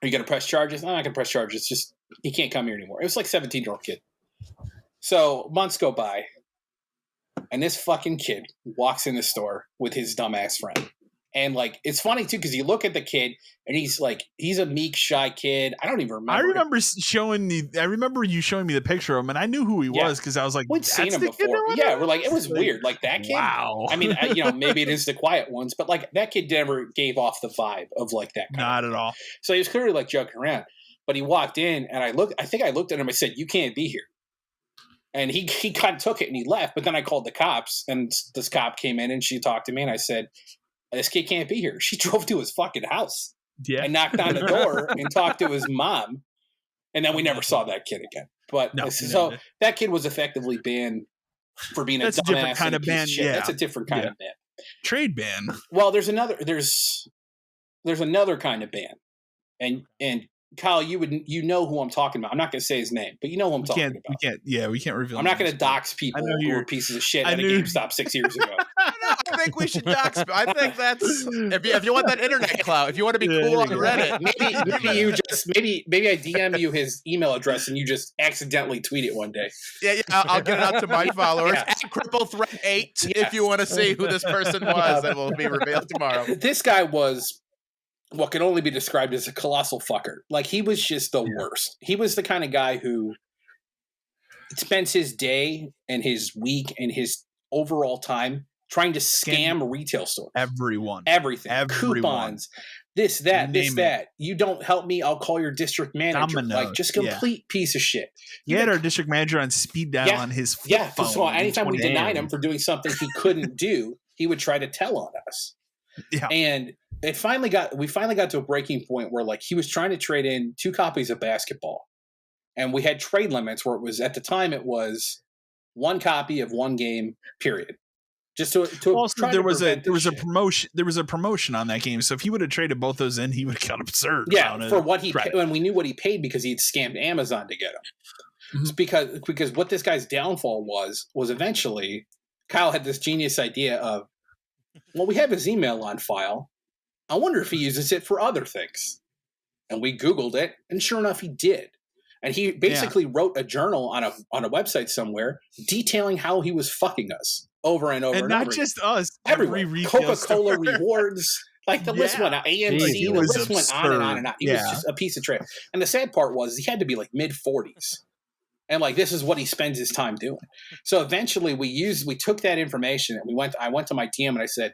Are you going to press charges? I'm not going to press charges. Just, he can't come here anymore. It was like 17-year-old kid. So months go by, and this fucking kid walks in the store with his dumbass friend. And like, it's funny too, because you look at the kid and he's a meek, shy kid. I don't even remember. I remember you showing me the picture of him, and I knew who he was because I was like, we'd seen him before. Yeah, we're like, it was weird. Like that kid. Wow. I mean, maybe it is the quiet ones, but like that kid never gave off the vibe of like that. Not at all. So he was clearly like joking around, but he walked in, and I think I looked at him. I said, "You can't be here." And he kind of took it and he left. But then I called the cops, and this cop came in and she talked to me, and I said, "This kid can't be here." She drove to his fucking house and knocked on the door and talked to his mom. And then we never saw that kid again. But that kid was effectively banned for being a dumbass kind of ban. Yeah. That's a different kind of ban. Trade ban. Well, there's another kind of ban. And Kyle, you know who I'm talking about. I'm not going to say his name, but you know who I'm talking about. We can't reveal. I'm not going to dox people who were pieces of shit at a GameStop 6 years ago. I think we should dox. I think that's if you want that internet clout, if you want to be cool on Reddit, maybe I DM you his email address and you just accidentally tweet it one day. Yeah, I'll get it out to my followers. At CrippleThreat8 if you want to see who this person was, that will be revealed tomorrow. This guy was what can only be described as a colossal fucker. Like, he was just the worst. He was the kind of guy who spends his day and his week and his overall time trying to scam retail stores. Everything. Coupons. This, that. You don't help me, I'll call your district manager. Dominoes. Like, just complete piece of shit. He had our district manager on speed dial on his flip phone. First of all, anytime we denied him for doing something he couldn't do, he would try to tell on us. Yeah. And we finally got to a breaking point where, like, he was trying to trade in 2 copies of basketball. And we had trade limits where it was 1 copy of 1 game, period. Just to also there was a promotion on that game. So if he would have traded both those in, he would have got absurd. Yeah, for what he paid, and we knew what he paid because he'd scammed Amazon to get him. Mm-hmm. It's because what this guy's downfall was eventually Kyle had this genius idea of, well, we have his email on file. I wonder if he uses it for other things. And we Googled it, and sure enough, he did. And he basically wrote a journal on a website somewhere detailing how he was fucking us over and over and not over. Just us, everyone. Coca-Cola rewards, like the list went on. AMC, the list went on and on and on. He was just a piece of trash. And the sad part was he had to be like mid-40s. And like this is what he spends his time doing. So eventually we took that information and I went to my DM and I said,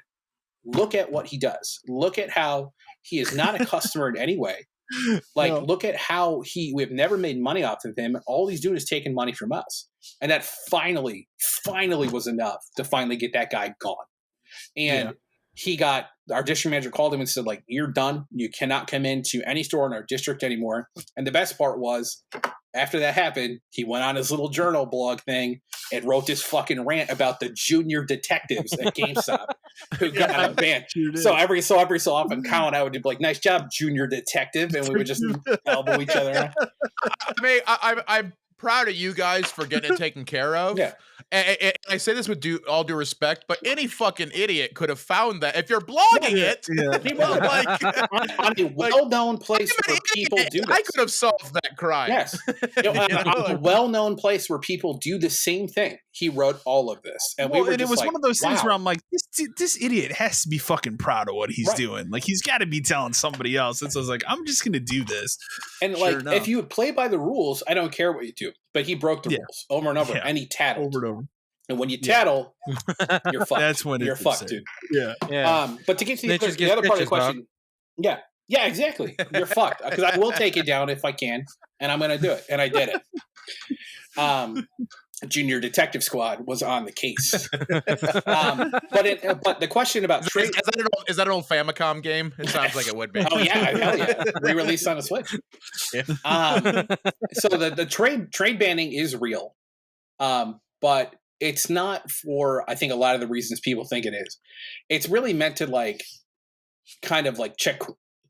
look at what he does. Look at how he is not a customer in any way. Like, look at how we have never made money off of him. All he's doing is taking money from us. And that finally was enough to finally get that guy gone. And our district manager called him and said, like, you're done. You cannot come into any store in our district anymore. And the best part was, after that happened, he went on his little journal blog thing and wrote this fucking rant about the junior detectives at GameStop who got banned. So every so often, Kyle and I would be like, "Nice job, junior detective," and we would just elbow each other. I mean, I'm proud of you guys for getting it taken care of. Yeah. And I say this with all due respect, but any fucking idiot could have found that. If you're blogging on a well-known place where people do this. I could have solved that crime. Yes. On a well-known place where people do the same thing. He wrote all of this. And it was one of those things where I'm like, this idiot has to be fucking proud of what he's doing. Like, he's got to be telling somebody else. And so I was like, I'm just going to do this. And if you play by the rules, I don't care what you do. But he broke the rules over and over, and he tattled. Over and over. And when you tattle, you're fucked. That's when you're fucked, dude. Yeah. But to get to the other part of the question, yeah, exactly. You're fucked because I will take it down if I can, and I'm going to do it, and I did it. Junior Detective Squad was on the case. But the question about trade is that an old Famicom game? It sounds like it would be. Oh yeah, hell yeah! Re-released on a Switch. Yeah. So the trade banning is real, but it's not for I think a lot of the reasons people think it is. It's really meant to like kind of like check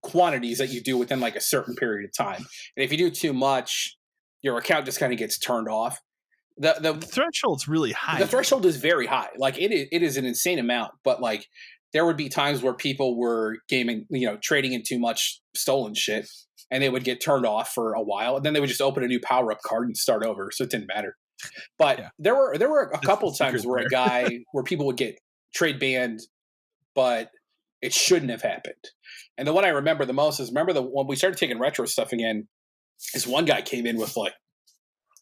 quantities that you do within like a certain period of time, and if you do too much, your account just kind of gets turned off. The threshold's really high. The threshold is very high. Like it is an insane amount, but like there would be times where people were trading in too much stolen shit and they would get turned off for a while and then they would just open a new power-up card and start over. So it didn't matter. But there were a couple of times where where people would get trade banned, but it shouldn't have happened. And the one I remember the most is when we started taking retro stuff again, this one guy came in with like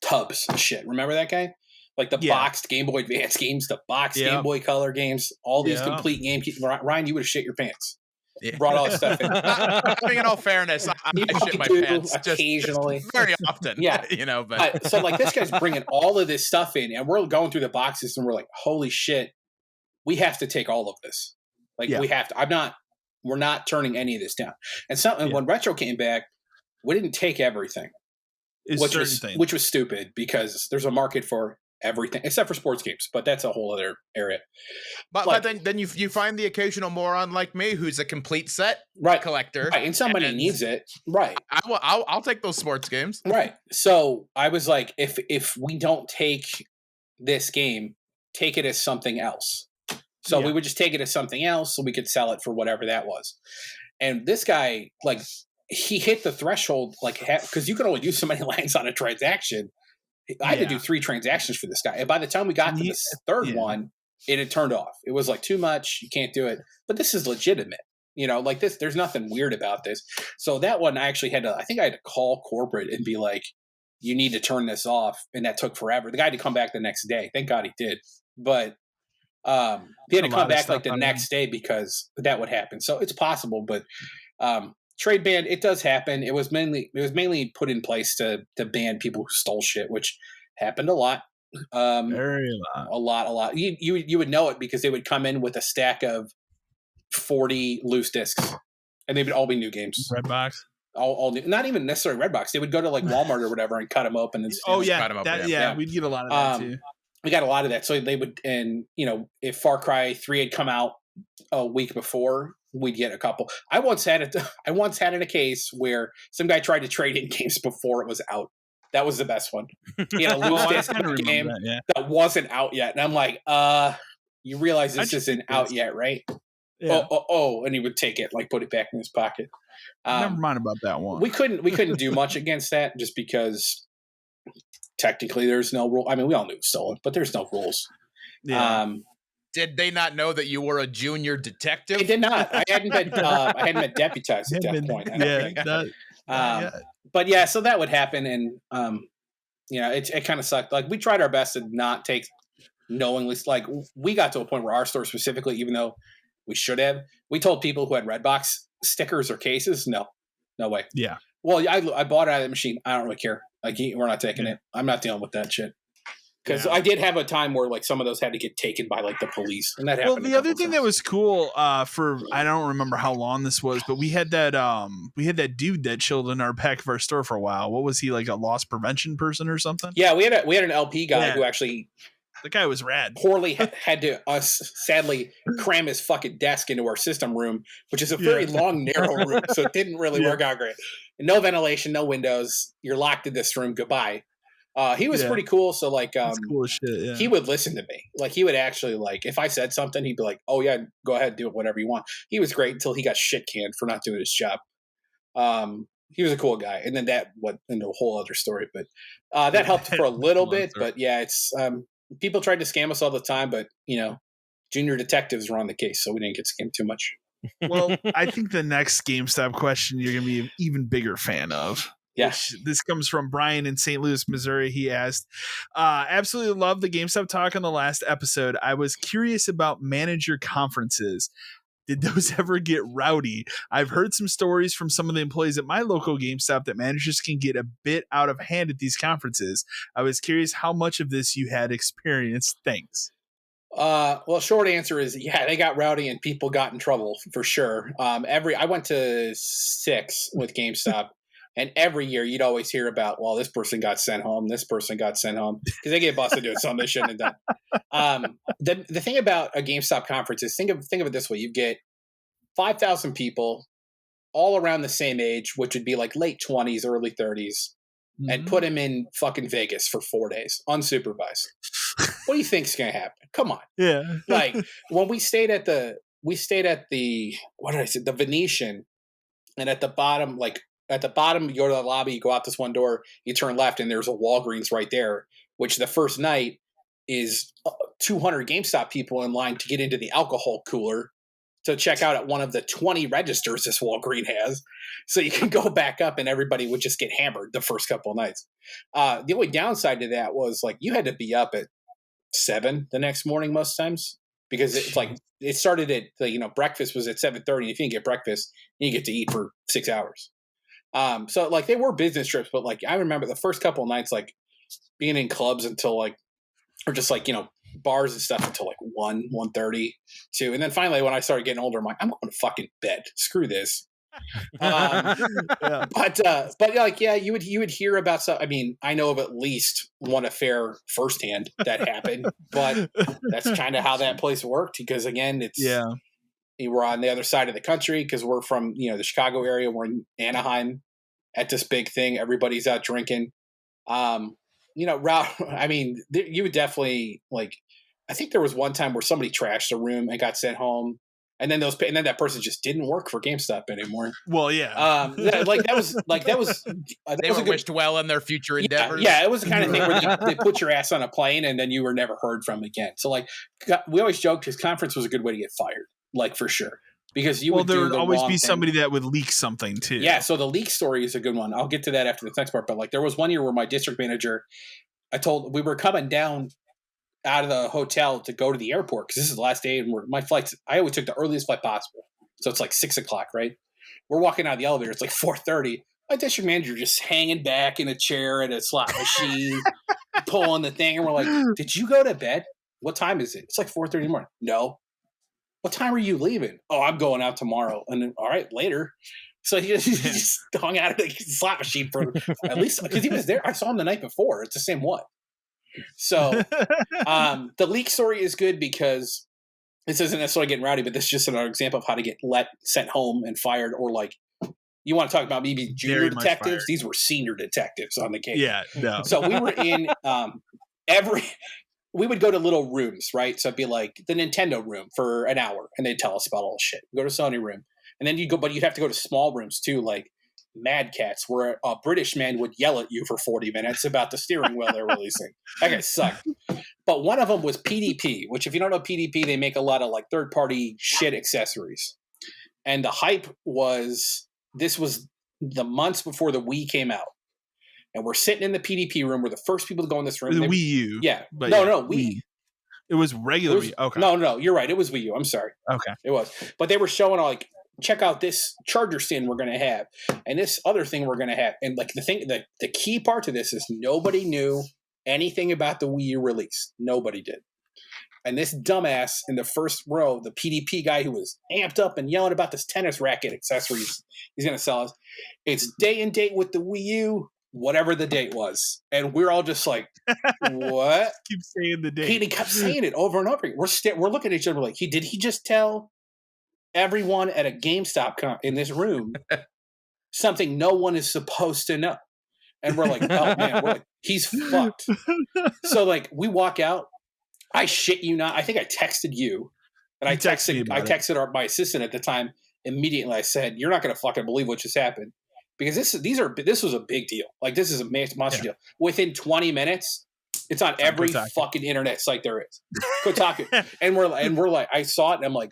tubs of shit. Remember that guy? Like the boxed Game Boy Advance games, the boxed Game Boy Color games, all these complete games. Ryan, you would have shit your pants. Yeah. Brought all this stuff in. I mean, in all fairness, I shit my pants occasionally, just very often. Yeah, But so like this guy's bringing all of this stuff in, and we're going through the boxes, and we're like, "Holy shit, we have to take all of this. Like we have to. We're not turning any of this down." And when Retro came back, we didn't take everything. Which was stupid because there's a market for everything except for sports games, but that's a whole other area. But then you find the occasional moron like me who's a complete set collector, and somebody needs it, right? I'll take those sports games, right? So I was like, if we don't take this game, take it as something else. So we would just take it as something else, so we could sell it for whatever that was. And this guy, like, he hit the threshold, like, because you can only do so many lines on a transaction. I had to do 3 transactions for this guy. And by the time we got to the third one, it had turned off. It was like too much. You can't do it. But this is legitimate. Like this, there's nothing weird about this. So that one I actually had to call corporate and be like, you need to turn this off. And that took forever. The guy had to come back the next day. Thank God he did. But he had to come back like the next day because that would happen. So it's possible, but trade ban, it does happen. It was mainly put in place to ban people who stole shit, which happened a lot. Very a lot. You would know it because they would come in with a stack of 40 loose discs, and they would all be new games. Redbox. All new, not even necessarily Redbox. They would go to like Walmart or whatever and cut them open. And cut them open. We'd get a lot of that too. we got a lot of that. So they would, and if Far Cry 3 had come out a week before, we'd get a couple. I once had in a case where some guy tried to trade in games before it was out. That was the best one. He had a loose disc game that wasn't out yet, and I'm like, you realize this isn't out yet, right? Yeah. Oh, and he would take it, like put it back in his pocket. Never mind about that one. We couldn't do much against that just because technically there's no rule. I mean, we all knew it was stolen, but there's no rules. Yeah. Did they not know that you were a junior detective? They did not. I hadn't been deputized at that point. But yeah, so that would happen, and it kind of sucked. Like we tried our best to not take knowingly. Like we got to a point where our store specifically, even though we should have, we told people who had Redbox stickers or cases, no way. Yeah. Well, I bought it out of the machine. I don't really care. Like we're not taking it. I'm not dealing with that shit. Because I did have a time where like some of those had to get taken by like the police, and that happened. Well, the other thing that was cool for I don't remember how long this was, but we had that dude that chilled in our back of our store for a while. What was he, like a loss prevention person or something? Yeah, we had an LP guy who actually. The guy was rad. Poorly had to sadly cram his fucking desk into our system room, which is a very long, narrow room, so it didn't really work out great. No ventilation, no windows. You're locked in this room. Goodbye. He was pretty cool. So like, cool as shit, he would listen to me. Like he would actually like, if I said something, he'd be like, "Oh yeah, go ahead, do it, whatever you want." He was great until he got shit canned for not doing his job. He was a cool guy, and then that went into a whole other story. But that helped for a little bit. But yeah, it's people tried to scam us all the time, but junior detectives were on the case, so we didn't get scammed too much. Well, I think the next GameStop question you're going to be an even bigger fan of. Yes. This comes from Brian in St. Louis, Missouri. He asked, absolutely love the GameStop talk on the last episode. I was curious about manager conferences. Did those ever get rowdy? I've heard some stories from some of the employees at my local GameStop that managers can get a bit out of hand at these conferences. I was curious how much of this you had experienced. Thanks. Well, short answer is, yeah, they got rowdy and people got in trouble for sure. I went to 6 with GameStop. And every year you'd always hear about, well, this person got sent home, this person got sent home, because they get busted doing something they shouldn't have done. The thing about a GameStop conference is think of it this way. You get 5,000 people all around the same age, which would be like late 20s, early 30s, and put them in fucking Vegas for 4 days, unsupervised. What do you think's going to happen? Come on. Yeah. Like when we stayed at the, what did I say? The Venetian, and at the bottom, you go to the lobby, you go out this one door, you turn left, and there's a Walgreens right there, which the first night is 200 GameStop people in line to get into the alcohol cooler to check out at one of the 20 registers this Walgreens has. So you can go back up and everybody would just get hammered the first couple of nights. The only downside to that was like you had to be up at 7 the next morning most times, because it's like it started at breakfast was at 7:30. If you didn't get breakfast, you get to eat for 6 hours. So like they were business trips, but like I remember the first couple of nights, like being in clubs until like, or just like, bars and stuff until like 1:30, 2. And then finally when I started getting older, I'm like, I'm going to fucking bed. Screw this. But like, yeah, you would hear about stuff. I mean, I know of at least one affair firsthand that happened, but that's kind of how that place worked. Because again, we're on the other side of the country because we're from, the Chicago area. We're in Anaheim at this big thing. Everybody's out drinking. I mean, you would definitely like, I think there was one time where somebody trashed a room and got sent home. And then that person just didn't work for GameStop anymore. Well, yeah. They wished well in their future endeavors. Yeah, it was the kind of thing where they put your ass on a plane and then you were never heard from again. So like, we always joked his conference was a good way to get fired. Like for sure, because there would always be somebody that would leak something too. Yeah, so the leak story is a good one. I'll get to that after the next part. But like, there was one year where my district manager, we were coming down out of the hotel to go to the airport because this is the last day, and my flights. I always took the earliest flight possible, so it's like 6 o'clock, right? We're walking out of the elevator. It's like 4:30. My district manager just hanging back in a chair at a slot machine, pulling the thing, and we're like, "Did you go to bed? What time is it?" It's like 4:30 in the morning. No. What time are you leaving? Oh, I'm going out tomorrow. And then, all right, later. So he just hung out at the slot machine for at least, because he was there. I saw him the night before. It's the same one. So the leak story is good because this isn't necessarily getting rowdy, but this is just another example of how to get sent home and fired, or like you want to talk about maybe junior detectives. These were senior detectives on the case. Yeah, no. So we were in we would go to little rooms, right? So it'd be like the Nintendo room for an hour, and they'd tell us about all the shit. Go to Sony room, and then but you'd have to go to small rooms too, like Mad Cats, where a British man would yell at you for 40 minutes about the steering wheel they're releasing. That guy sucked. But one of them was PDP, which if you don't know PDP, they make a lot of like third-party shit accessories. And the hype was, this was the months before the Wii came out. And we're sitting in the PDP room. We're the first people to go in this room. The Wii U. Yeah. No, Wii. It was regular Wii. Okay. No, you're right. It was Wii U. I'm sorry. Okay. It was. But they were showing like, check out this charger stand we're going to have and this other thing we're going to have. And like the key part to this is nobody knew anything about the Wii U release. Nobody did. And this dumbass in the first row, the PDP guy who was amped up and yelling about this tennis racket accessories he's going to sell us. It's day and date with the Wii U, whatever the date was. And we're all just like, what? Keep saying the date. He kept saying it over and over again. We're looking at each other like, did he just tell everyone at a GameStop in this room something no one is supposed to know? And we're like, oh man, he's fucked. So like we walk out. I shit you not. I think I texted you, and I texted my assistant at the time immediately. I said, "You're not going to fucking believe what just happened," because this was a big deal. Like this is a monster deal. Within 20 minutes, it's on every fucking internet site there is. Kotaku, and we're like, I saw it, and I'm like,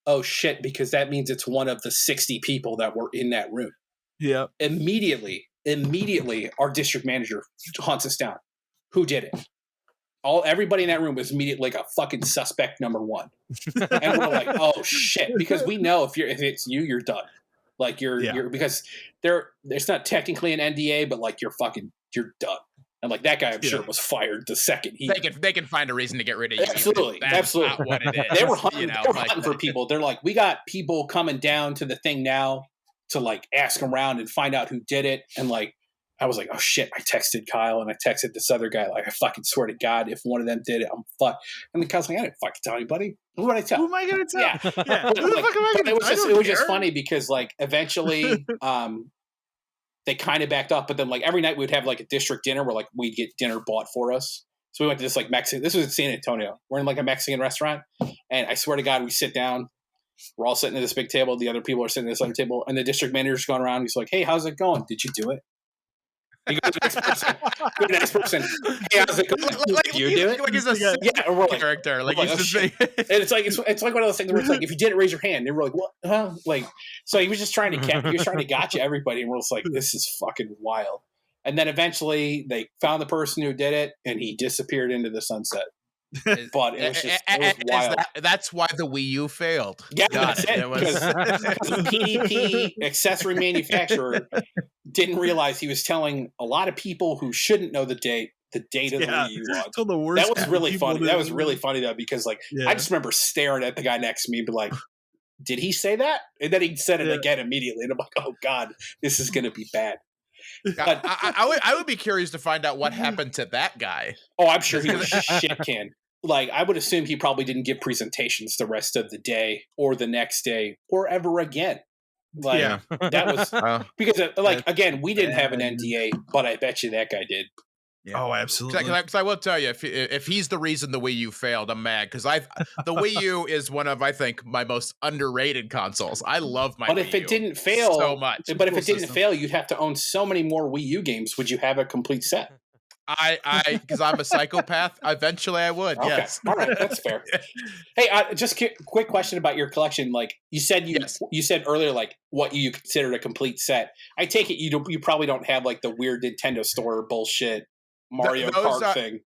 oh shit, because that means it's one of the 60 people that were in that room. Yeah. Immediately, our district manager hunts us down. Who did it? Everybody in that room was immediately like a fucking suspect number one. And we're like, oh shit. Because we know if it's you, you're done. Like you're because there's not technically an NDA, but like you're done. And like that guy, I'm sure was fired the second they can find a reason to get rid of you. Absolutely. That's not what it is. They were hunting, hunting for people. They're like, we got people coming down to the thing now to like ask around and find out who did it. And like, I was like, oh shit, I texted Kyle and I texted this other guy. Like, I fucking swear to God, if one of them did it, I'm fucked. And then Kyle's like, I didn't fucking tell anybody. Who would I tell? Who am I going to tell? Yeah. Who the fuck am I going to tell? It was just funny because like eventually they kind of backed up. But then like every night we'd have like a district dinner where like we'd get dinner bought for us. So we went to this like Mexican, this was in San Antonio. We're in like a Mexican restaurant. And I swear to God, we sit down. We're all sitting at this big table. The other people are sitting at this other table. And the district manager's going around. He's like, hey, how's it going? Did you do it? You go to the next person. Hey, how's it going? Like, you do it? Like he's a we're like, character. Like he's just and it's like one of those things where it's like if you didn't raise your hand, they were like, what? Huh? Like, so he was just trying to gotcha everybody, and we're just like, this is fucking wild. And then eventually they found the person who did it, and he disappeared into the sunset. But it was wild. That's why the Wii U failed. Yeah, that's it. Because the PDP accessory manufacturer didn't realize he was telling a lot of people who shouldn't know the date of the Wii U launch. That was really funny. That was really funny though, because like I just remember staring at the guy next to me and be like, did he say that? And then he said it again immediately. And I'm like, oh God, this is gonna be bad. But I would be curious to find out what happened to that guy. Oh, I'm sure he was shit canned. Like, I would assume he probably didn't give presentations the rest of the day or the next day or ever again. Like, that was because, like, again, we didn't have an NDA, but I bet you that guy did. Yeah. Oh, absolutely. Because I will tell you, if he's the reason the Wii U failed, I'm mad. Because the Wii U is one of, I think, my most underrated consoles. I love my Wii U. But if it didn't fail so much. But if it didn't fail, you'd have to own so many more Wii U games. Would you have a complete set? Because I'm a psychopath, eventually I would. Okay. Yes. All right, that's fair. Hey, just quick question about your collection. Like you said, you said earlier, like what you considered a complete set. I take it you probably don't have like the weird Nintendo Store bullshit Mario Kart thing.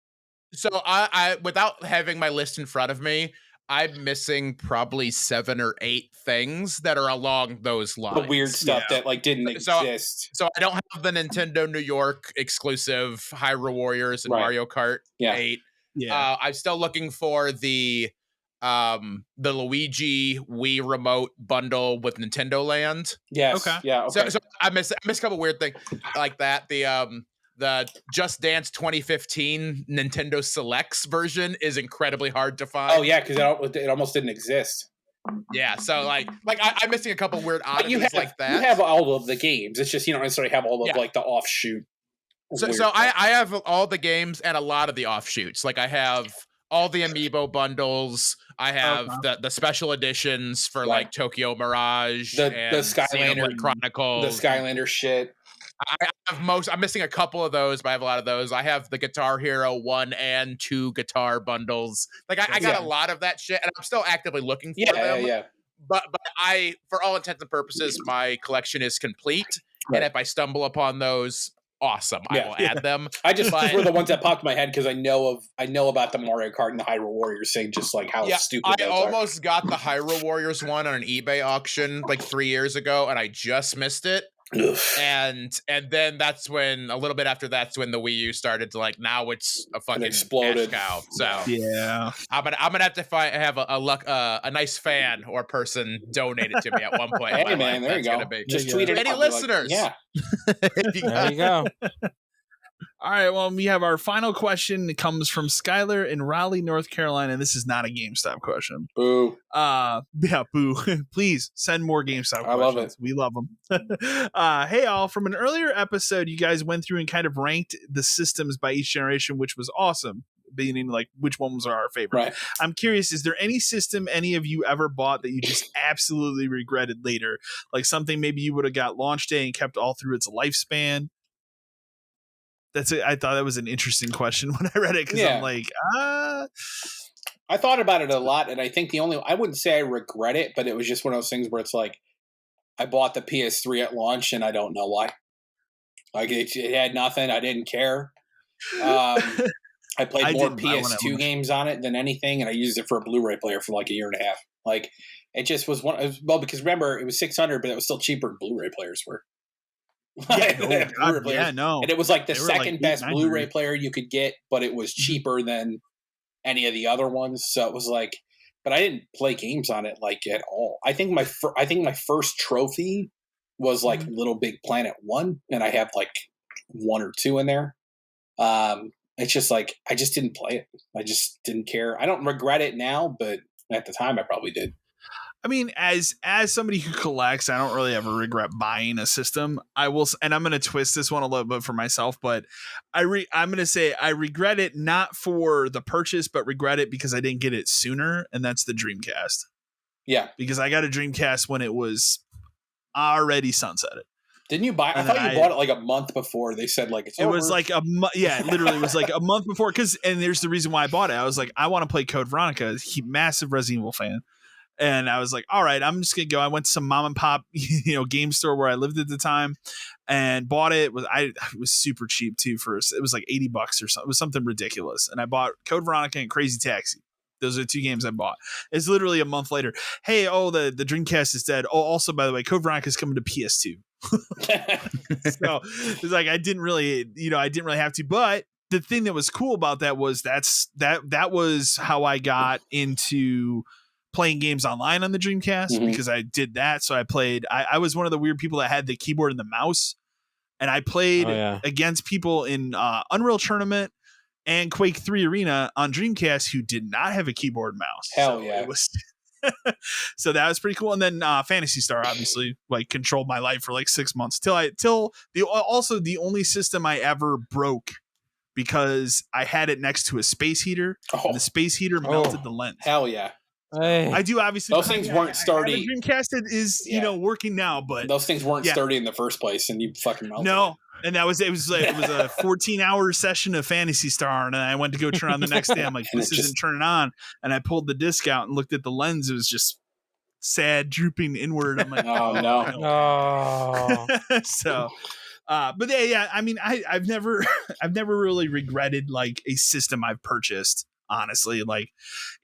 So I without having my list in front of me, I'm missing probably 7 or 8 things that are along those lines. The weird stuff that like didn't exist. So I don't have the Nintendo New York exclusive Hyrule Warriors and Mario Kart 8. Yeah. I'm still looking for the Luigi Wii Remote bundle with Nintendo Land. Yes. Okay. Yeah. Okay. So I miss a couple weird things like that. the Just Dance 2015 Nintendo Selects version is incredibly hard to find. Oh yeah, because it almost didn't exist. Yeah, so like I'm missing a couple weird oddities like that. You have all of the games. It's just you don't necessarily have all of like the offshoot. So I have all the games and a lot of the offshoots. Like I have all the amiibo bundles. I have the special editions for like Tokyo Mirage, the and Skylander Chronicles, the Skylander shit. I have I'm missing a couple of those, but I have a lot of those. I have the Guitar Hero 1 and 2 guitar bundles. Like I got a lot of that shit, and I'm still actively looking for them. Yeah. But I, for all intents and purposes, my collection is complete. Right. And if I stumble upon those, awesome, I will add them. I just were the ones that popped in my head because I know about the Mario Kart and the Hyrule Warriors thing, just like how stupid. I almost got the Hyrule Warriors one on an eBay auction like 3 years ago, and I just missed it. And then that's when a little bit after that's when the Wii U started to like now it's a fucking exploded cash cow. So yeah, I'm gonna have to have a nice fan or person donate it to me at one point. Hey man, there you go. Just tweet it. Any listeners? There you go. All right, well, we have our final question. It comes from Skylar in Raleigh, North Carolina, and this is not a GameStop question. Boo. Yeah, boo. Please send more GameStop questions. Love it. We love them. Hey, all, from an earlier episode, you guys went through and kind of ranked the systems by each generation, which was awesome, meaning like which ones are our favorite. Right. I'm curious, is there any system any of you ever bought that you just absolutely regretted later? Like something maybe you would have got launch day and kept all through its lifespan? That's it. I thought that was an interesting question when I read it because I'm like, I thought about it a lot, and I think I wouldn't say I regret it, but it was just one of those things where it's like, I bought the PS3 at launch, and I don't know why. Like it had nothing. I didn't care. I played more PS2 games on it than anything, and I used it for a Blu-ray player for like a year and a half. Like it just was because remember it was $600, but it was still cheaper than Blu-ray players were. No. And it was like the second best Blu-ray player you could get, but it was cheaper than any of the other ones. So it was like, but I didn't play games on it like at all. I think my first trophy was like Little Big Planet 1, and I have like 1 or 2 in there. It's just like I just didn't play it. I just didn't care. I don't regret it now, but at the time I probably did. I mean, as somebody who collects, I don't really ever regret buying a system. I will, and I'm going to twist this one a little bit for myself, but I'm going to say I regret it not for the purchase, but regret it because I didn't get it sooner, and that's the Dreamcast. Yeah, because I got a Dreamcast when it was already sunsetted. Didn't you buy? I thought you bought it like a month before. They said like it was like literally it was like a month before. And there's the reason why I bought it. I was like, I want to play Code Veronica. Massive Resident Evil fan. And I was like, all right, I'm just going to go. I went to some mom and pop, game store where I lived at the time and bought it. It was super cheap too. It was like $80 or something. It was something ridiculous. And I bought Code Veronica and Crazy Taxi. Those are the 2 games I bought. It's literally a month later. Hey, the Dreamcast is dead. Oh, also, by the way, Code Veronica is coming to PS2. So it's like, I didn't really have to, but the thing that was cool about that was that was how I got into playing games online on the Dreamcast because I did that. So I played, I was one of the weird people that had the keyboard and the mouse, and I played against people in Unreal Tournament and Quake 3 Arena on Dreamcast who did not have a keyboard and mouse. Hell yeah. It was so that was pretty cool. And then Phantasy Star obviously like controlled my life for like 6 months till the only system I ever broke because I had it next to a space heater and the space heater melted the lens. Hell yeah. Hey. I do obviously. Those things weren't sturdy. Dreamcast is working now, but those things weren't sturdy in the first place, and you fucking melted. No, and it was a 14-hour session of Phantasy Star, and I went to go turn on the next day. I'm like, this isn't turning on, and I pulled the disc out and looked at the lens. It was just sad, drooping inward. I'm like, oh no. So. But yeah, I mean, I've never really regretted like a system I've purchased. Honestly, like,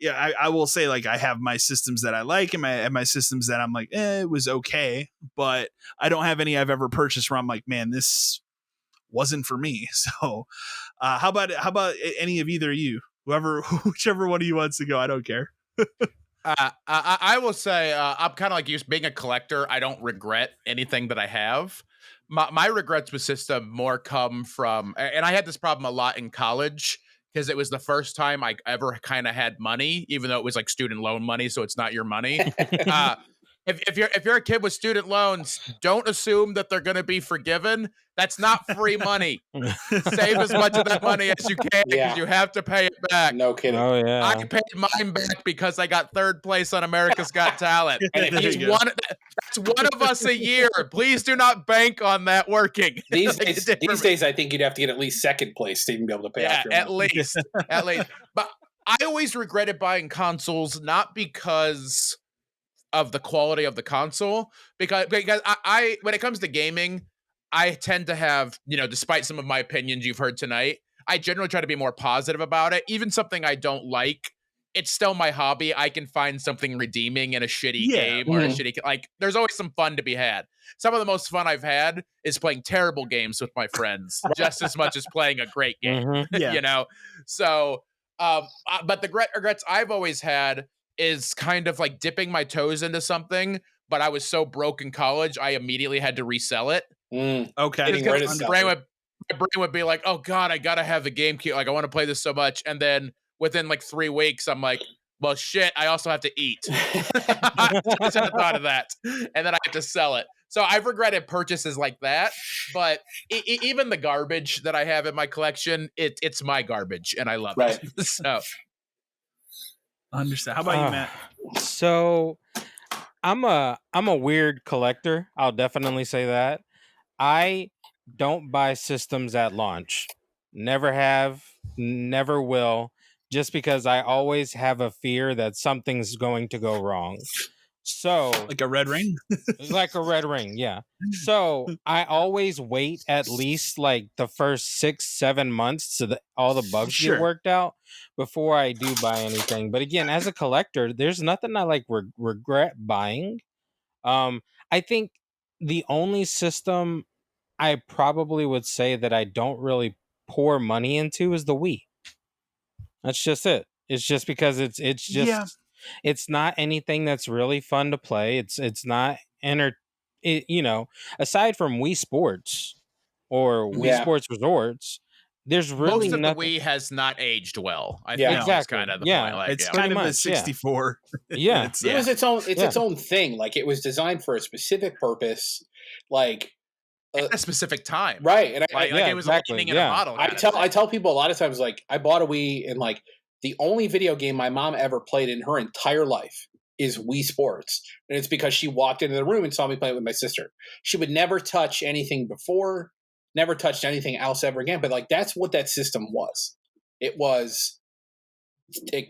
I will say like I have my systems that I like and my systems that I'm like, it was okay, but I don't have any I've ever purchased where I'm like, man, this wasn't for me. So, how about any of either of you, whichever one of you wants to go? I don't care. I will say I'm kind of like you. Being a collector, I don't regret anything that I have. my regrets with system more come from, and I had this problem a lot in college because it was the first time I ever kind of had money, even though it was like student loan money, so it's not your money. If you're a kid with student loans, don't assume that they're going to be forgiven. That's not free money. Save as much of that money as you can because you have to pay it back. No kidding. Oh yeah. I paid mine back because I got third place on America's Got Talent. And that's one of us a year. Please do not bank on that working. These days, I think you'd have to get at least second place to even be able to pay off your money. At least. But I always regretted buying consoles, not because of the quality of the console, because I when it comes to gaming, I tend to have, despite some of my opinions you've heard tonight, I generally try to be more positive about it. Even something I don't like, it's still my hobby. I can find something redeeming in a shitty game or a shitty, there's always some fun to be had. Some of the most fun I've had is playing terrible games with my friends, just as much as playing a great game, So, but the regrets I've always had is kind of like dipping my toes into something, but I was so broke in college, I immediately had to resell it. Okay. My brain would be like, oh God, I gotta have the GameCube. Like, I want to play this so much. And then within like 3 weeks, I'm like, well, shit, I also have to eat. I just had thought of that. And then I have to sell it. So I've regretted purchases like that. But even the garbage that I have in my collection, it's my garbage and I love it. So. Understand. How about you, Matt? So I'm a weird collector. I'll definitely say that. I don't buy systems at launch. Never have, never will, just because I always have a fear that something's going to go wrong. So like a red ring? Like a red ring, yeah. So I always wait at least like the first 6-7 months so that all the bugs get worked out before I do buy anything. But again, as a collector, there's nothing I like regret buying. I think the only system I probably would say that I don't really pour money into is the Wii. That's just it. It's just because it's just it's not anything that's really fun to play. It's not aside from Wii Sports or Wii Sports Resorts, there's really most of nothing. The Wii has not aged well. I think that's kind of the point. Like, it's kind of a 64. Yeah, it was its own thing. Like, it was designed for a specific purpose. Like. At a specific time, right? And it was lightning in a bottle. I tell people a lot of times, like, I bought a Wii, and like the only video game my mom ever played in her entire life is Wii Sports, and it's because she walked into the room and saw me playing with my sister. She would never touch anything before, never touched anything else ever again. But like, that's what that system was. It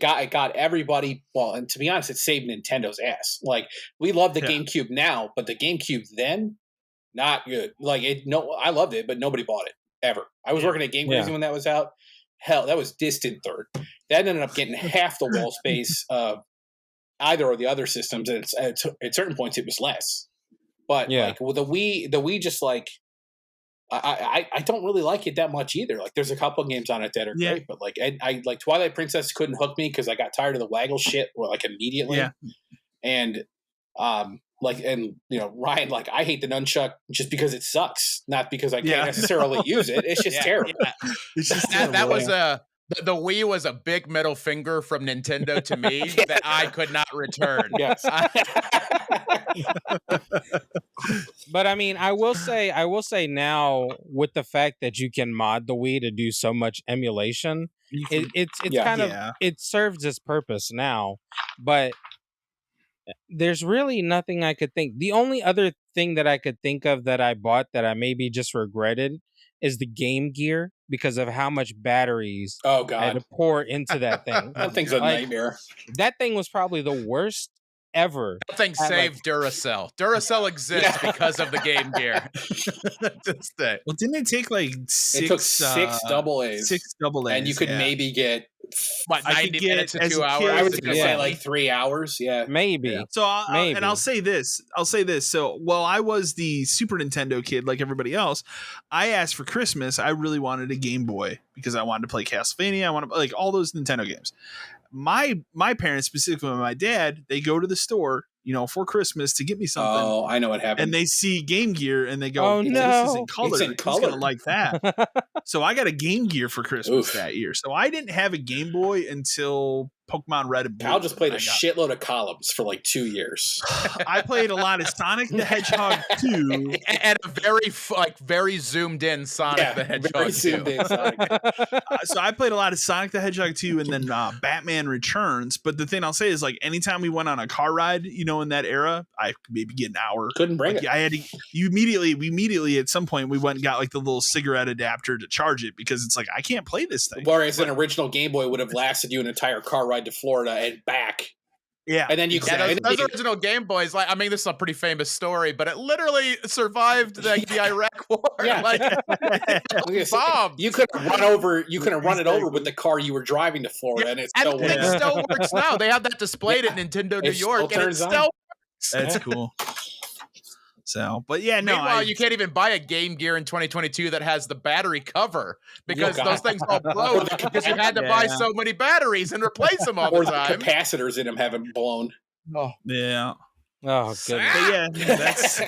got everybody. Well, and to be honest, it saved Nintendo's ass. Like, we love the GameCube now, but the GameCube then. Not good. Like, I loved it, but nobody bought it ever. I was working at Game Crazy when that was out. Hell, that was distant third. That ended up getting half the wall space of either of the other systems, and at certain points it was less. But like with the Wii just like I don't really like it that much either. Like, there's a couple of games on it that are great, but like I like Twilight Princess couldn't hook me because I got tired of the waggle shit like immediately. Yeah. And Ryan, like, I hate the nunchuck just because it sucks, not because I can't necessarily use it. It's just terrible. Yeah. It's just that was the Wii was a big middle finger from Nintendo to me that I could not return. Yes. But I mean, I will say now, with the fact that you can mod the Wii to do so much emulation, it serves its purpose now. But there's really nothing I could think. The only other thing that I could think of that I bought that I maybe just regretted is the Game Gear, because of how much batteries I had to pour into that thing. That thing's a nightmare. That thing was probably the worst ever. That thing saved Duracell. Duracell exists because of the Game Gear. Well, didn't it take like six? It took six double A's. 6 double A's. And you could maybe get 90 minutes to 2 hours. I was going to say like 3 hours. Yeah. Maybe. Yeah. So, I'll say this. So, while I was the Super Nintendo kid like everybody else, I asked for Christmas. I really wanted a Game Boy because I wanted to play Castlevania. I wanted like all those Nintendo games. My parents, specifically my dad, they go to the store for Christmas to get me something. Oh, I know what happened. And they see Game Gear and they go, "Oh no, this is in color. It's in Who's color. gonna like that?" So I got a Game Gear for Christmas that year. So I didn't have a Game Boy until Pokemon Red and Blue. Cal just played a shitload of columns for like 2 years. I played a lot of Sonic the Hedgehog 2. And a very zoomed in Sonic the Hedgehog very 2. zoomed in Sonic. So I played a lot of Sonic the Hedgehog 2 and then Batman Returns. But the thing I'll say is, like, anytime we went on a car ride, in that era, I could maybe get an hour. Couldn't bring it. I had to. We immediately at some point we went and got like the little cigarette adapter to charge it because it's like I can't play this thing. Whereas an original Game Boy would have lasted you an entire car ride to Florida and back. Yeah, and then you those original Game Boys. Like, I mean, this is a pretty famous story, but it literally survived the Iraq War. Yeah. Like, bombed. You could have run over. You could have run it over with the car you were driving to Florida, and it still works. It still works now. They have that displayed at Nintendo New York, and it still works. That's cool. So, but yeah, no. Meanwhile, you can't even buy a Game Gear in 2022 that has the battery cover because those things all broke because you had to buy so many batteries and replace them all the time. Or the capacitors in them haven't blown. Oh, yeah. Oh, goodness. But yeah, that's.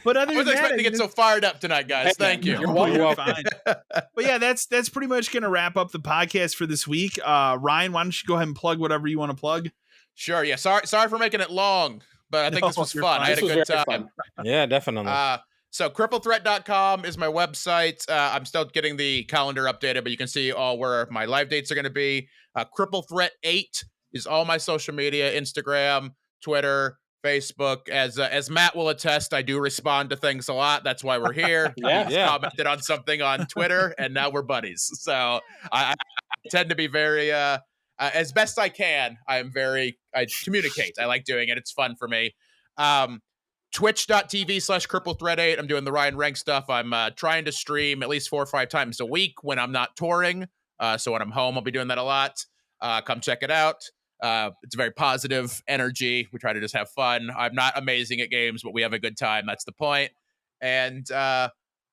But other I wasn't expecting to get so fired up tonight, guys. Thank you. You're welcome. But yeah, that's pretty much going to wrap up the podcast for this week. Ryan, why don't you go ahead and plug whatever you want to plug? Sure. Yeah. Sorry for making it long, but I think this was fun. I had a good time. Yeah, definitely. So cripplethreat.com is my website. I'm still getting the calendar updated, but you can see all where my live dates are going to be. Cripplethreat8 is all my social media, Instagram, Twitter, Facebook. As Matt will attest, I do respond to things a lot. That's why we're here. He's commented on something on Twitter, and now we're buddies. So I tend to be very... as best I can, I communicate. I like doing it. It's fun for me. Twitch.tv/cripplethreat8. I'm doing the Ryan Rank stuff. I'm trying to stream at least 4 or 5 times a week when I'm not touring. So when I'm home, I'll be doing that a lot. Come check it out. It's very positive energy. We try to just have fun. I'm not amazing at games, but we have a good time. That's the point. And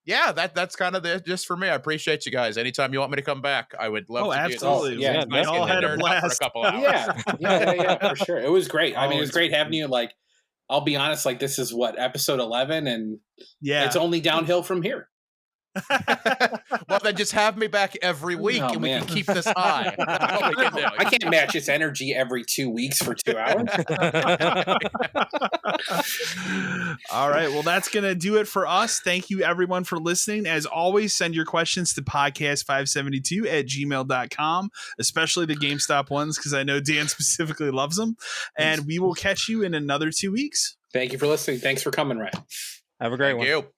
yeah, that's kind of just for me. I appreciate you guys. Anytime you want me to come back, I would love to absolutely. do this. Yeah, nice we all had a blast. For a couple hours. Yeah, for sure. It was great. I mean, it was great having you. Like, I'll be honest, like, this is episode 11, and it's only downhill from here. Well, then just have me back every week, and we can keep this high. That's what we can do. I can't match its energy every 2 weeks for 2 hours. All right. Well, that's going to do it for us. Thank you, everyone, for listening. As always, send your questions to podcast572@gmail.com, especially the GameStop ones, because I know Dan specifically loves them. And we will catch you in another 2 weeks. Thank you for listening. Thanks for coming, Ryan. Have a great one. Thank you.